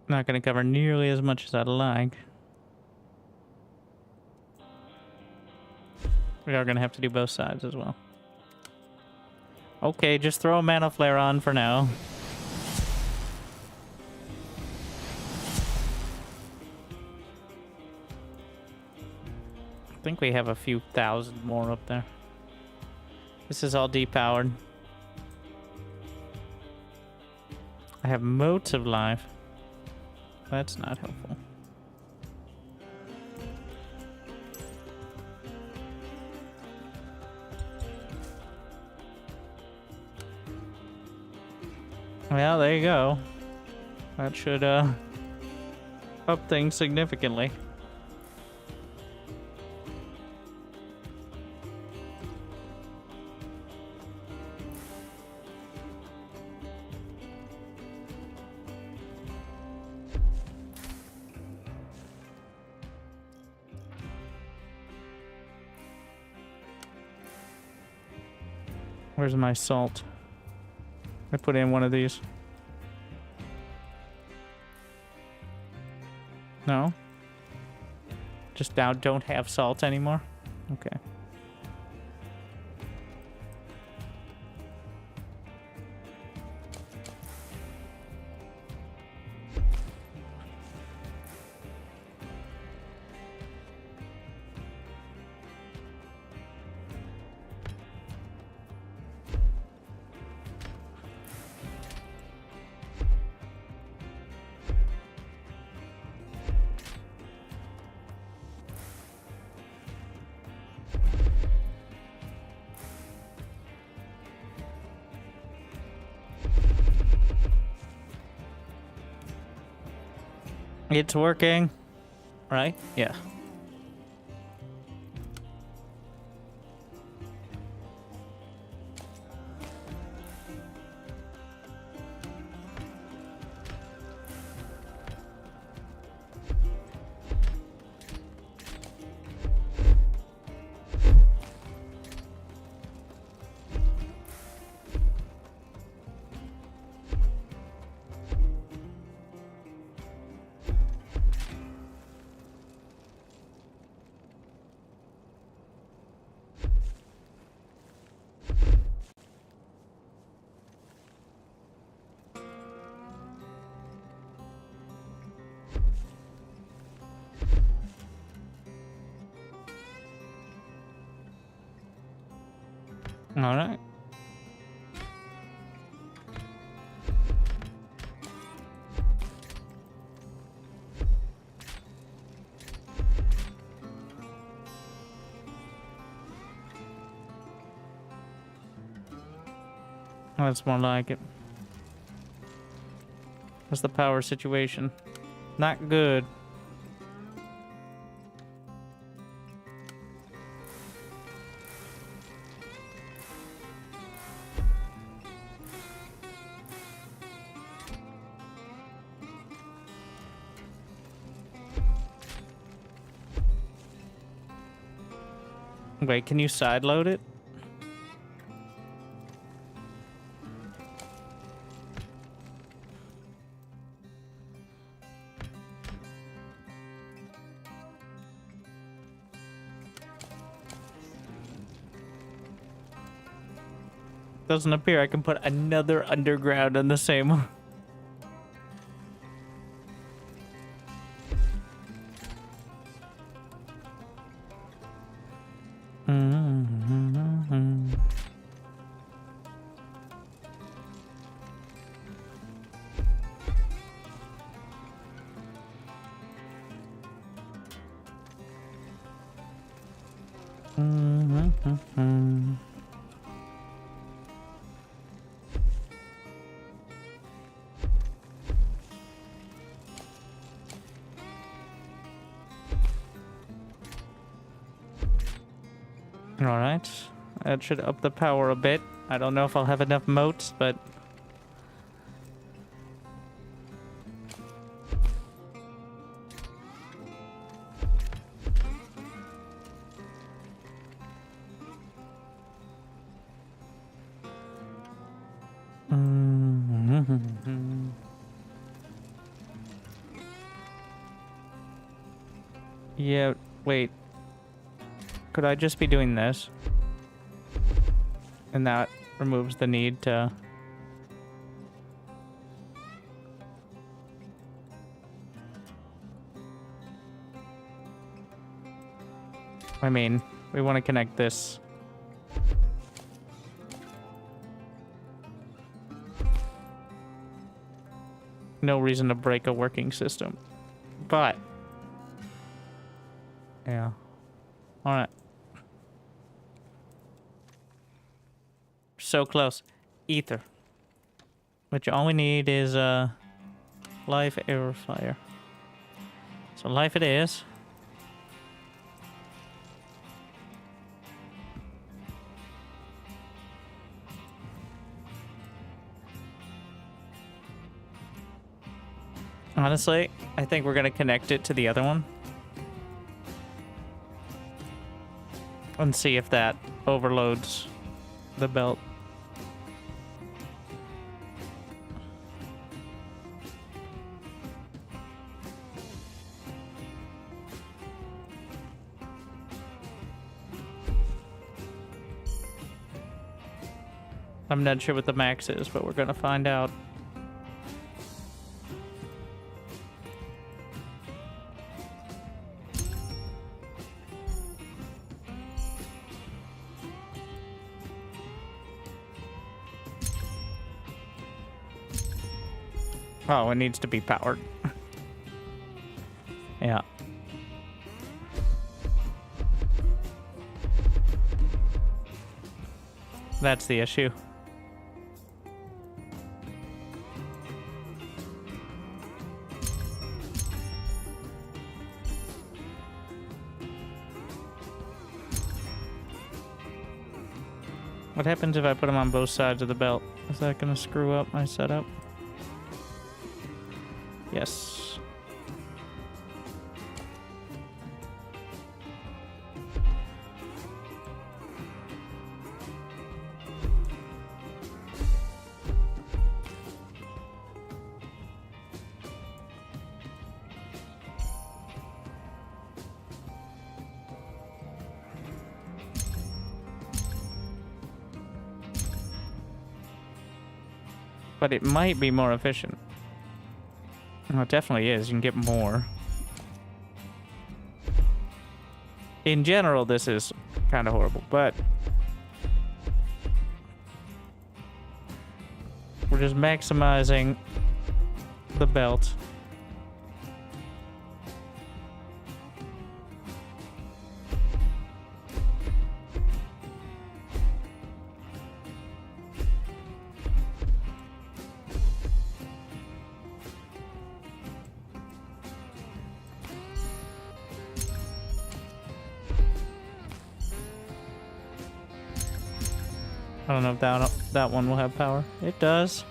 Not going to cover nearly as much as I'd like. We are going to have to do both sides as well. Okay, just throw a mana flare on for now. I think we have a few thousand more up there. This is all depowered. I have motes of life. That's not helpful. Well, there you go. That should up things significantly. Where's my salt? I put in one of these. No? Just now don't have salt anymore? Okay. It's working, right? Yeah. All right. That's more like it. What's the power situation? Not good. Wait, can you sideload it? Doesn't appear I can put another underground on the same one. Alright, that should up the power a bit. I don't know if I'll have enough motes, but... Yeah, wait. Could I just be doing this? And that removes the need to... I mean, we want to connect this. No reason to break a working system. But... yeah. Alright. So close. Ether. Which all we need is life, air, fire. So life it is. Honestly, I think we're gonna connect it to the other one. And see if that overloads the belt. I'm not sure what the max is, but we're gonna find out. Oh, it needs to be powered. Yeah. That's the issue. What happens if I put them on both sides of the belt? Is that going to screw up my setup? Yes. But it might be more efficient. Well, it definitely is. You can get more. In general, this is kind of horrible, but we're just maximizing the belt. I don't know if that one will have power. It does.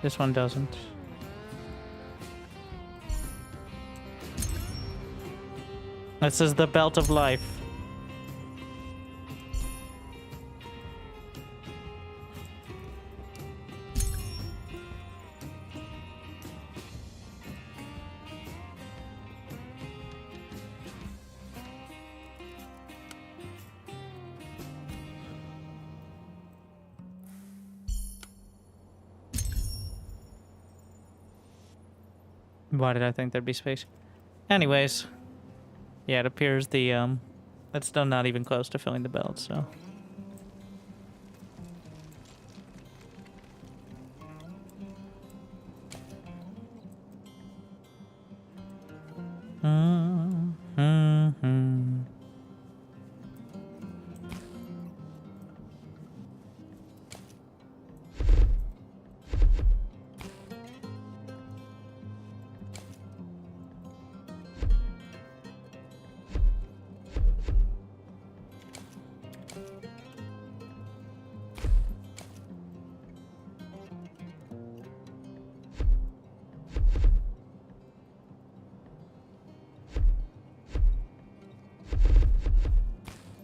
This one doesn't. This is the belt of life. Why did I think there'd be space? Anyways, yeah, it appears the it's still not even close to filling the belt, so.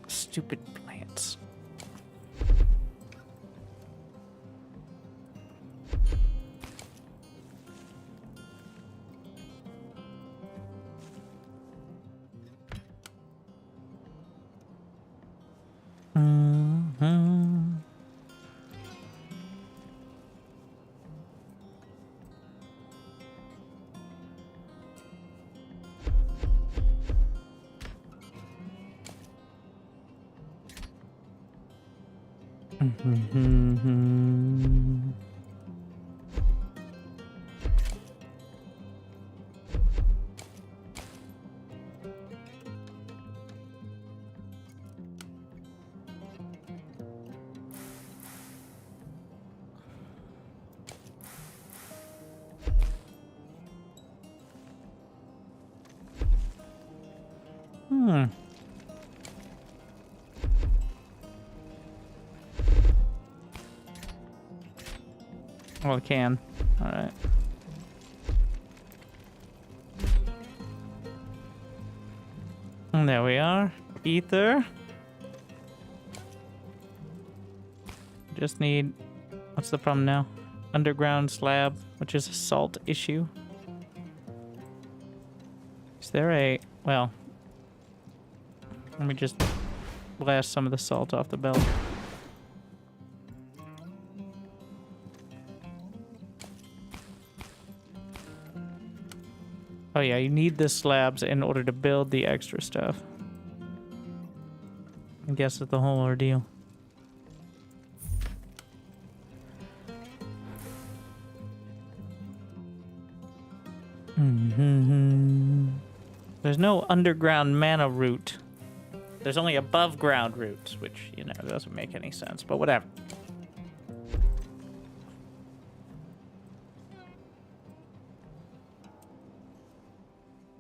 Stupid plants. Well, it can. All right. And there we are. Ether. Just need... What's the problem now? Underground slab, which is a salt issue. Is there a... Well... Let me just blast some of the salt off the belt. Oh yeah, you need the slabs in order to build the extra stuff. I guess it's the whole ordeal. There's no underground mana route. There's only above ground routes, which, you know, doesn't make any sense, but whatever.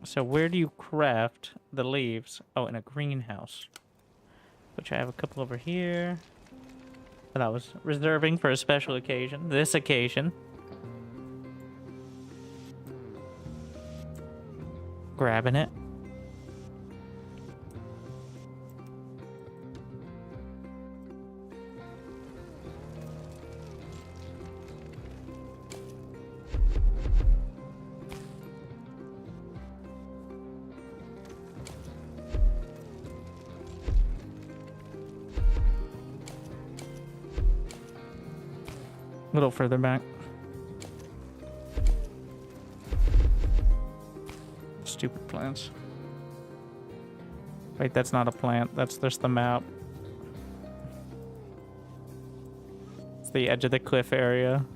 So where do you craft the leaves? Oh, in a greenhouse. Which I have a couple over here. That I was reserving for a special occasion. This occasion. Grabbing it. A little further back. Stupid plants. Wait, that's not a plant. That's just the map. It's the edge of the cliff area.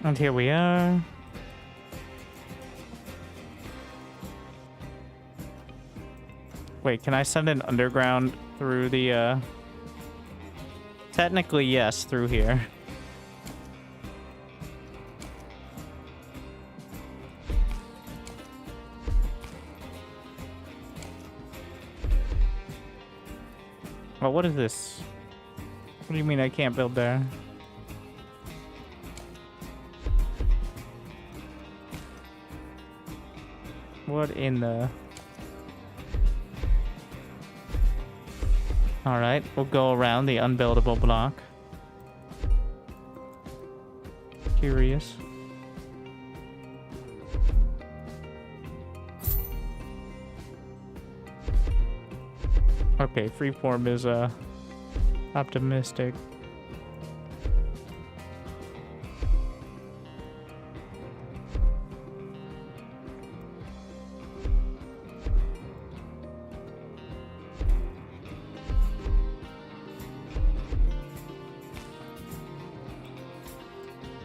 And here we are. Wait, can I send an underground through the, Technically, yes, through here. Well, what is this? What do you mean I can't build there? What in the... Alright, we'll go around the unbuildable block. curious. Okay, freeform is optimistic.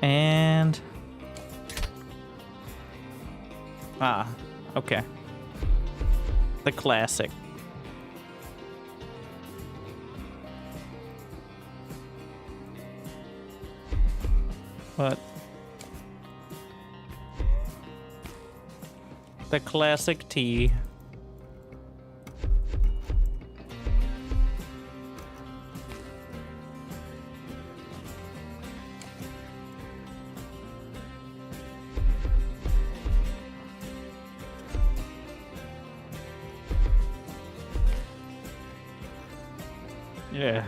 And okay. The classic. What? The classic tea. Yeah.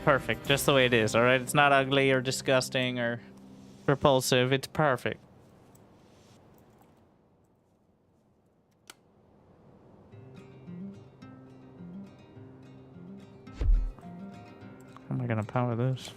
Perfect. Just the way it is, alright? It's not ugly or disgusting or repulsive. It's perfect. How am I gonna power this?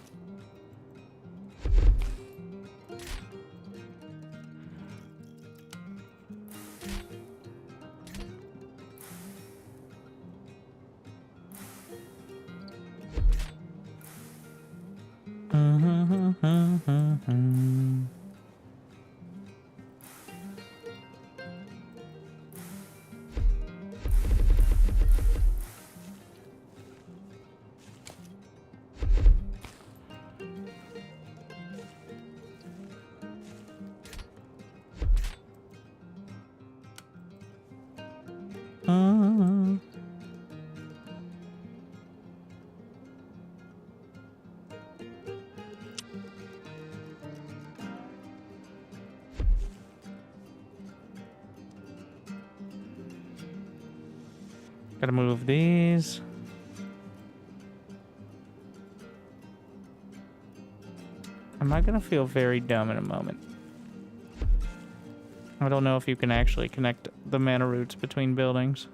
Gotta move these. Am I gonna feel very dumb in a moment? I don't know if you can actually connect the mana roots between buildings.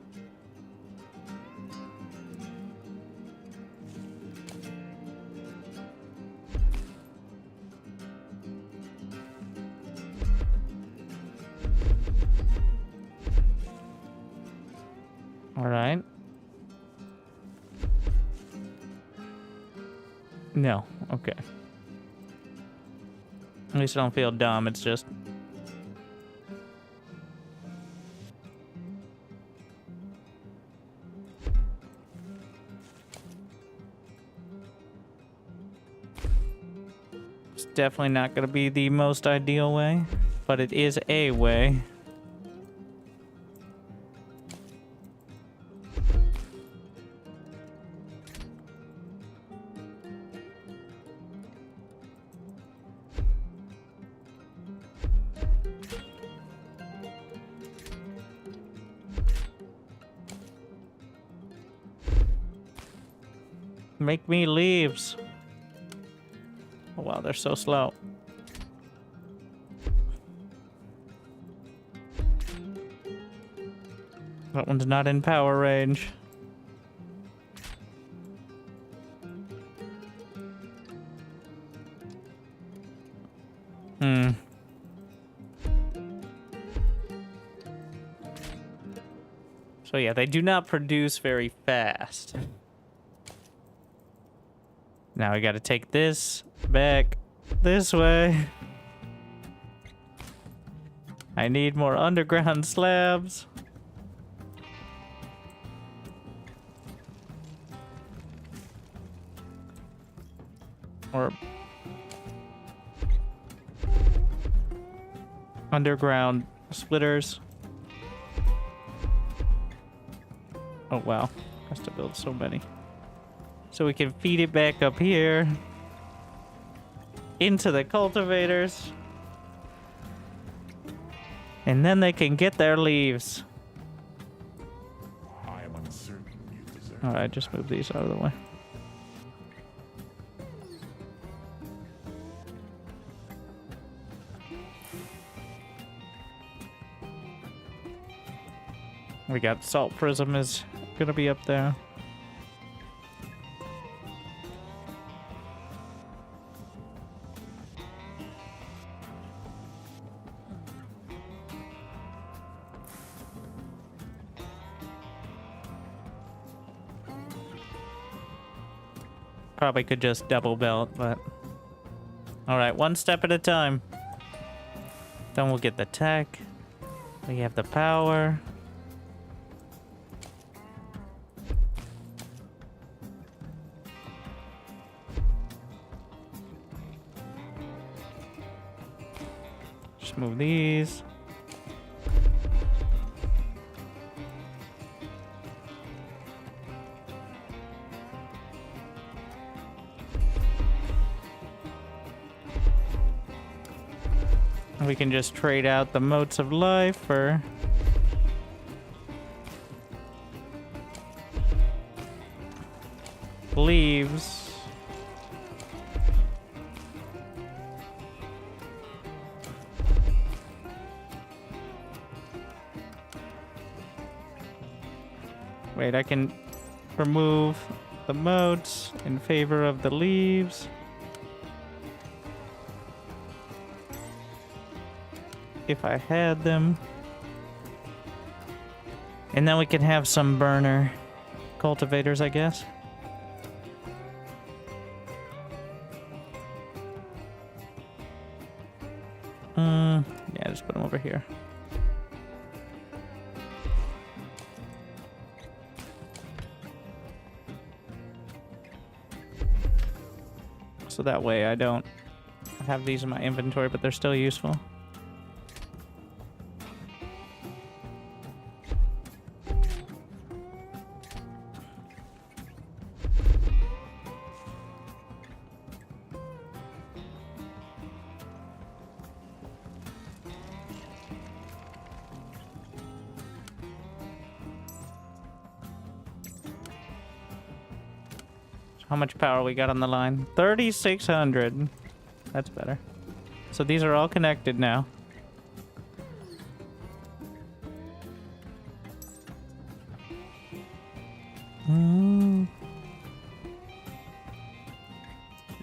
All right. No. Okay. At least I don't feel dumb. It's just... It's definitely not going to be the most ideal way, but it is a way. Make me leaves. Oh wow, they're so slow. That one's not in power range. So yeah, they do not produce very fast. Now we gotta take this back this way. I need more underground slabs. Or underground splitters. Oh wow, has to build so many. So we can feed it back up here into the cultivators. And then they can get their leaves. I am uncertain you deserve. Alright, just move these out of the way. We got salt prism is gonna be up there. Probably could just double belt, but... Alright, one step at a time. Then we'll get the tech. We have the power. Just move these. We can just trade out the motes of life for leaves. Wait, I can remove the motes in favor of the leaves. If I had them. And then we can have some burner cultivators, I guess. Yeah, just put them over here. So that way I don't have these in my inventory, but they're still useful. How much power we got on the line? 3,600. That's better. So these are all connected now.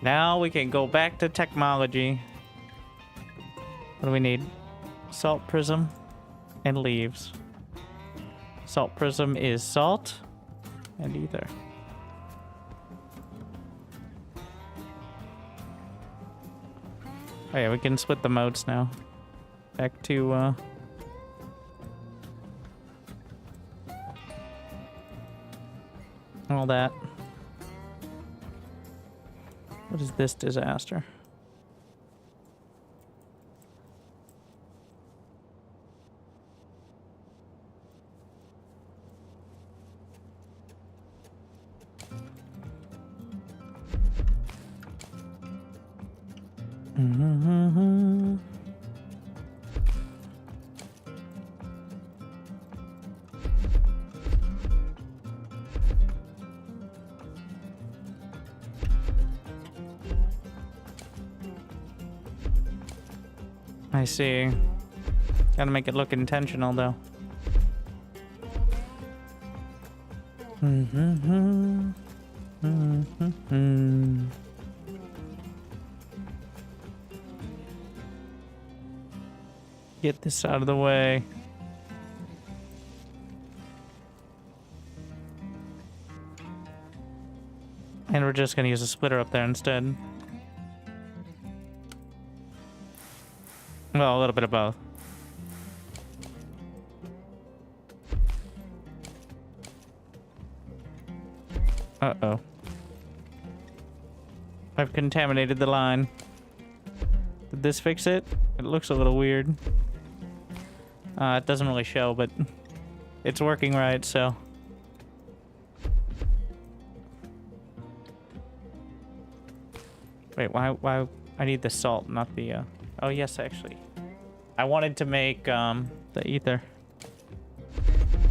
Now we can go back to technology. What do we need? Salt prism and leaves. Salt prism is salt and ether. Oh yeah, we can split the modes now. Back to, all that. What is this disaster? I see. Gotta make it look intentional, though. Get this out of the way. And we're just gonna use a splitter up there instead. Well, a little bit of both. Uh-oh. I've contaminated the line. Did this fix it? It looks a little weird. It doesn't really show, but it's working right, so. Wait, why? I need the salt, not the, Oh, yes, actually. I wanted to make, the ether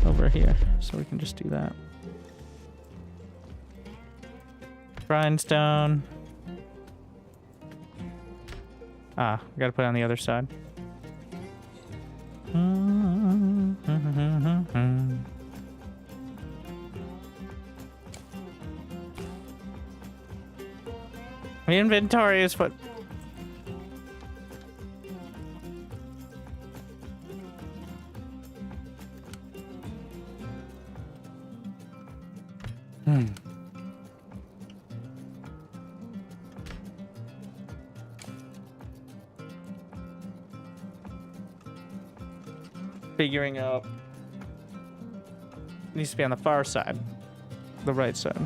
over here, so we can just do that. Grindstone. Ah, we gotta put it on the other side. My inventory is what. Figuring out. It needs to be on the far side, the right side.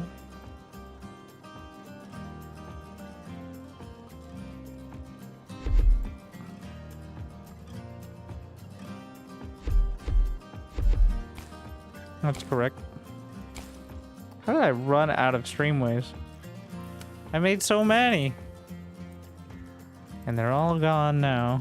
That's correct. How did I run out of streamways? I made so many. And they're all gone now.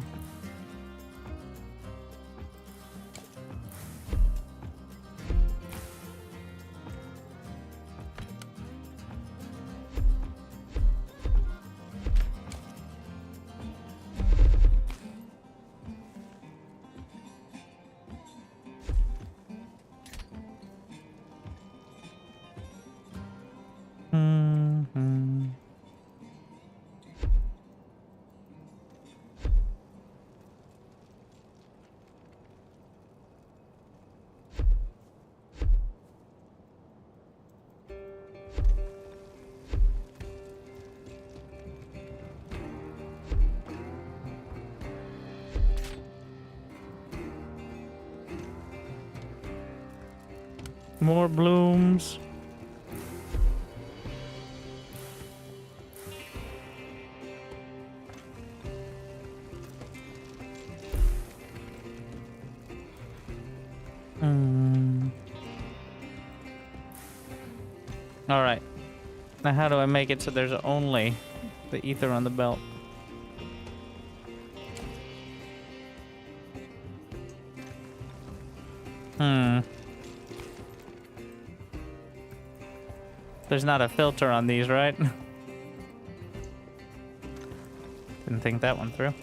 More blooms. All right. Now how do I make it so there's only the ether on the belt? There's not a filter on these, right? Didn't think that one through.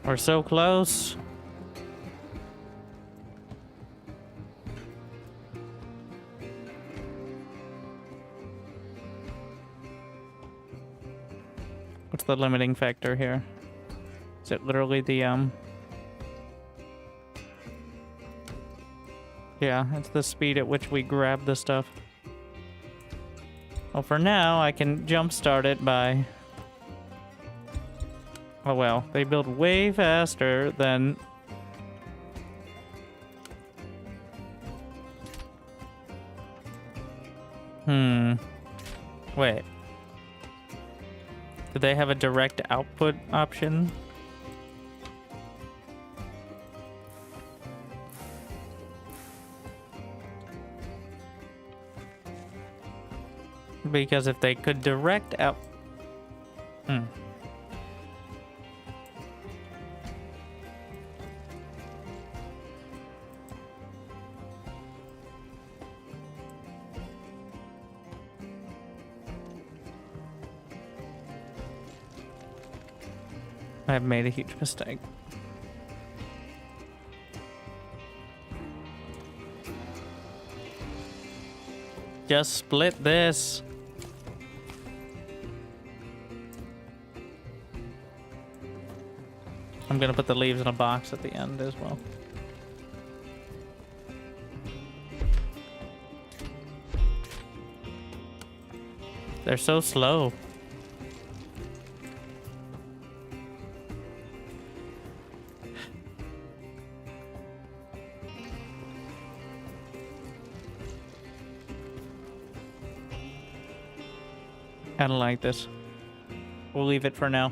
We're so close. What's the limiting factor here? Is it literally the yeah, it's the speed at which we grab the stuff. Well, for now, I can jumpstart it by... Oh well, they build way faster than... Wait. Do they have a direct output option? Because if they could direct out... I've made a huge mistake. Just split this. I'm gonna put the leaves in a box at the end as well. They're so slow. I don't like this. We'll leave it for now.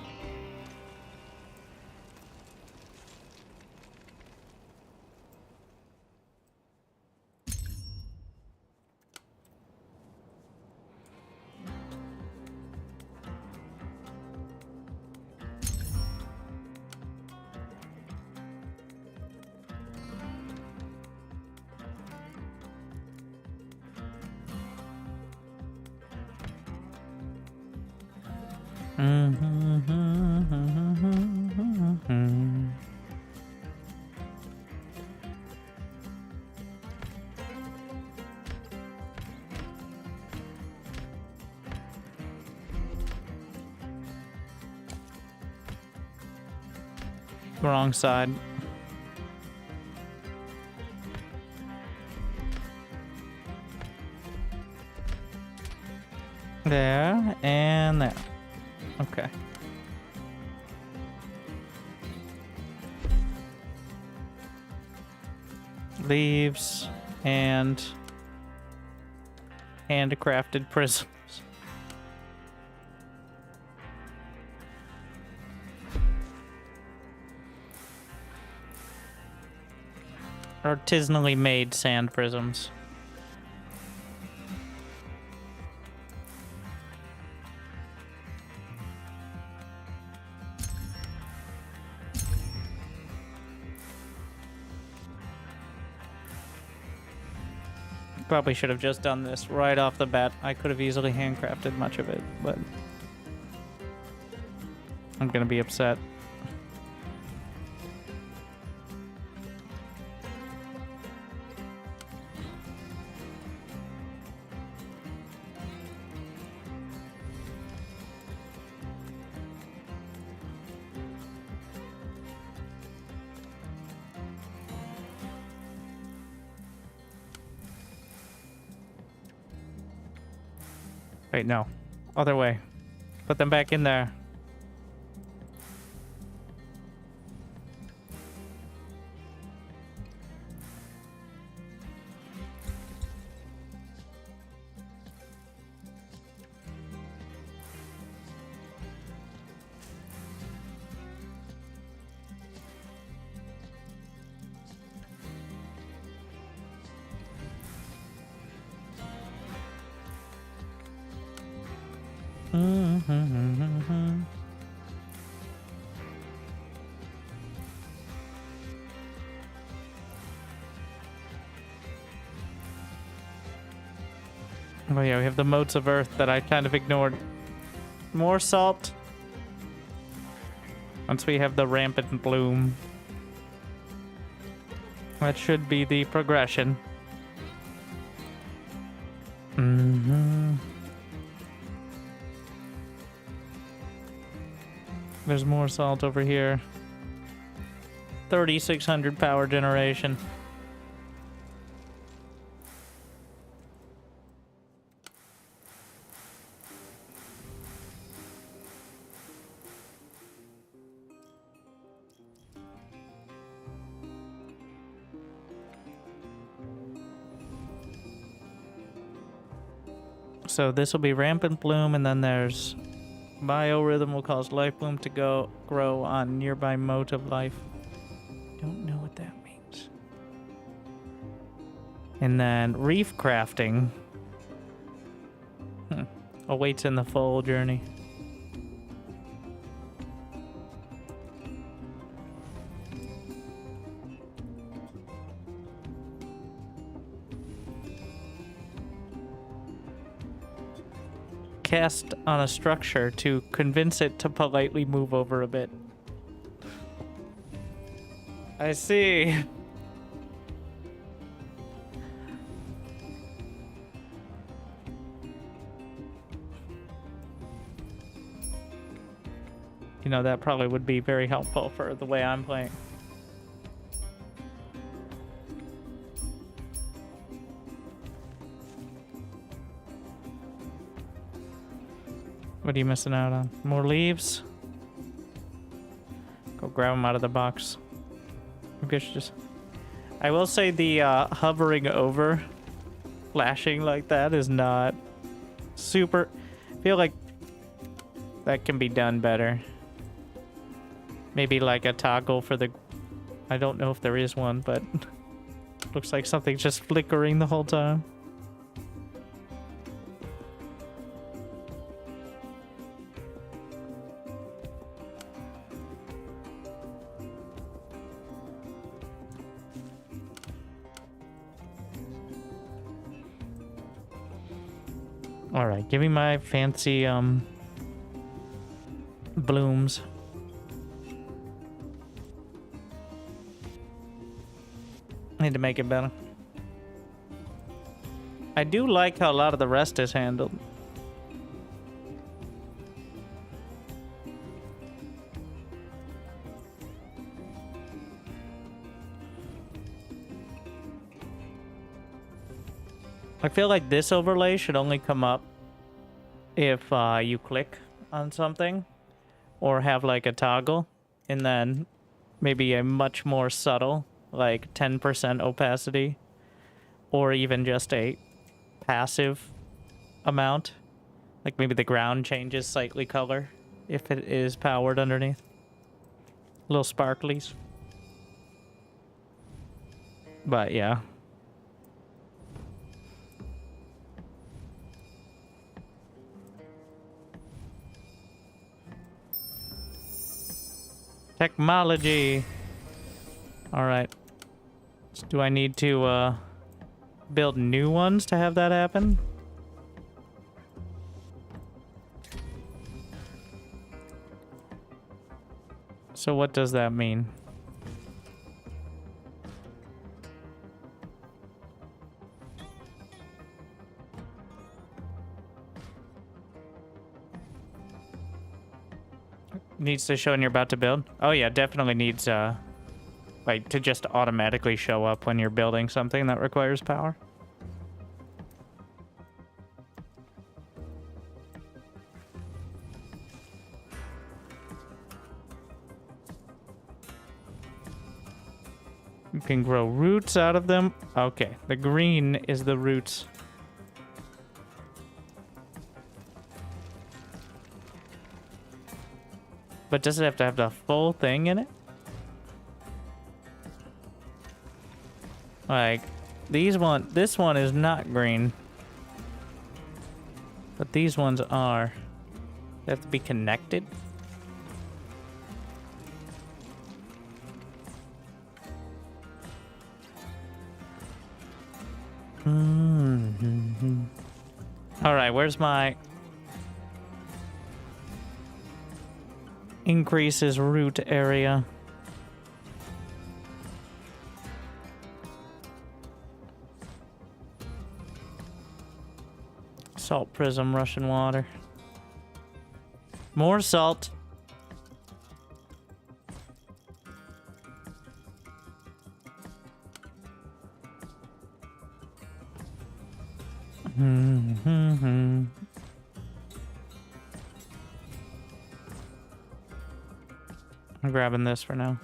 Wrong side. There and there. Okay. Leaves and handcrafted prisms. Artisanally made sand prisms. Probably should have just done this right off the bat. I could have easily handcrafted much of it, but I'm gonna be upset. Wait, no. Other way. Put them back in there. Oh yeah, we have the motes of earth that I kind of ignored. More salt. Once we have the rampant bloom. That should be the progression. There's more salt over here. 3,600 power generation. So this will be rampant bloom, and then there's biorhythm will cause life bloom to grow on nearby mote of life. Don't know what that means. And then reef crafting awaits in the full journey. Cast on a structure to convince it to politely move over a bit. I see. You know, that probably would be very helpful for the way I'm playing. What are you missing out on? More leaves? Go grab them out of the box. Maybe I should just... I will say the hovering over, flashing like that is not super... I feel like that can be done better. Maybe like a toggle for the... I don't know if there is one, but looks like something's just flickering the whole time. All right, give me my fancy blooms. Need to make it better. I do like how a lot of the rest is handled. I feel like this overlay should only come up if you click on something or have like a toggle, and then maybe a much more subtle, like 10% opacity, or even just a passive amount. Like maybe the ground changes slightly color if it is powered underneath. Little sparklies. But yeah. Technology. All right. So do I need to build new ones to have that happen? So what does that mean? Needs to show when you're about to build? Oh yeah, definitely needs like to just automatically show up when you're building something that requires power. You can grow roots out of them. Okay, the green is the roots. But does it have to have the full thing in it? Like, this one is not green. But these ones are. They have to be connected. All right, where's my increases root area? Salt prism, Russian water. More salt. I'm grabbing this for now.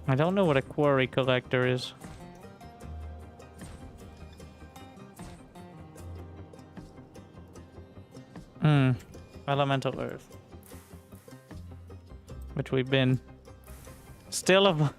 I don't know what a quarry collector is. Elemental earth. Which we've been still of.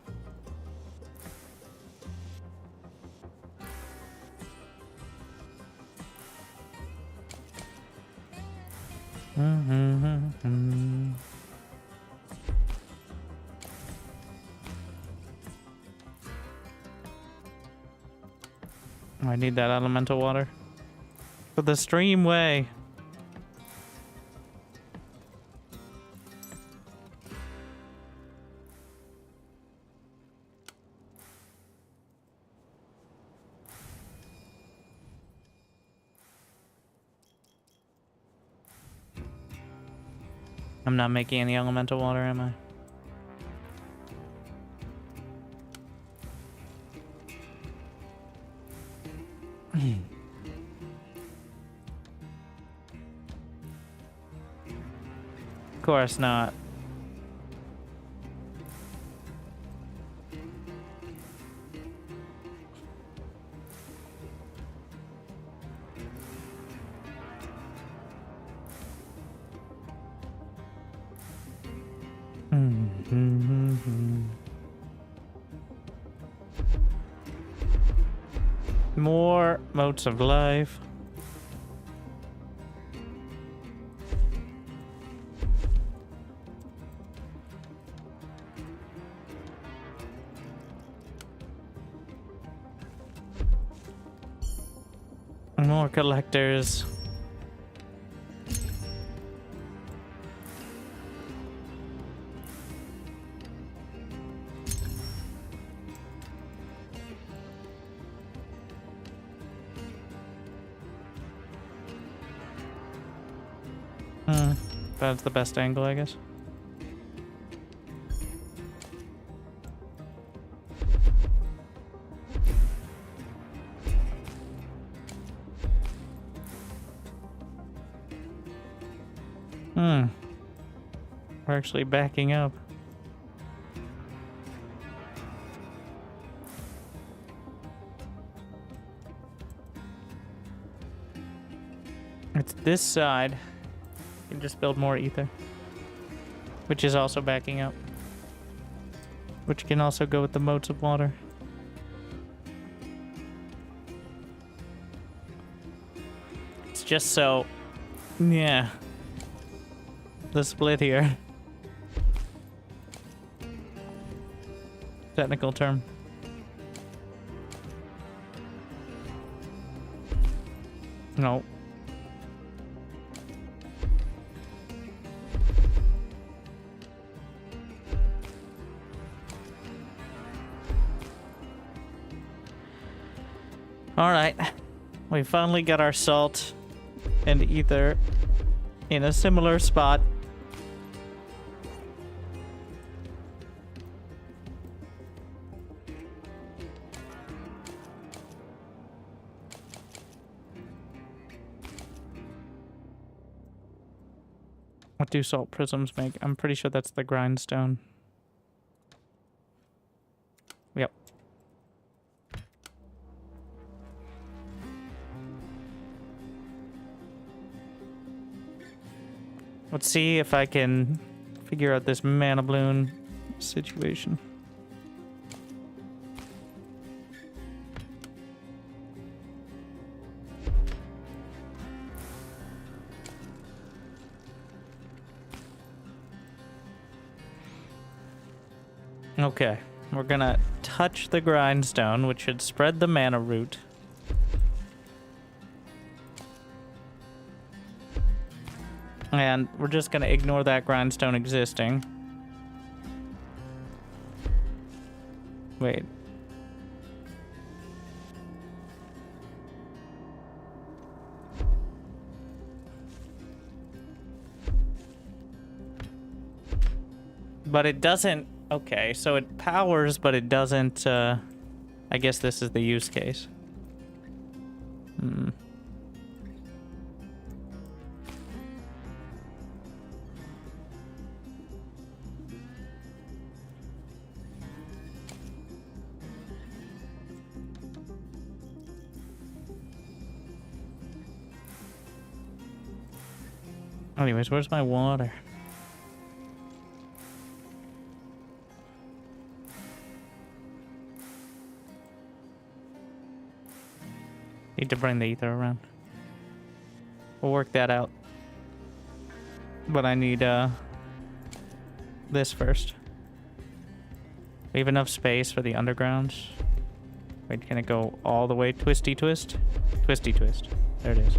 I need that elemental water for the streamway. I'm not making any elemental water, am I? Of course not. More motes of life. More collectors. That's the best angle, I guess. We're actually backing up. It's this side. You can just build more ether. Which is also backing up. Which can also go with the motes of water. It's just so... yeah. The split here. Technical term. No. Alright. We finally got our salt and ether in a similar spot. What do salt prisms make? I'm pretty sure that's the grindstone. Yep. Let's see if I can figure out this mana balloon situation. Okay, we're gonna touch the grindstone, which should spread the mana root. And we're just gonna ignore that grindstone existing. Wait. But it doesn't... okay, so it powers, but it doesn't, I guess this is the use case. Anyways, where's my water? Need to bring the ether around. We'll work that out. But I need this first. We have enough space for the undergrounds. Wait, can it go all the way twisty twist? Twisty twist. There it is.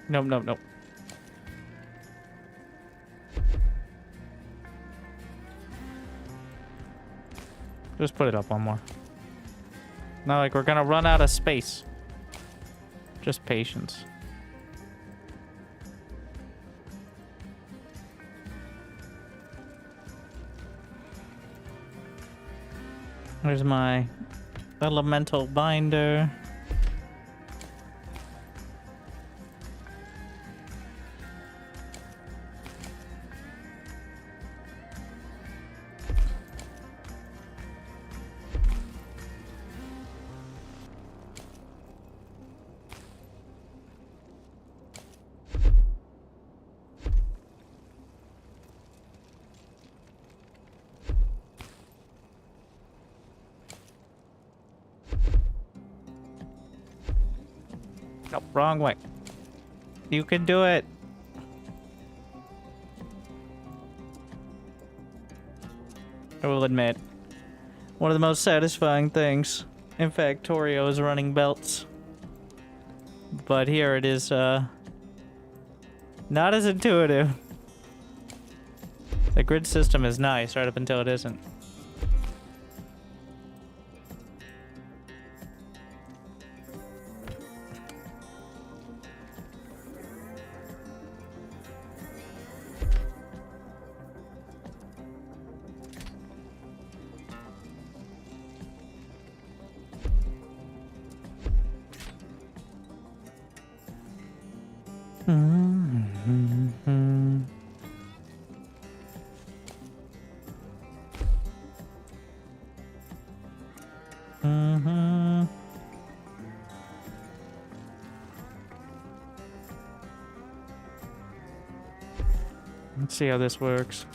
Nope, nope, nope. Just put it up one more. Not like we're gonna run out of space. Just patience. There's my elemental binder. Oh, wrong way. You can do it. I will admit, one of the most satisfying things in Factorio is running belts. But here it is, not as intuitive. The grid system is nice right up until it isn't. Let's see how this works.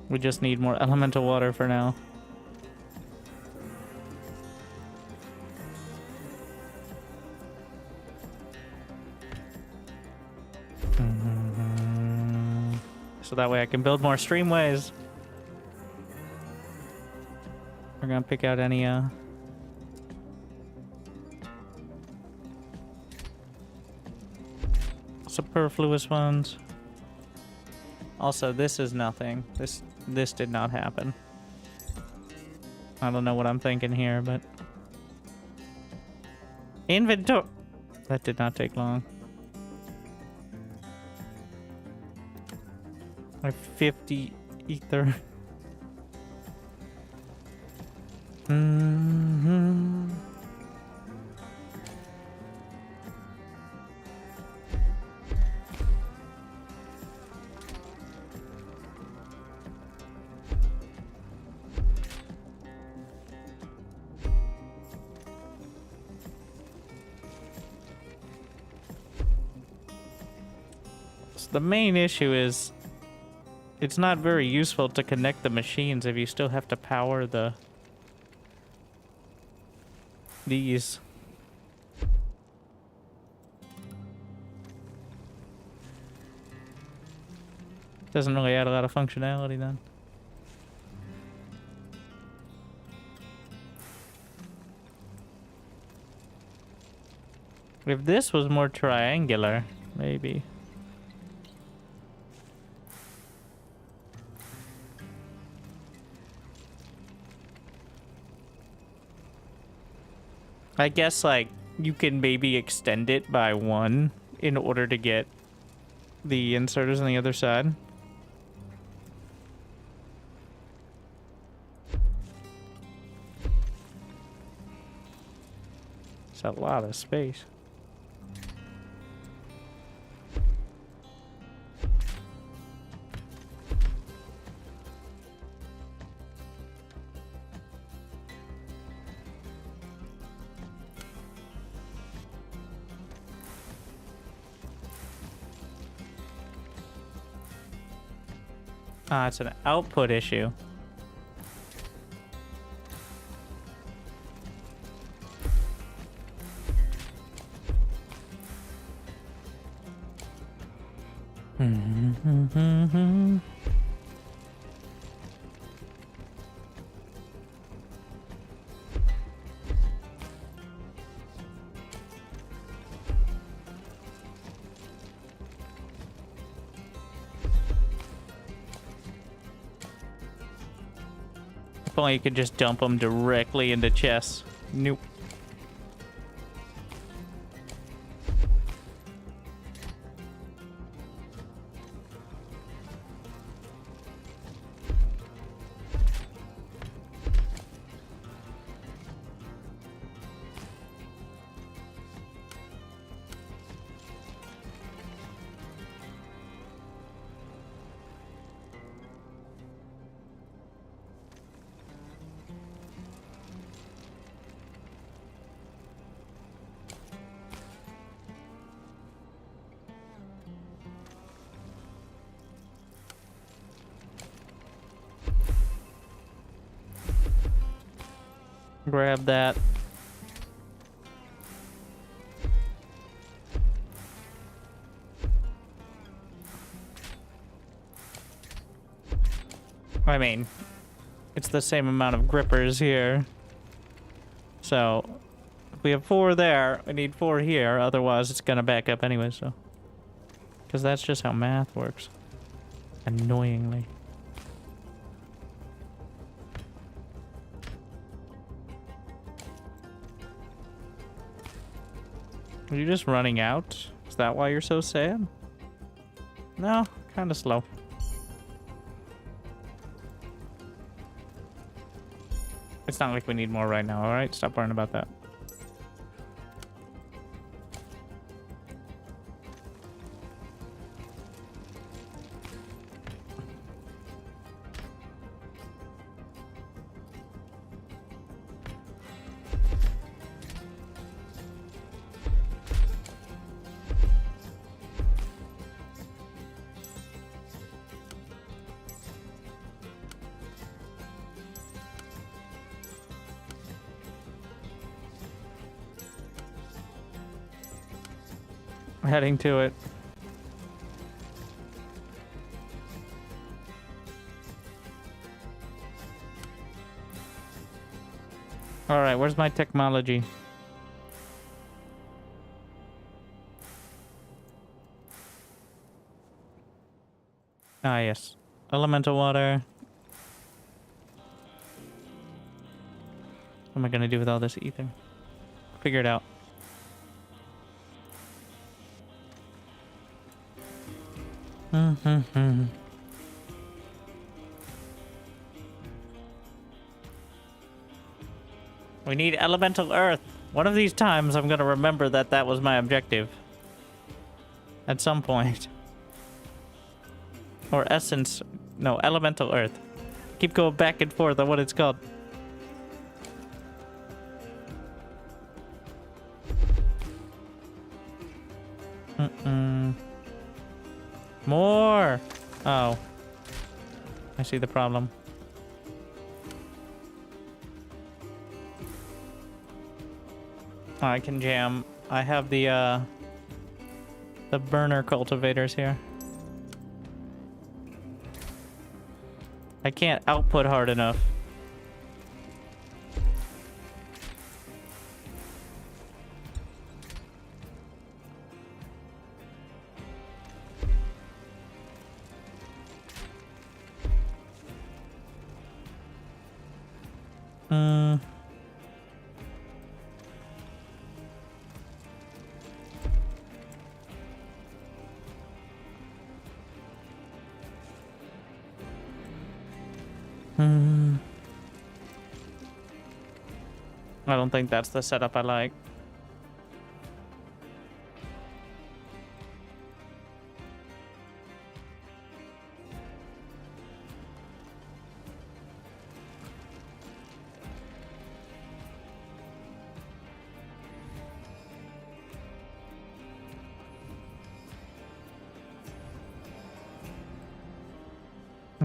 We just need more elemental water for now. So that way I can build more streamways. We're gonna pick out any superfluous ones. Also, this is nothing. This did not happen. I don't know what I'm thinking here, but inventory. That did not take long. I have 50 ether. So the main issue is it's not very useful to connect the machines if you still have to power these. Doesn't really add a lot of functionality then. If this was more triangular, maybe. I guess, like, you can maybe extend it by one in order to get the inserters on the other side. It's a lot of space. Ah, it's an output issue. If only you could just dump them directly into chests. Nope. Grab that. I mean, it's the same amount of grippers here. So, if we have 4 there, we need 4 here. Otherwise, it's gonna back up anyway, so. Because that's just how math works. Annoyingly. Are you just running out? Is that why you're so sad? No, kind of slow. It's not like we need more right now, alright? Stop worrying about that. Heading to it. Alright, where's my technology? Ah, yes. Elemental water. What am I gonna do with all this ether? Figure it out. We need elemental earth. One of these times I'm gonna remember that that was my objective. At some point. Or essence. No, elemental earth. Keep going back and forth on what it's called. More! Oh. I see the problem. I can jam. I have the burner cultivators here. I can't output hard enough. I don't think that's the setup I like.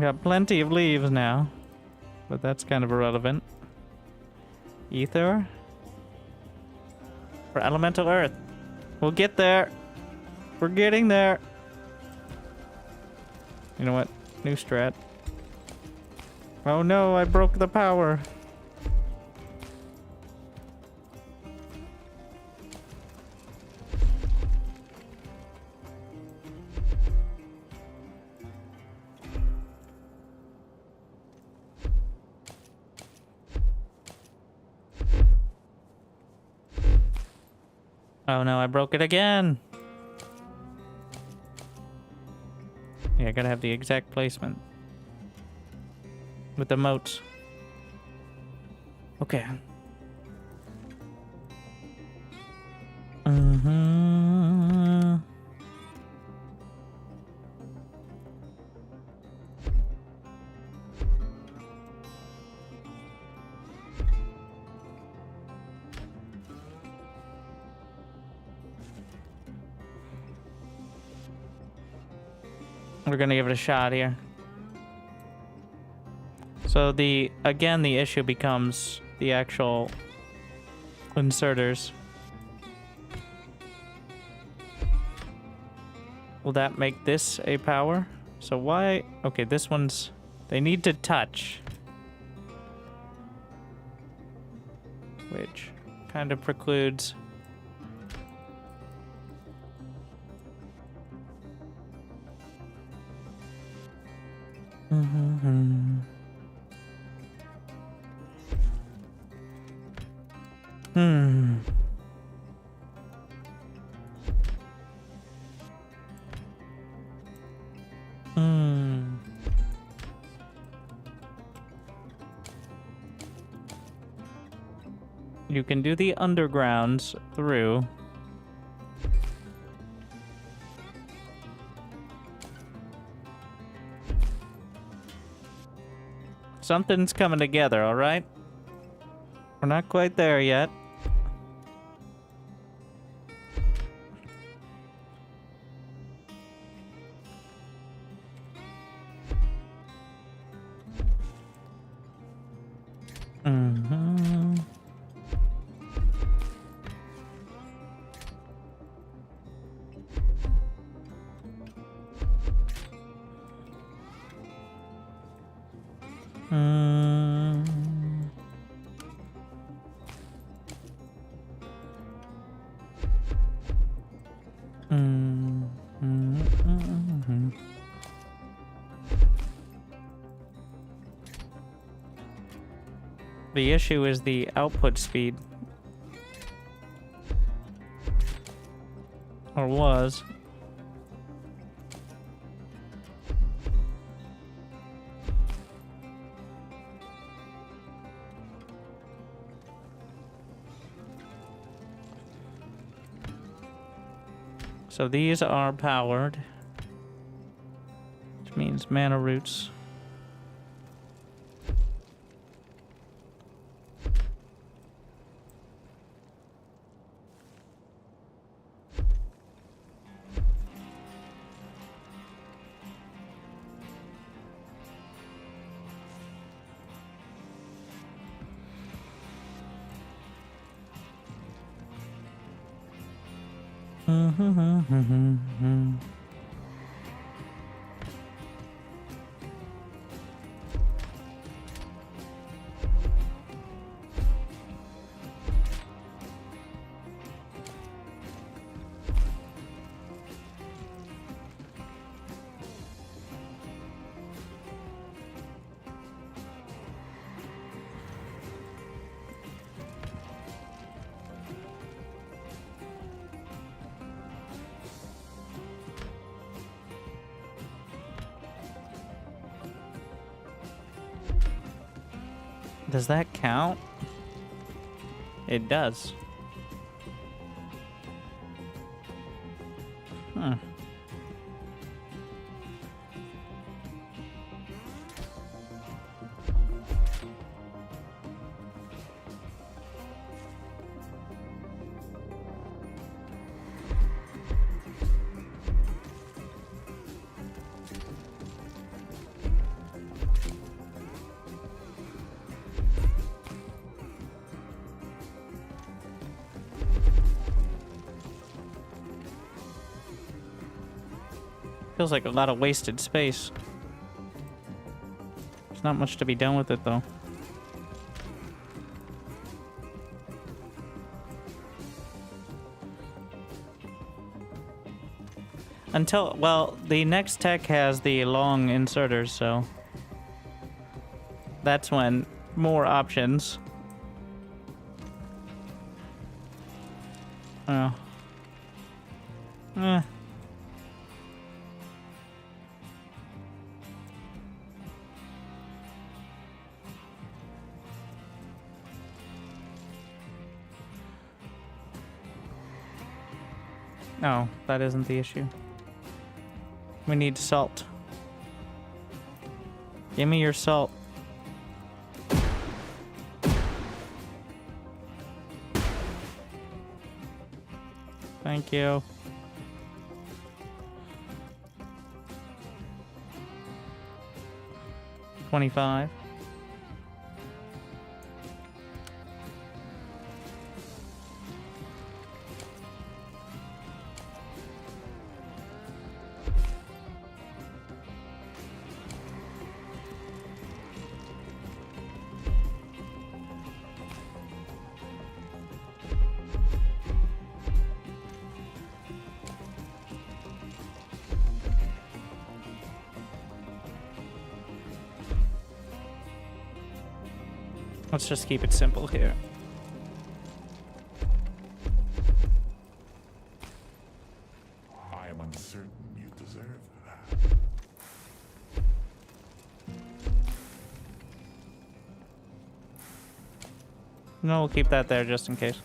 Got plenty of leaves now, but that's kind of irrelevant. Ether for elemental earth. We'll get there. We're getting there. You know what? New strat. Oh no, I broke the power. Oh no, I broke it again. Yeah, I gotta have the exact placement. With the moats. Okay. We're gonna give it a shot here. So again, the issue becomes the actual inserters. Will that make this a power? So why... Okay, this one's... They need to touch. Which kind of precludes... Hmm. You can do the undergrounds through. Something's coming together, all right? We're not quite there yet. Mm-hmm. The issue is the output speed. Or was. So these are powered, which means mana roots. Does that count? It does. Huh. Feels like a lot of wasted space. There's not much to be done with it, though. Until, well, the next tech has the long inserters, so that's when more options. Oh. No, that isn't the issue. We need salt. Give me your salt. Thank you. $25. Let's just keep it simple here. I am uncertain you deserve that. No, we'll keep that there just in case.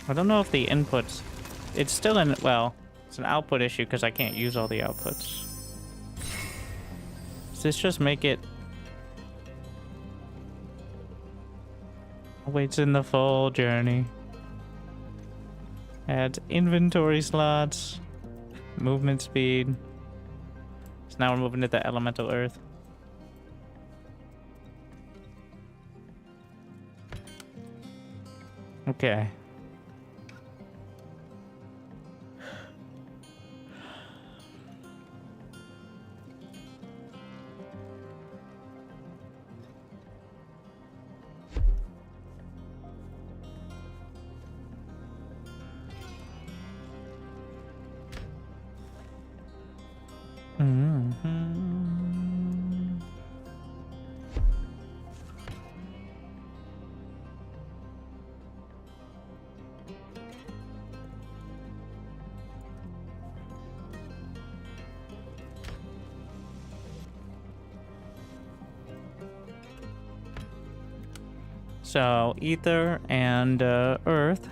I don't know if the inputs... It's still in... Well, it's an output issue because I can't use all the outputs. Does this just make it... Waits in the full journey. Adds inventory slots. Movement speed. So now we're moving to the elemental earth. Okay. So, ether and earth.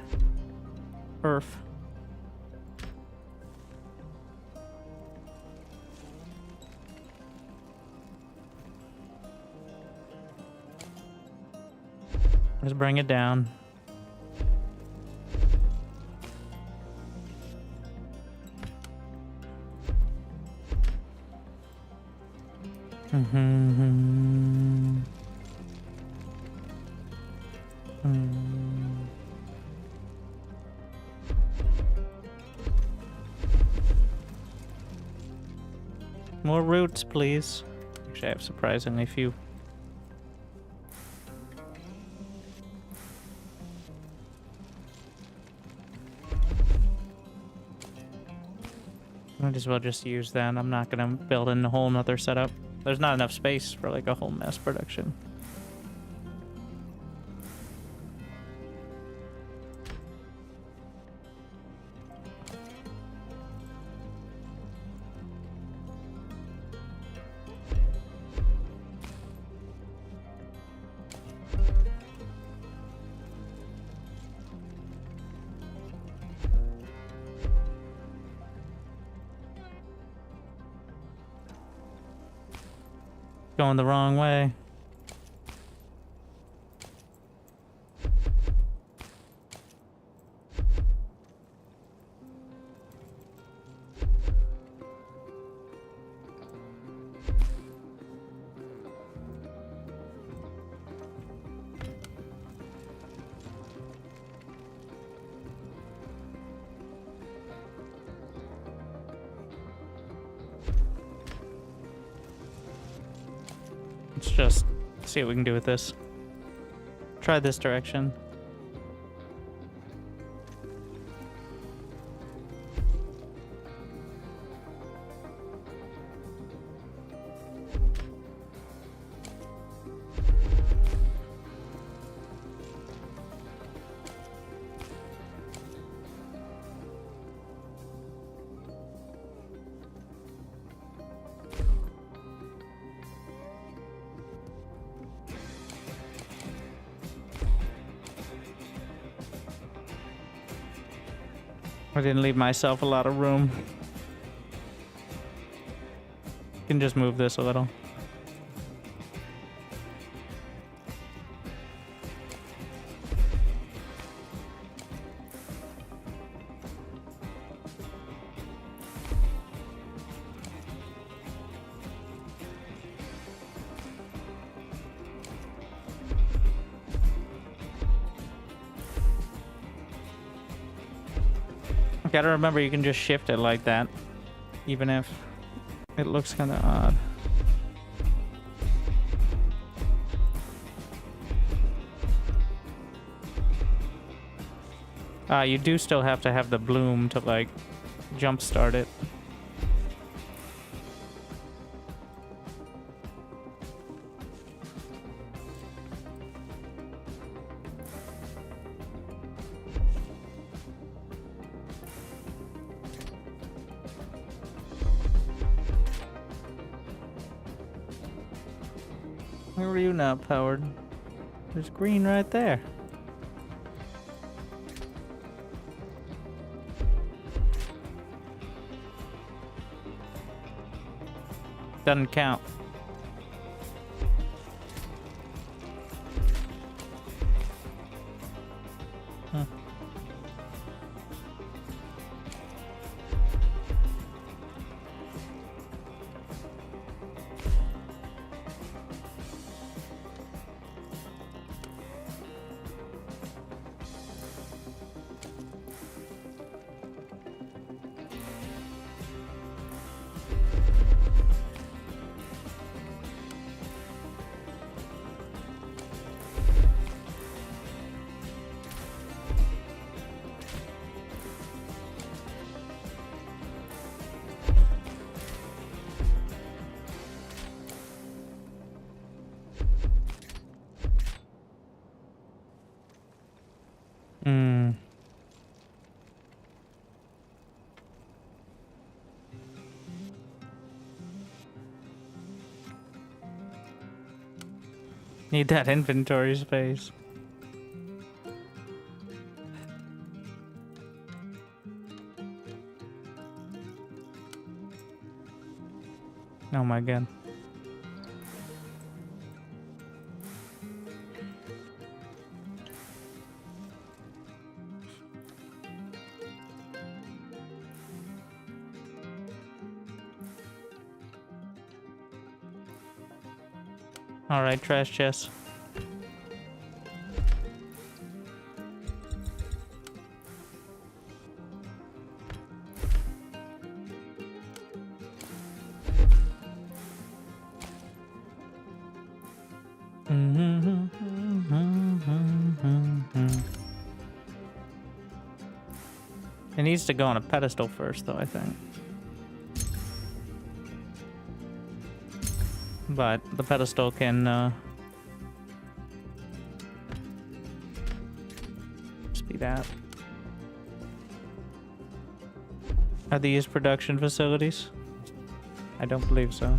Earth. Let's bring it down. More roots, please. Actually, I have surprisingly few. Might as well just use that. I'm not gonna build in a whole nother setup. There's not enough space for like a whole mass production. Going the wrong way. Let's just see what we can do with this. Try this direction. I didn't leave myself a lot of room. Can just move this a little. Gotta remember you can just shift it like that, even if it looks kind of odd. You do still have to have the bloom to, like, jumpstart it. Where were you not powered? There's green right there. Doesn't count. Huh. Need that inventory space. Oh my god. Alright, trash chest. It needs to go on a pedestal first, though, I think. But the pedestal can just be that. Are these production facilities? I don't believe so.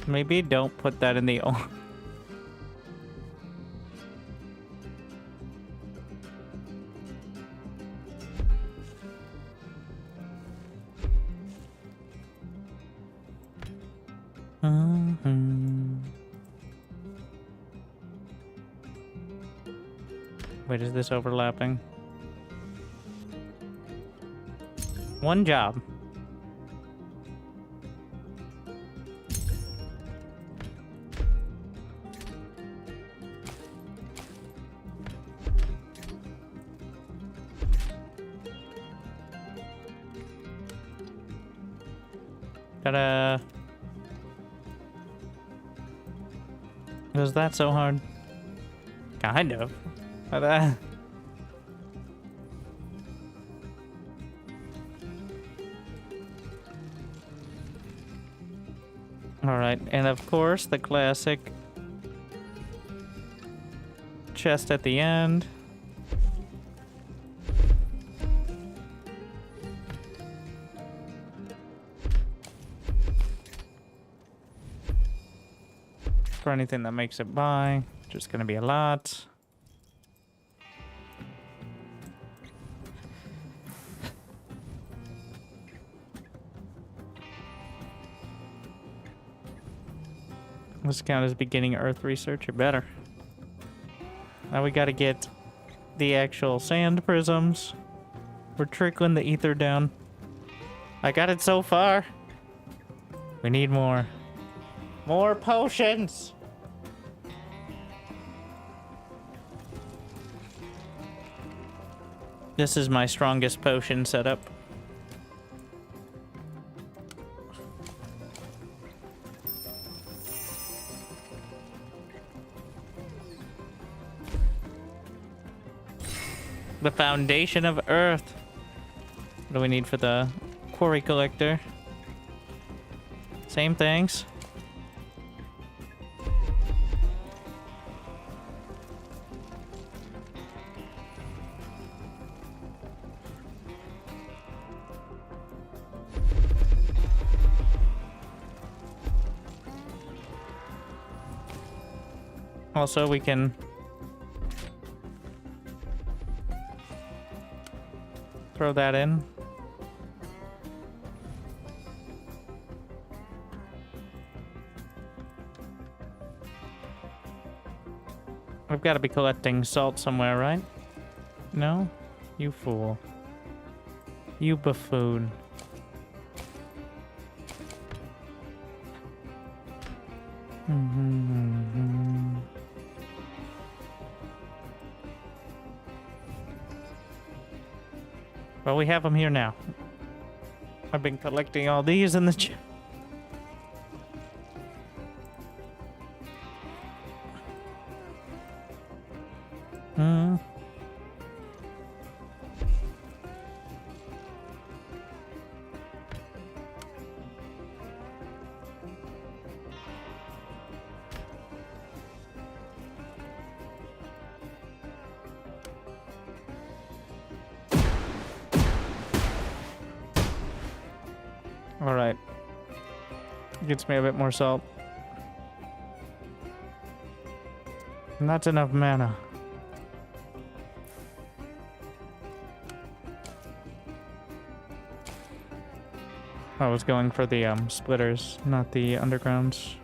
Maybe don't put that in the Wait, is this overlapping? One job. Ta-da! Was that so hard? Kind of. Ta-da! Alright, and of course the classic chest at the end. For anything that makes it by, just gonna be a lot. Let's count as beginning Earth research, or better. Now we gotta get the actual sand prisms. We're trickling the ether down. I got it so far. We need more. More potions! This is my strongest potion setup. The foundation of Earth. What do we need for the quarry collector? Same things. Also, we can throw that in. I've got to be collecting salt somewhere, right? No? You fool. You buffoon. Well, we have them here now. I've been collecting all these in the Alright. Gets me a bit more salt. And that's enough mana. I was going for the splitters, not the undergrounds.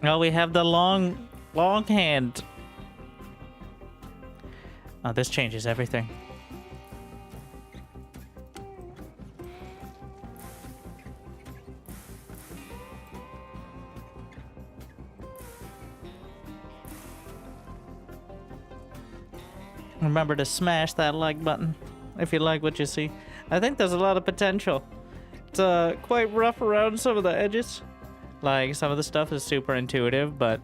Oh, we have the long hand. Oh, this changes everything. Remember to smash that like button if you like what you see. I think there's a lot of potential. It's quite rough around some of the edges. Like, some of the stuff is super intuitive, but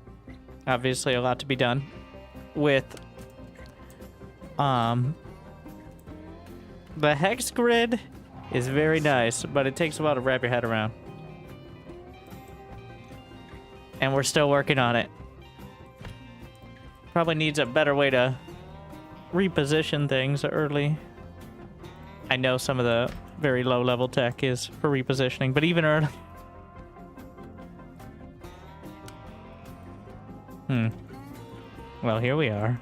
obviously a lot to be done with the hex grid is very nice, but it takes a while to wrap your head around. And we're still working on it. Probably needs a better way to reposition things early. I know some of the very low level tech is for repositioning, but even early. Well, here we are.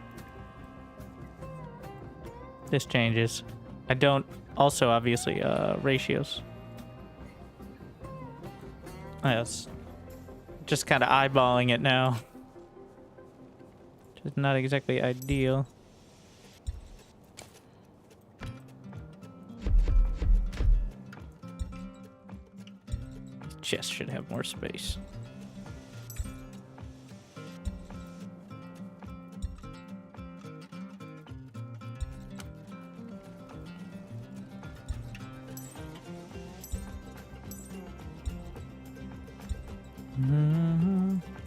This changes. I don't also obviously ratios. Yes. Just kind of eyeballing it now. Which is not exactly ideal. Chest should have more space.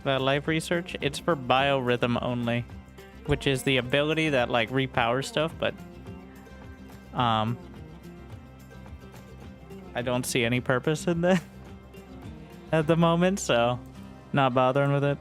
Life research, it's for biorhythm only, which is the ability that like repowers stuff, but I don't see any purpose in that at the moment, so not bothering with it.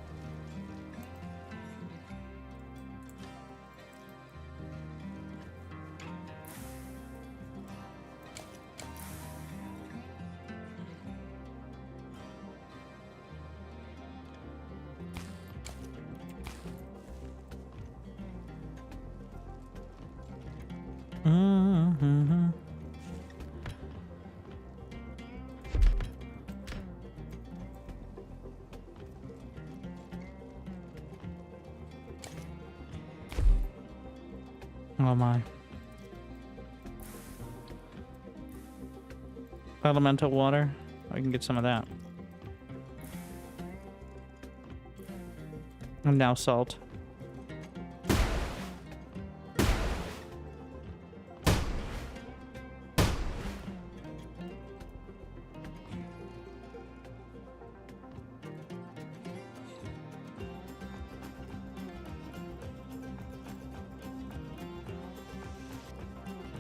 Oh my. Elemental water. I can get some of that. And now salt.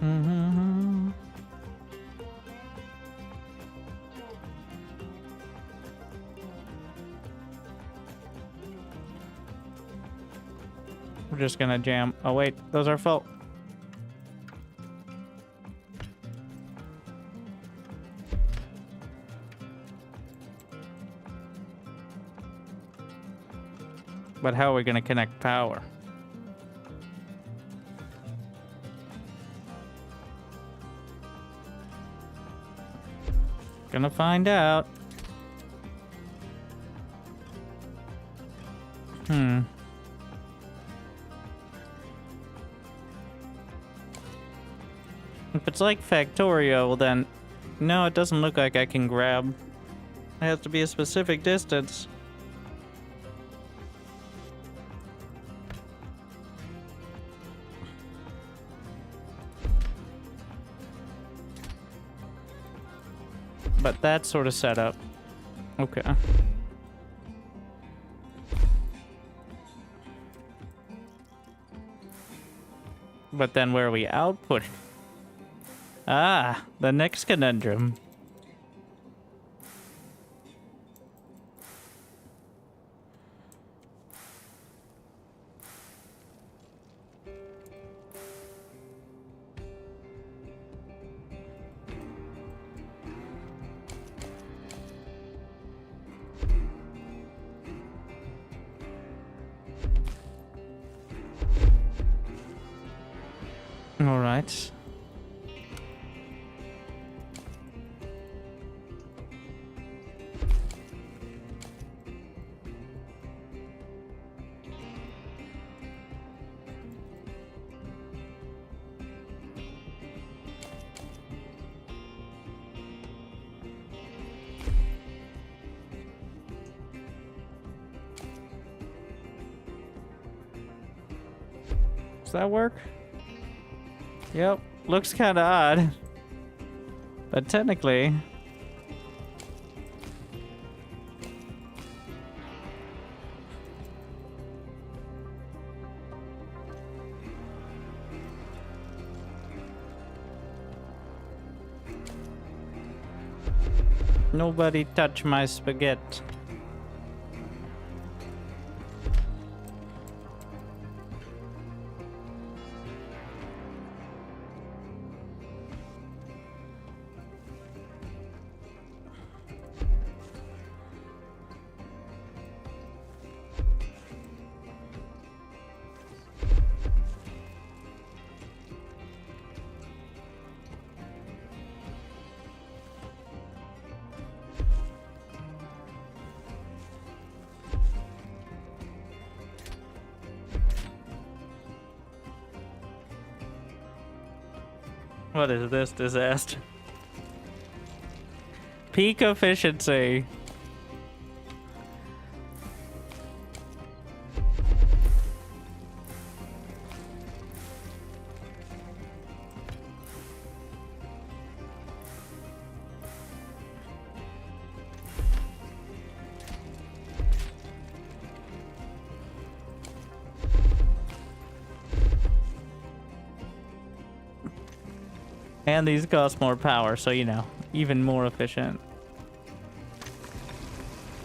Mm-hmm. We're just gonna jam. Oh wait, those are full. But how are we gonna connect power? Gonna find out. If it's like Factorio, well then... No, it doesn't look like I can grab. It has to be a specific distance. But that sort of setup. Okay. But then where are we outputting? Ah, the next conundrum. All right. Does that work? Yep, looks kind of odd. But technically... Nobody touch my spaghetti. What is this disaster? Peak efficiency. And these cost more power, so you know, even more efficient.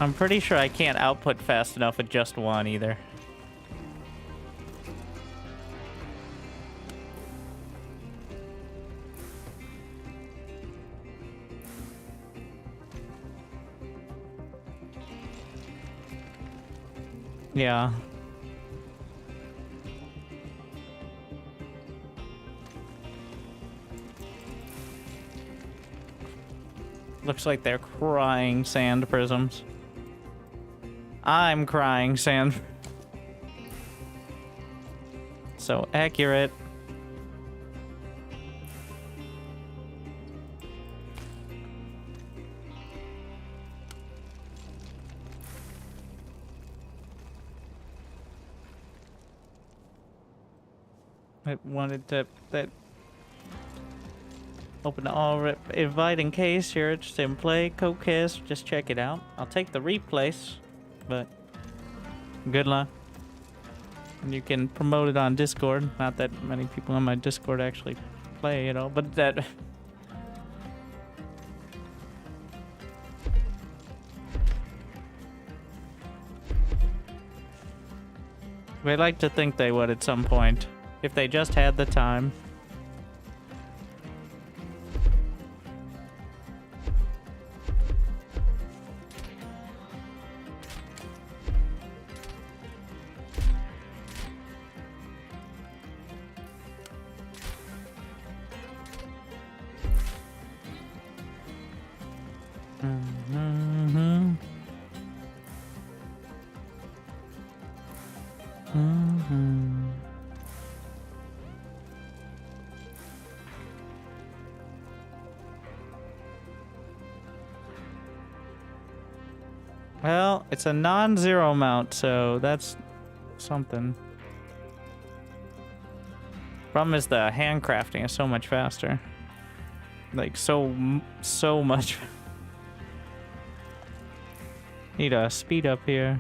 I'm pretty sure I can't output fast enough with just one either. Yeah. Looks like they're crying sand prisms. I'm crying sand. So accurate. I wanted to open the all invite in case you're interested in play, co-cast, just check it out. I'll take the replace, but good luck. And you can promote it on Discord. Not that many people on my Discord actually play, you know, but that... We like to think they would at some point, if they just had the time. Well, it's a non-zero mount, so that's something. Problem is the handcrafting is so much faster. Like, so much. Need a speed up here.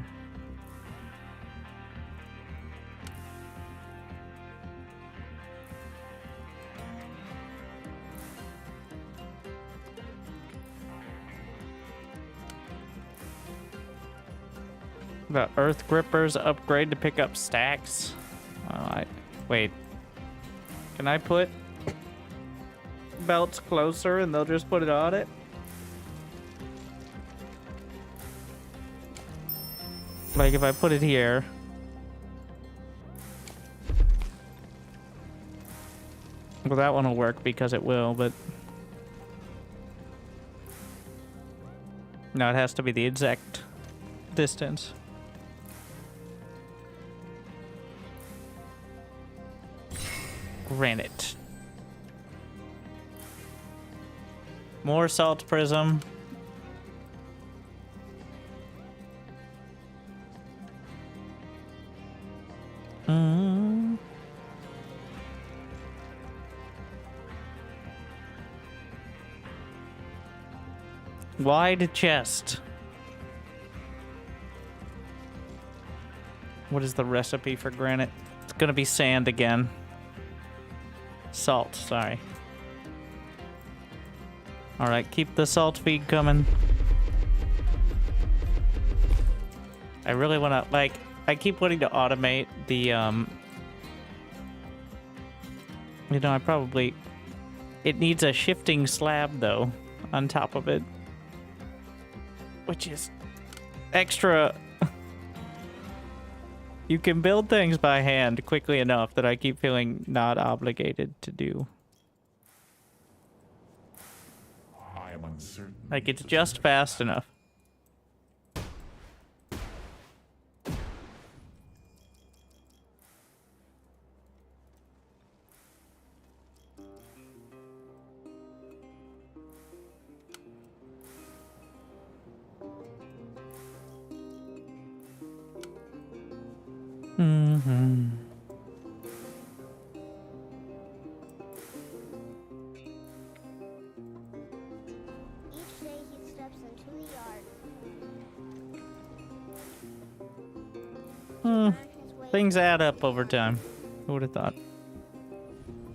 The earth grippers upgrade to pick up stacks. Wait. Can I put belts closer and they'll just put it on it? Like if I put it here. Well, that one will work because it will, but... No, it has to be the exact distance. Granite. More salt prism. Wide chest. What is the recipe for granite? It's gonna be sand again. Salt, sorry. Alright, keep the salt feed coming. I really wanna, like, I keep wanting to automate the, you know, I probably... It needs a shifting slab, though, on top of it. Which is extra... You can build things by hand quickly enough that I keep feeling not obligated to do. I am uncertain. Like, it's just fast enough. Each day he steps into the yard. Earn his way Things add up over time. Who would have thought?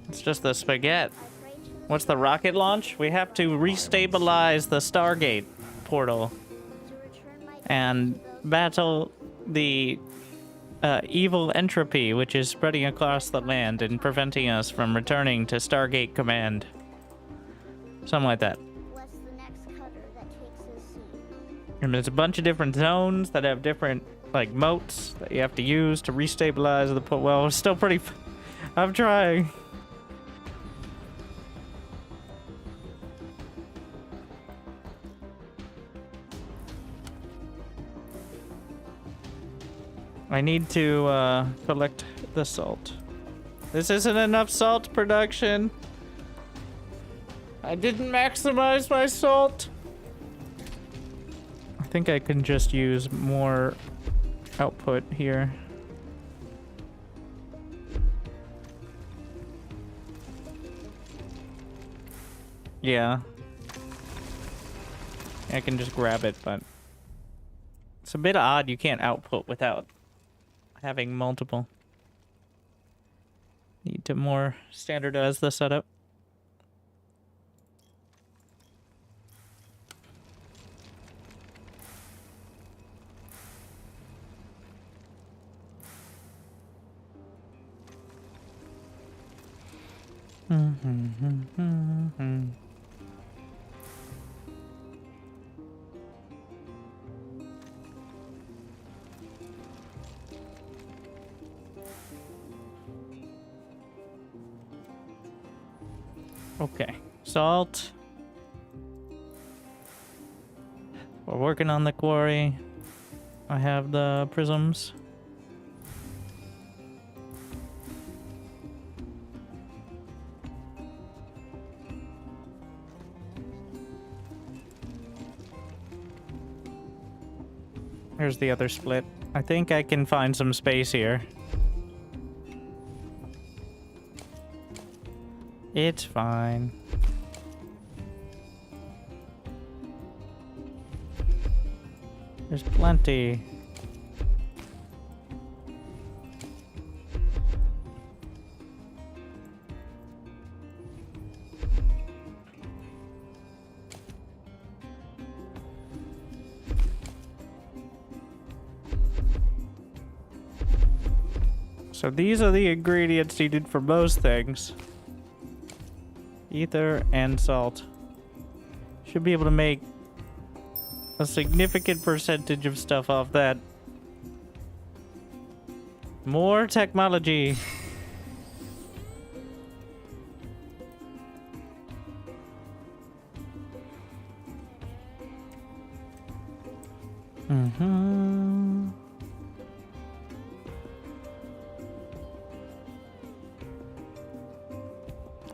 It's just the spaghetti. I pray to the What's the rocket launch? We have to restabilize the Stargate portal to return my and battle the evil entropy, which is spreading across the land and preventing us from returning to Stargate Command. Something like that. bless the next cutter that takes his seat. And there's a bunch of different zones that have different, like, motes that you have to use to restabilize the well, it's still pretty... I'm trying. I need to collect the salt. This isn't enough salt production. I didn't maximize my salt. I think I can just use more output here. Yeah. I can just grab it, but it's a bit odd you can't output without having multiple. Need to more standardize the setup. Okay, salt. We're working on the quarry. I have the prisms. Here's the other split. I think I can find some space here. It's fine. There's plenty. So these are the ingredients needed for most things. Ether and salt. Should be able to make a significant percentage of stuff off that. More technology.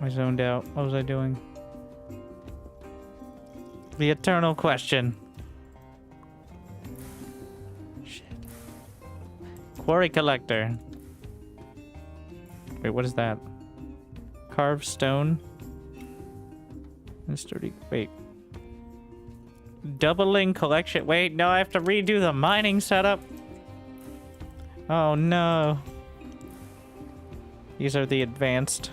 I zoned out. What was I doing? The eternal question. Shit. Quarry collector. Wait, what is that? Carved stone. And sturdy. Wait. Doubling collection. Wait, no, I have to redo the mining setup. Oh no. These are the advanced.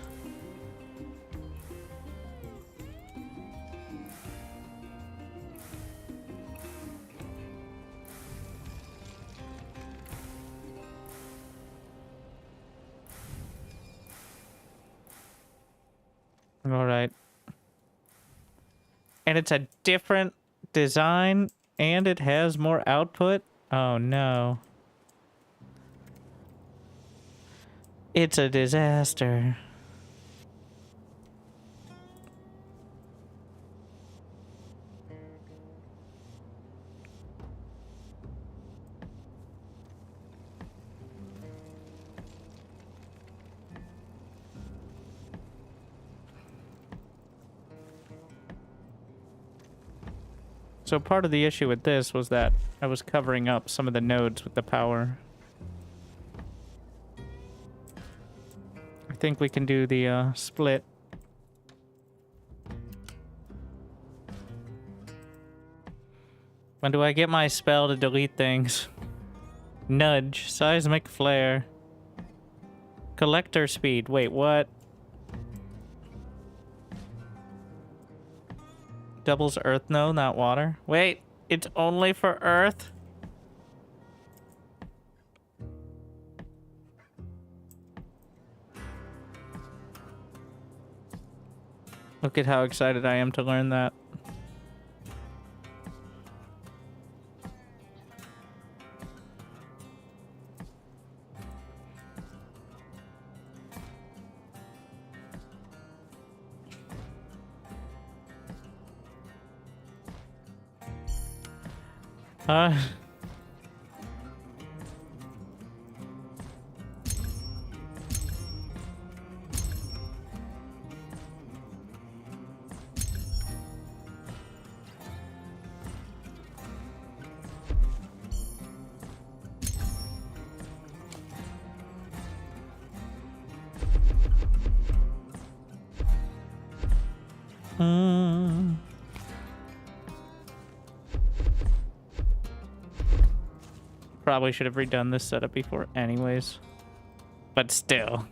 All right. And it's a different design and it has more output. Oh no. It's a disaster. So part of the issue with this was that I was covering up some of the nodes with the power. I think we can do the split. When do I get my spell to delete things? Nudge, seismic flare, collector speed. Wait, what? Doubles earth? No, not water. Wait, it's only for earth? Look at how excited I am to learn that. Uh... Probably should have redone this setup before anyways. But still.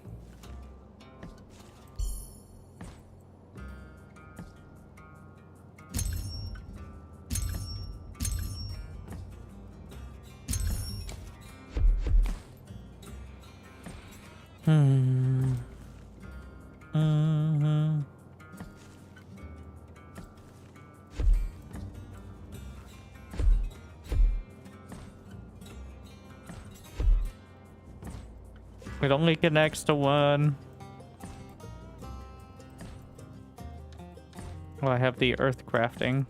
It only connects to one. Well, I have the earth crafting.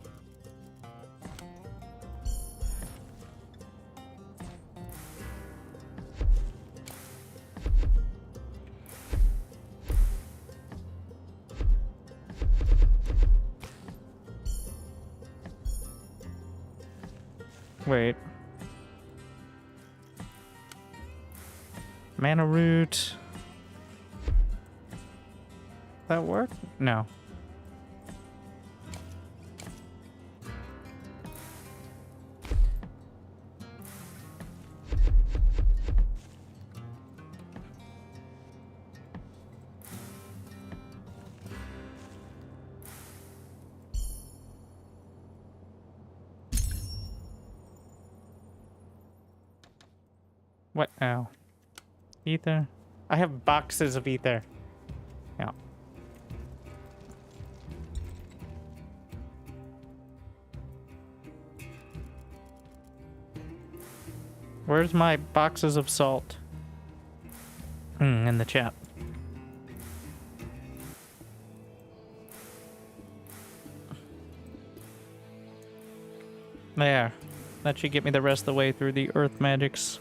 Wait. Mana root. That work? No. What? Oh. Ether? I have boxes of ether. Yeah. Where's my boxes of salt? In the chat. There. That should get me the rest of the way through the earth magics.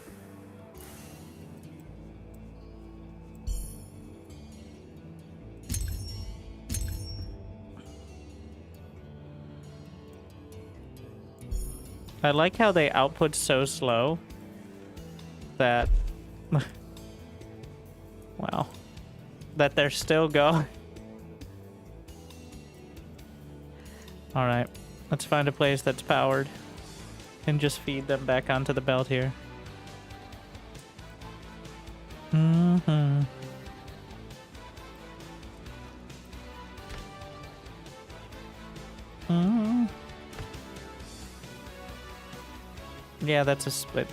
I like how they output so slow that wow, that they're still going. All right, let's find a place that's powered and just feed them back onto the belt here. Yeah, that's a split.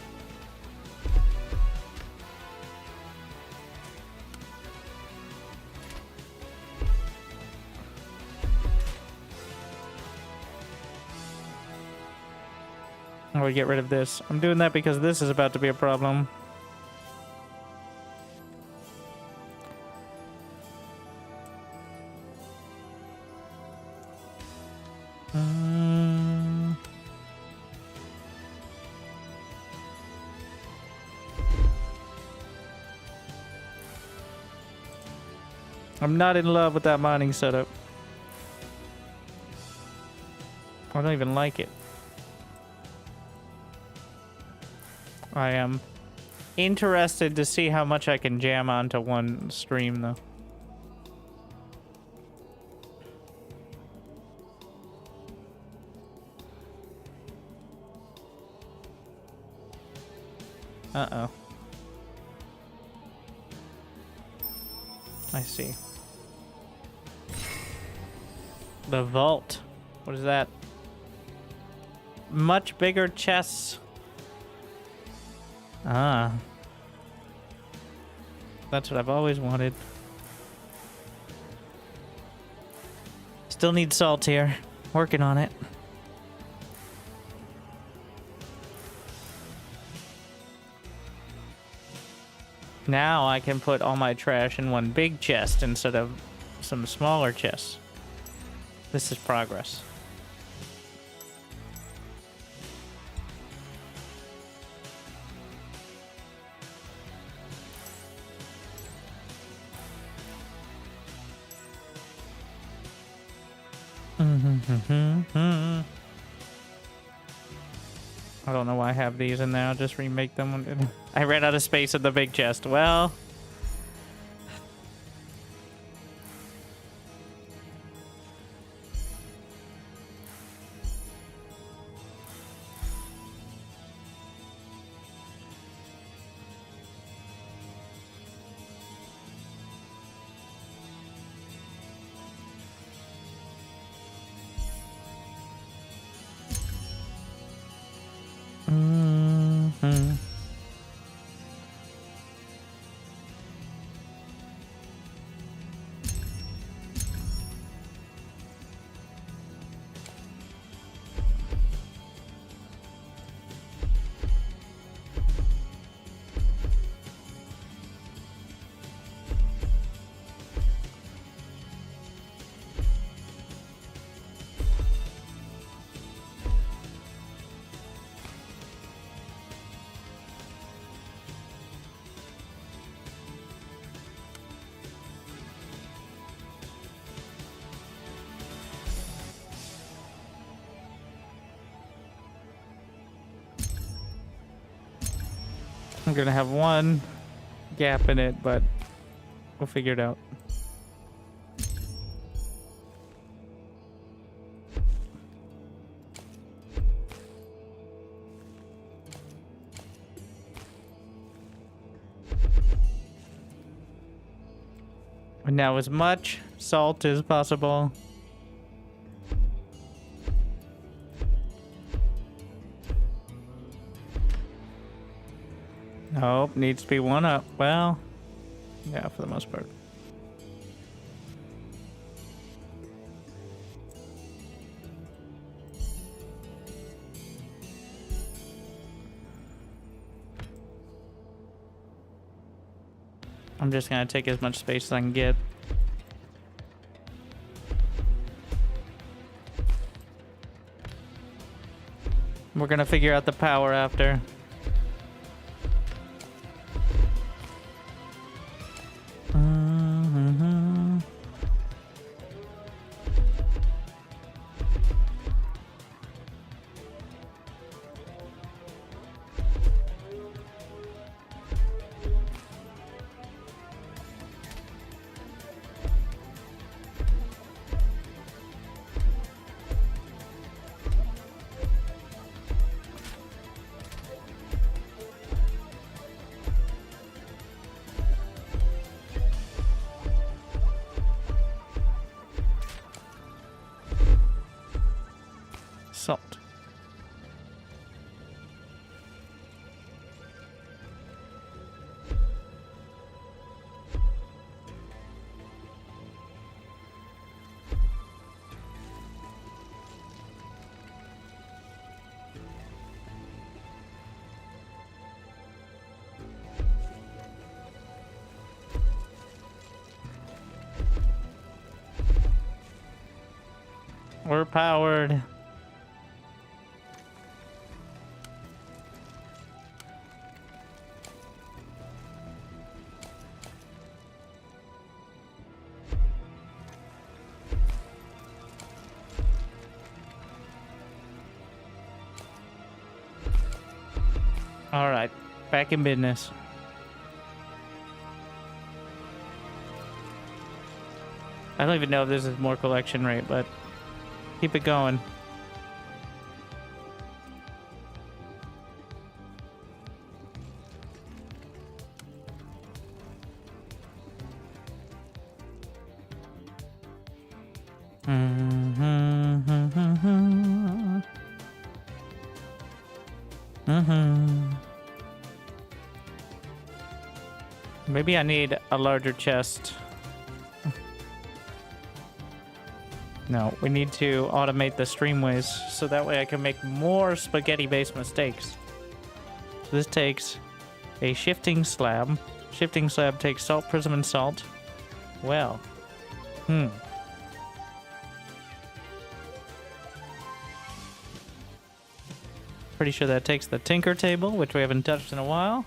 I'm gonna get rid of this. I'm doing that because this is about to be a problem. I'm not in love with that mining setup. I don't even like it. I am interested to see how much I can jam onto one stream, though. Uh-oh. I see. The vault. What is that? Much bigger chests. Ah. That's what I've always wanted. Still need salt here. Working on it. Now I can put all my trash in one big chest instead of some smaller chests. This is progress. I don't know why I have these in there. I'll just remake them. I ran out of space in the big chest. Well... I'm gonna have one gap in it, but we'll figure it out. And now as much salt as possible. Nope, needs to be one up. Well, yeah, for the most part. I'm just gonna take as much space as I can get. We're gonna figure out the power after. Salt. We're powered. All right, back in business. I don't even know if this is more collection rate, but keep it going. Maybe I need a larger chest. No, we need to automate the streamways so that way I can make more spaghetti-based mistakes. So this takes a shifting slab. Shifting slab takes salt, prism, and salt. Well, pretty sure that takes the tinker table, which we haven't touched in a while.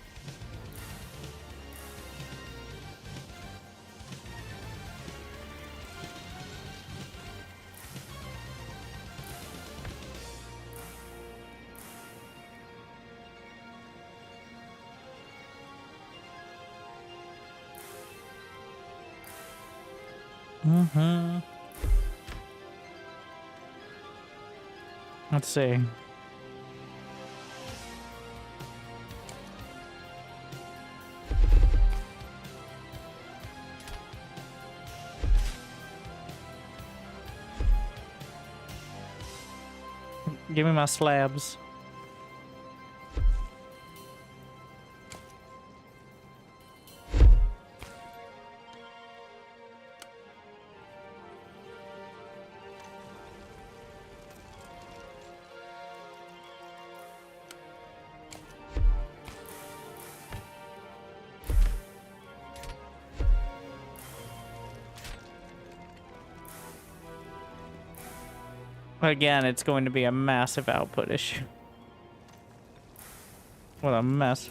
Let's see. Give me my slabs. Again, it's going to be a massive output issue. What a mess.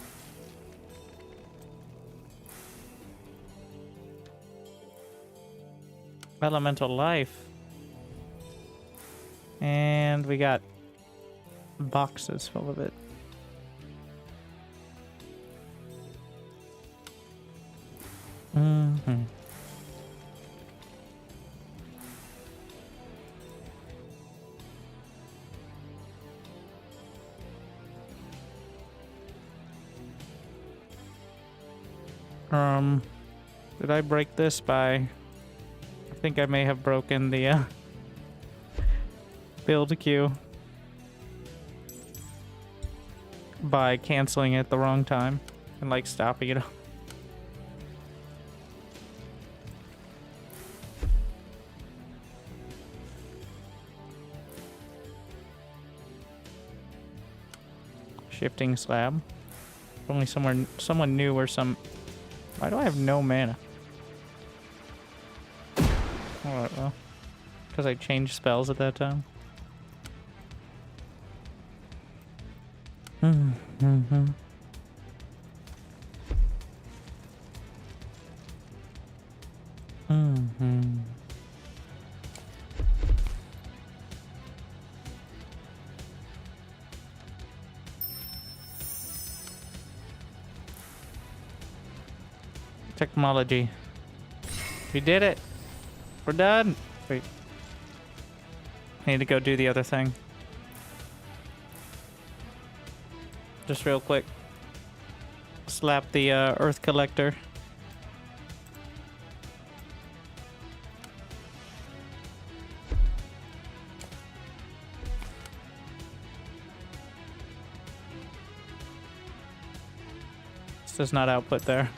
Elemental life. And we got boxes full of it. Mm-hmm. Did I break this by... I think I may have broken the build queue by canceling it the wrong time and like stopping it. Shifting slab. If only someone knew where some... Why do I have no mana? Alright, well. Because I changed spells at that time. Mm-hmm. Mm-hmm. Technology. We did it. We're done. Wait. I need to go do the other thing. Just real quick. Slap the earth collector. This does not output there.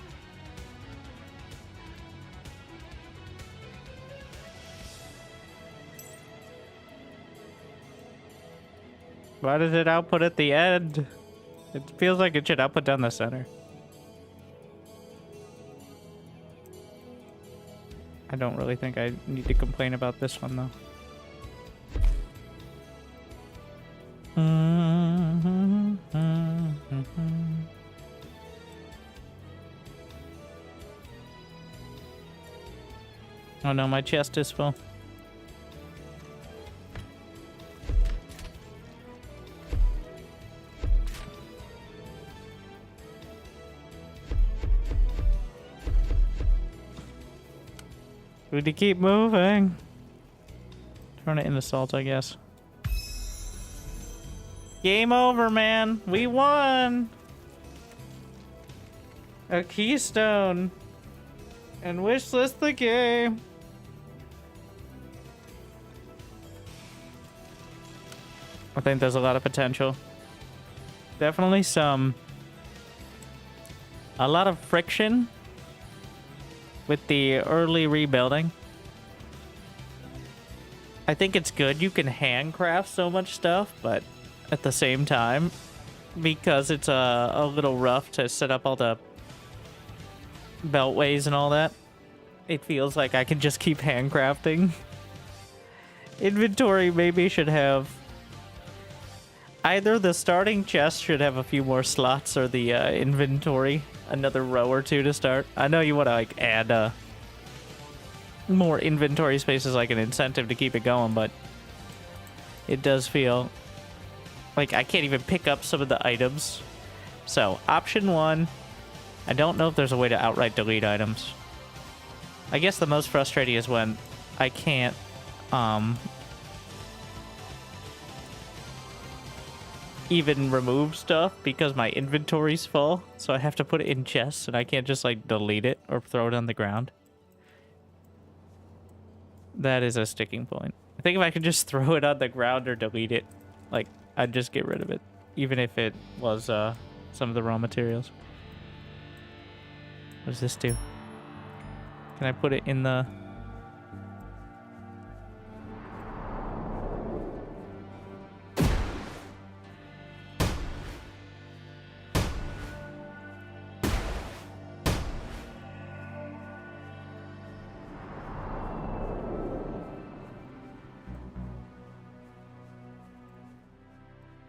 Why does it output at the end? It feels like it should output down the center. I don't really think I need to complain about this one though. Oh no, my chest is full. We need to keep moving. Turn it into salt, I guess. Game over, man. We won. A keystone. And wishlist the game. I think there's a lot of potential. Definitely a lot of friction with the early rebuilding. I think it's good you can handcraft so much stuff, but at the same time, because it's a little rough to set up all the beltways and all that, it feels like I can just keep handcrafting. Inventory maybe should have... Either the starting chest should have a few more slots or the inventory another row or two to start. I know you want to like add more inventory space as like an incentive to keep it going, but it does feel like I can't even pick up some of the items. So option one, I don't know if there's a way to outright delete items. I guess the most frustrating is when I can't even remove stuff because my inventory's full, so I have to put it in chests and I can't just like delete it or throw it on the ground. That is a sticking point. I think if I could just throw it on the ground or delete it, like I'd just get rid of it, even if it was some of the raw materials. What does this do? Can I put it in the...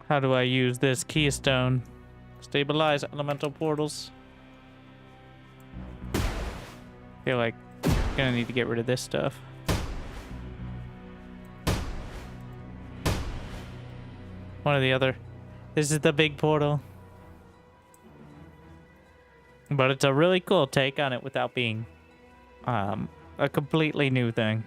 How do I use this keystone? Stabilize elemental portals. Feel like I'm gonna need to get rid of this stuff. One or the other. This is the big portal. But it's a really cool take on it without being A completely new thing.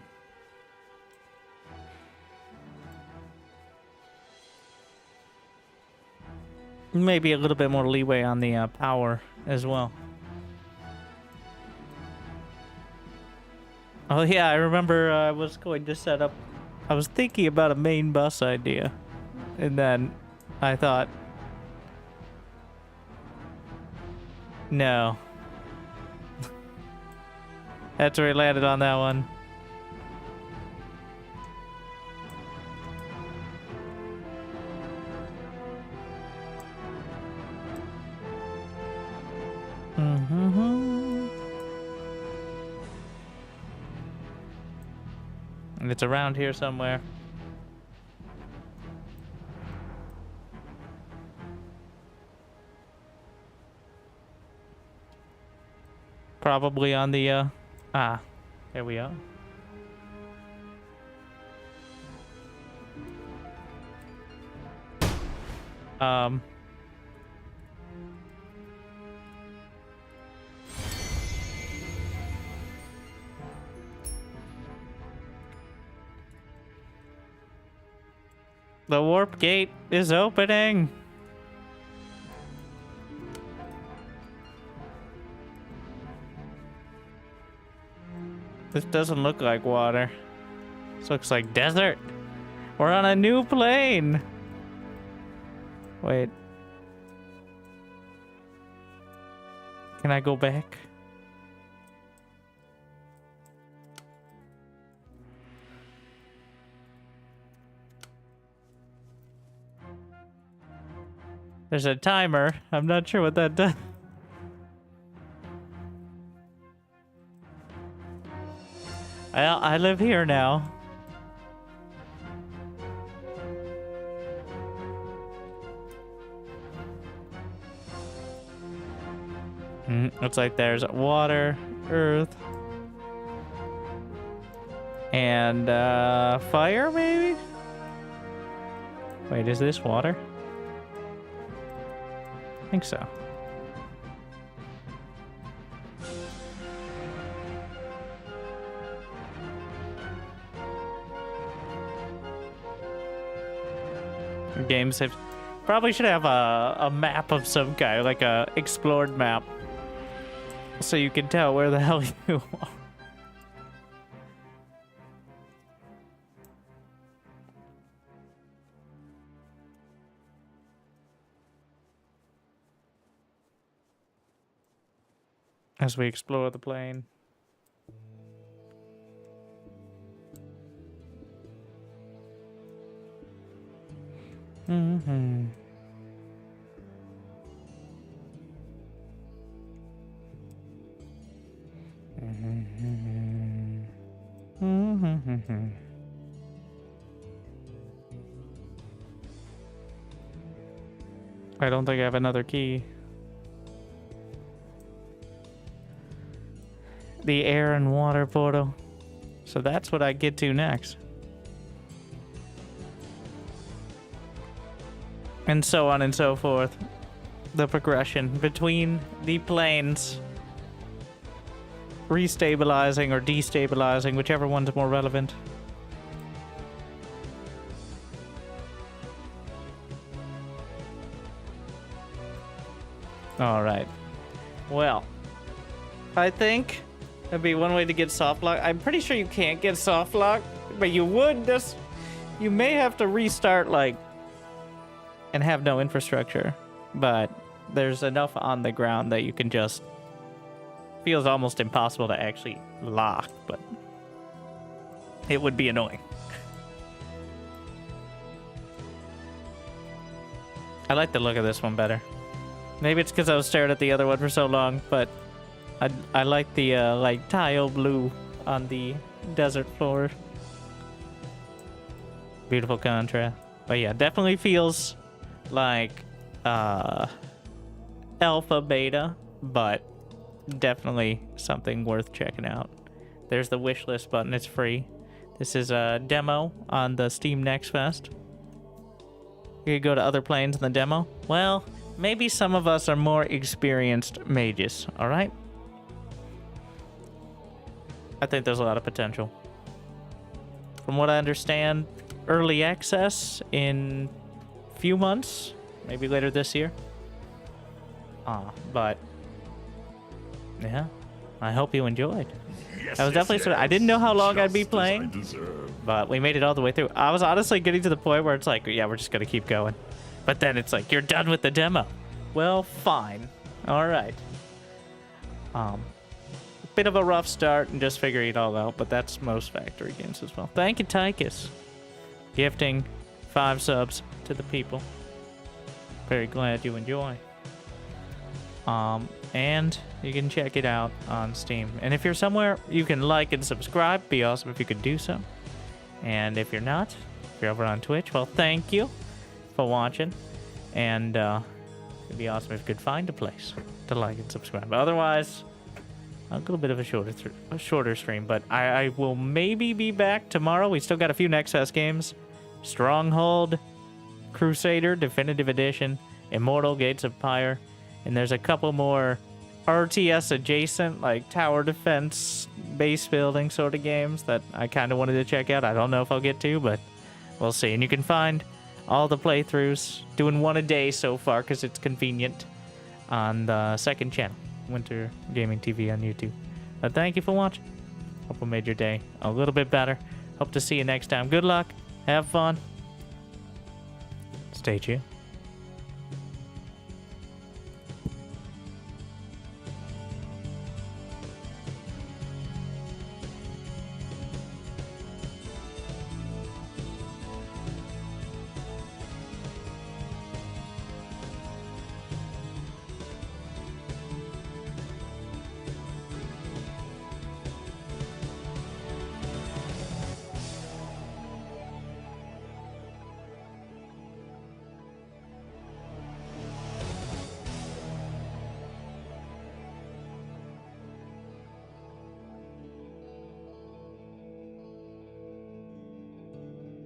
Maybe a little bit more leeway on the power as well. Oh yeah, I remember I was going to set up... I was thinking about a main bus idea. And then I thought... No. That's where he landed on that one. And it's around here somewhere. Probably on the, there we are. The warp gate is opening. This doesn't look like water. This looks like desert. We're on a new plane. Wait. Can I go back? There's a timer. I'm not sure what that does. I live here now. Looks like there's water, earth, and fire, maybe? Wait, is this water? I think so. Games have probably should have a map of some kind, like a explored map, so you can tell where the hell you are. As we explore the plane. I don't think I have another key. The air and water portal. So that's what I get to next. And so on and so forth. The progression between the planes. Restabilizing or destabilizing, whichever one's more relevant. Alright. Well, I think that'd be one way to get soft lock. I'm pretty sure you can't get soft lock, but you would just... You may have to restart, like, and have no infrastructure. But there's enough on the ground that you can just... Feels almost impossible to actually lock, but it would be annoying. I like the look of this one better. Maybe it's because I was staring at the other one for so long, but I like the like tile blue on the desert floor. Beautiful contrast. But yeah, definitely feels like alpha beta, but definitely something worth checking out. There's the wish list button. It's free. This is a demo on the Steam Next Fest. You could go to other planes in the demo. Well, maybe some of us are more experienced mages, all right? I think there's a lot of potential. From what I understand, early access in a few months, maybe later this year. But yeah, I hope you enjoyed. Yes, I was definitely I didn't know how long I'd be Just as playing, I deserve. but we made it all the way through. I was honestly getting to the point where it's like, yeah, we're just gonna keep going. But then it's like, you're done with the demo. Well, fine. All right. Bit of a rough start and just figuring it all out, but that's most Factory games as well. Thank you, Tychus. Gifting 5 subs to the people. Very glad you enjoy. And you can check it out on Steam. And if you're somewhere, you can like and subscribe. Be awesome if you could do so. And if you're not, if you're over on Twitch, well, thank you for watching. And it'd be awesome if you could find a place to like and subscribe. But otherwise, a little bit of a shorter stream. But I will maybe be back tomorrow. We still got a few Next Fest games. Stronghold, Crusader, Definitive Edition, Immortal, Gates of Pyre. And there's a couple more RTS adjacent, like tower defense, base building sort of games that I kind of wanted to check out. I don't know if I'll get to, but we'll see. And you can find all the playthroughs, doing one a day so far because it's convenient, on the second channel, Wintergaming TV on YouTube. But thank you for watching. Hope I made your day a little bit better. Hope to see you next time. Good luck. Have fun. Stay tuned.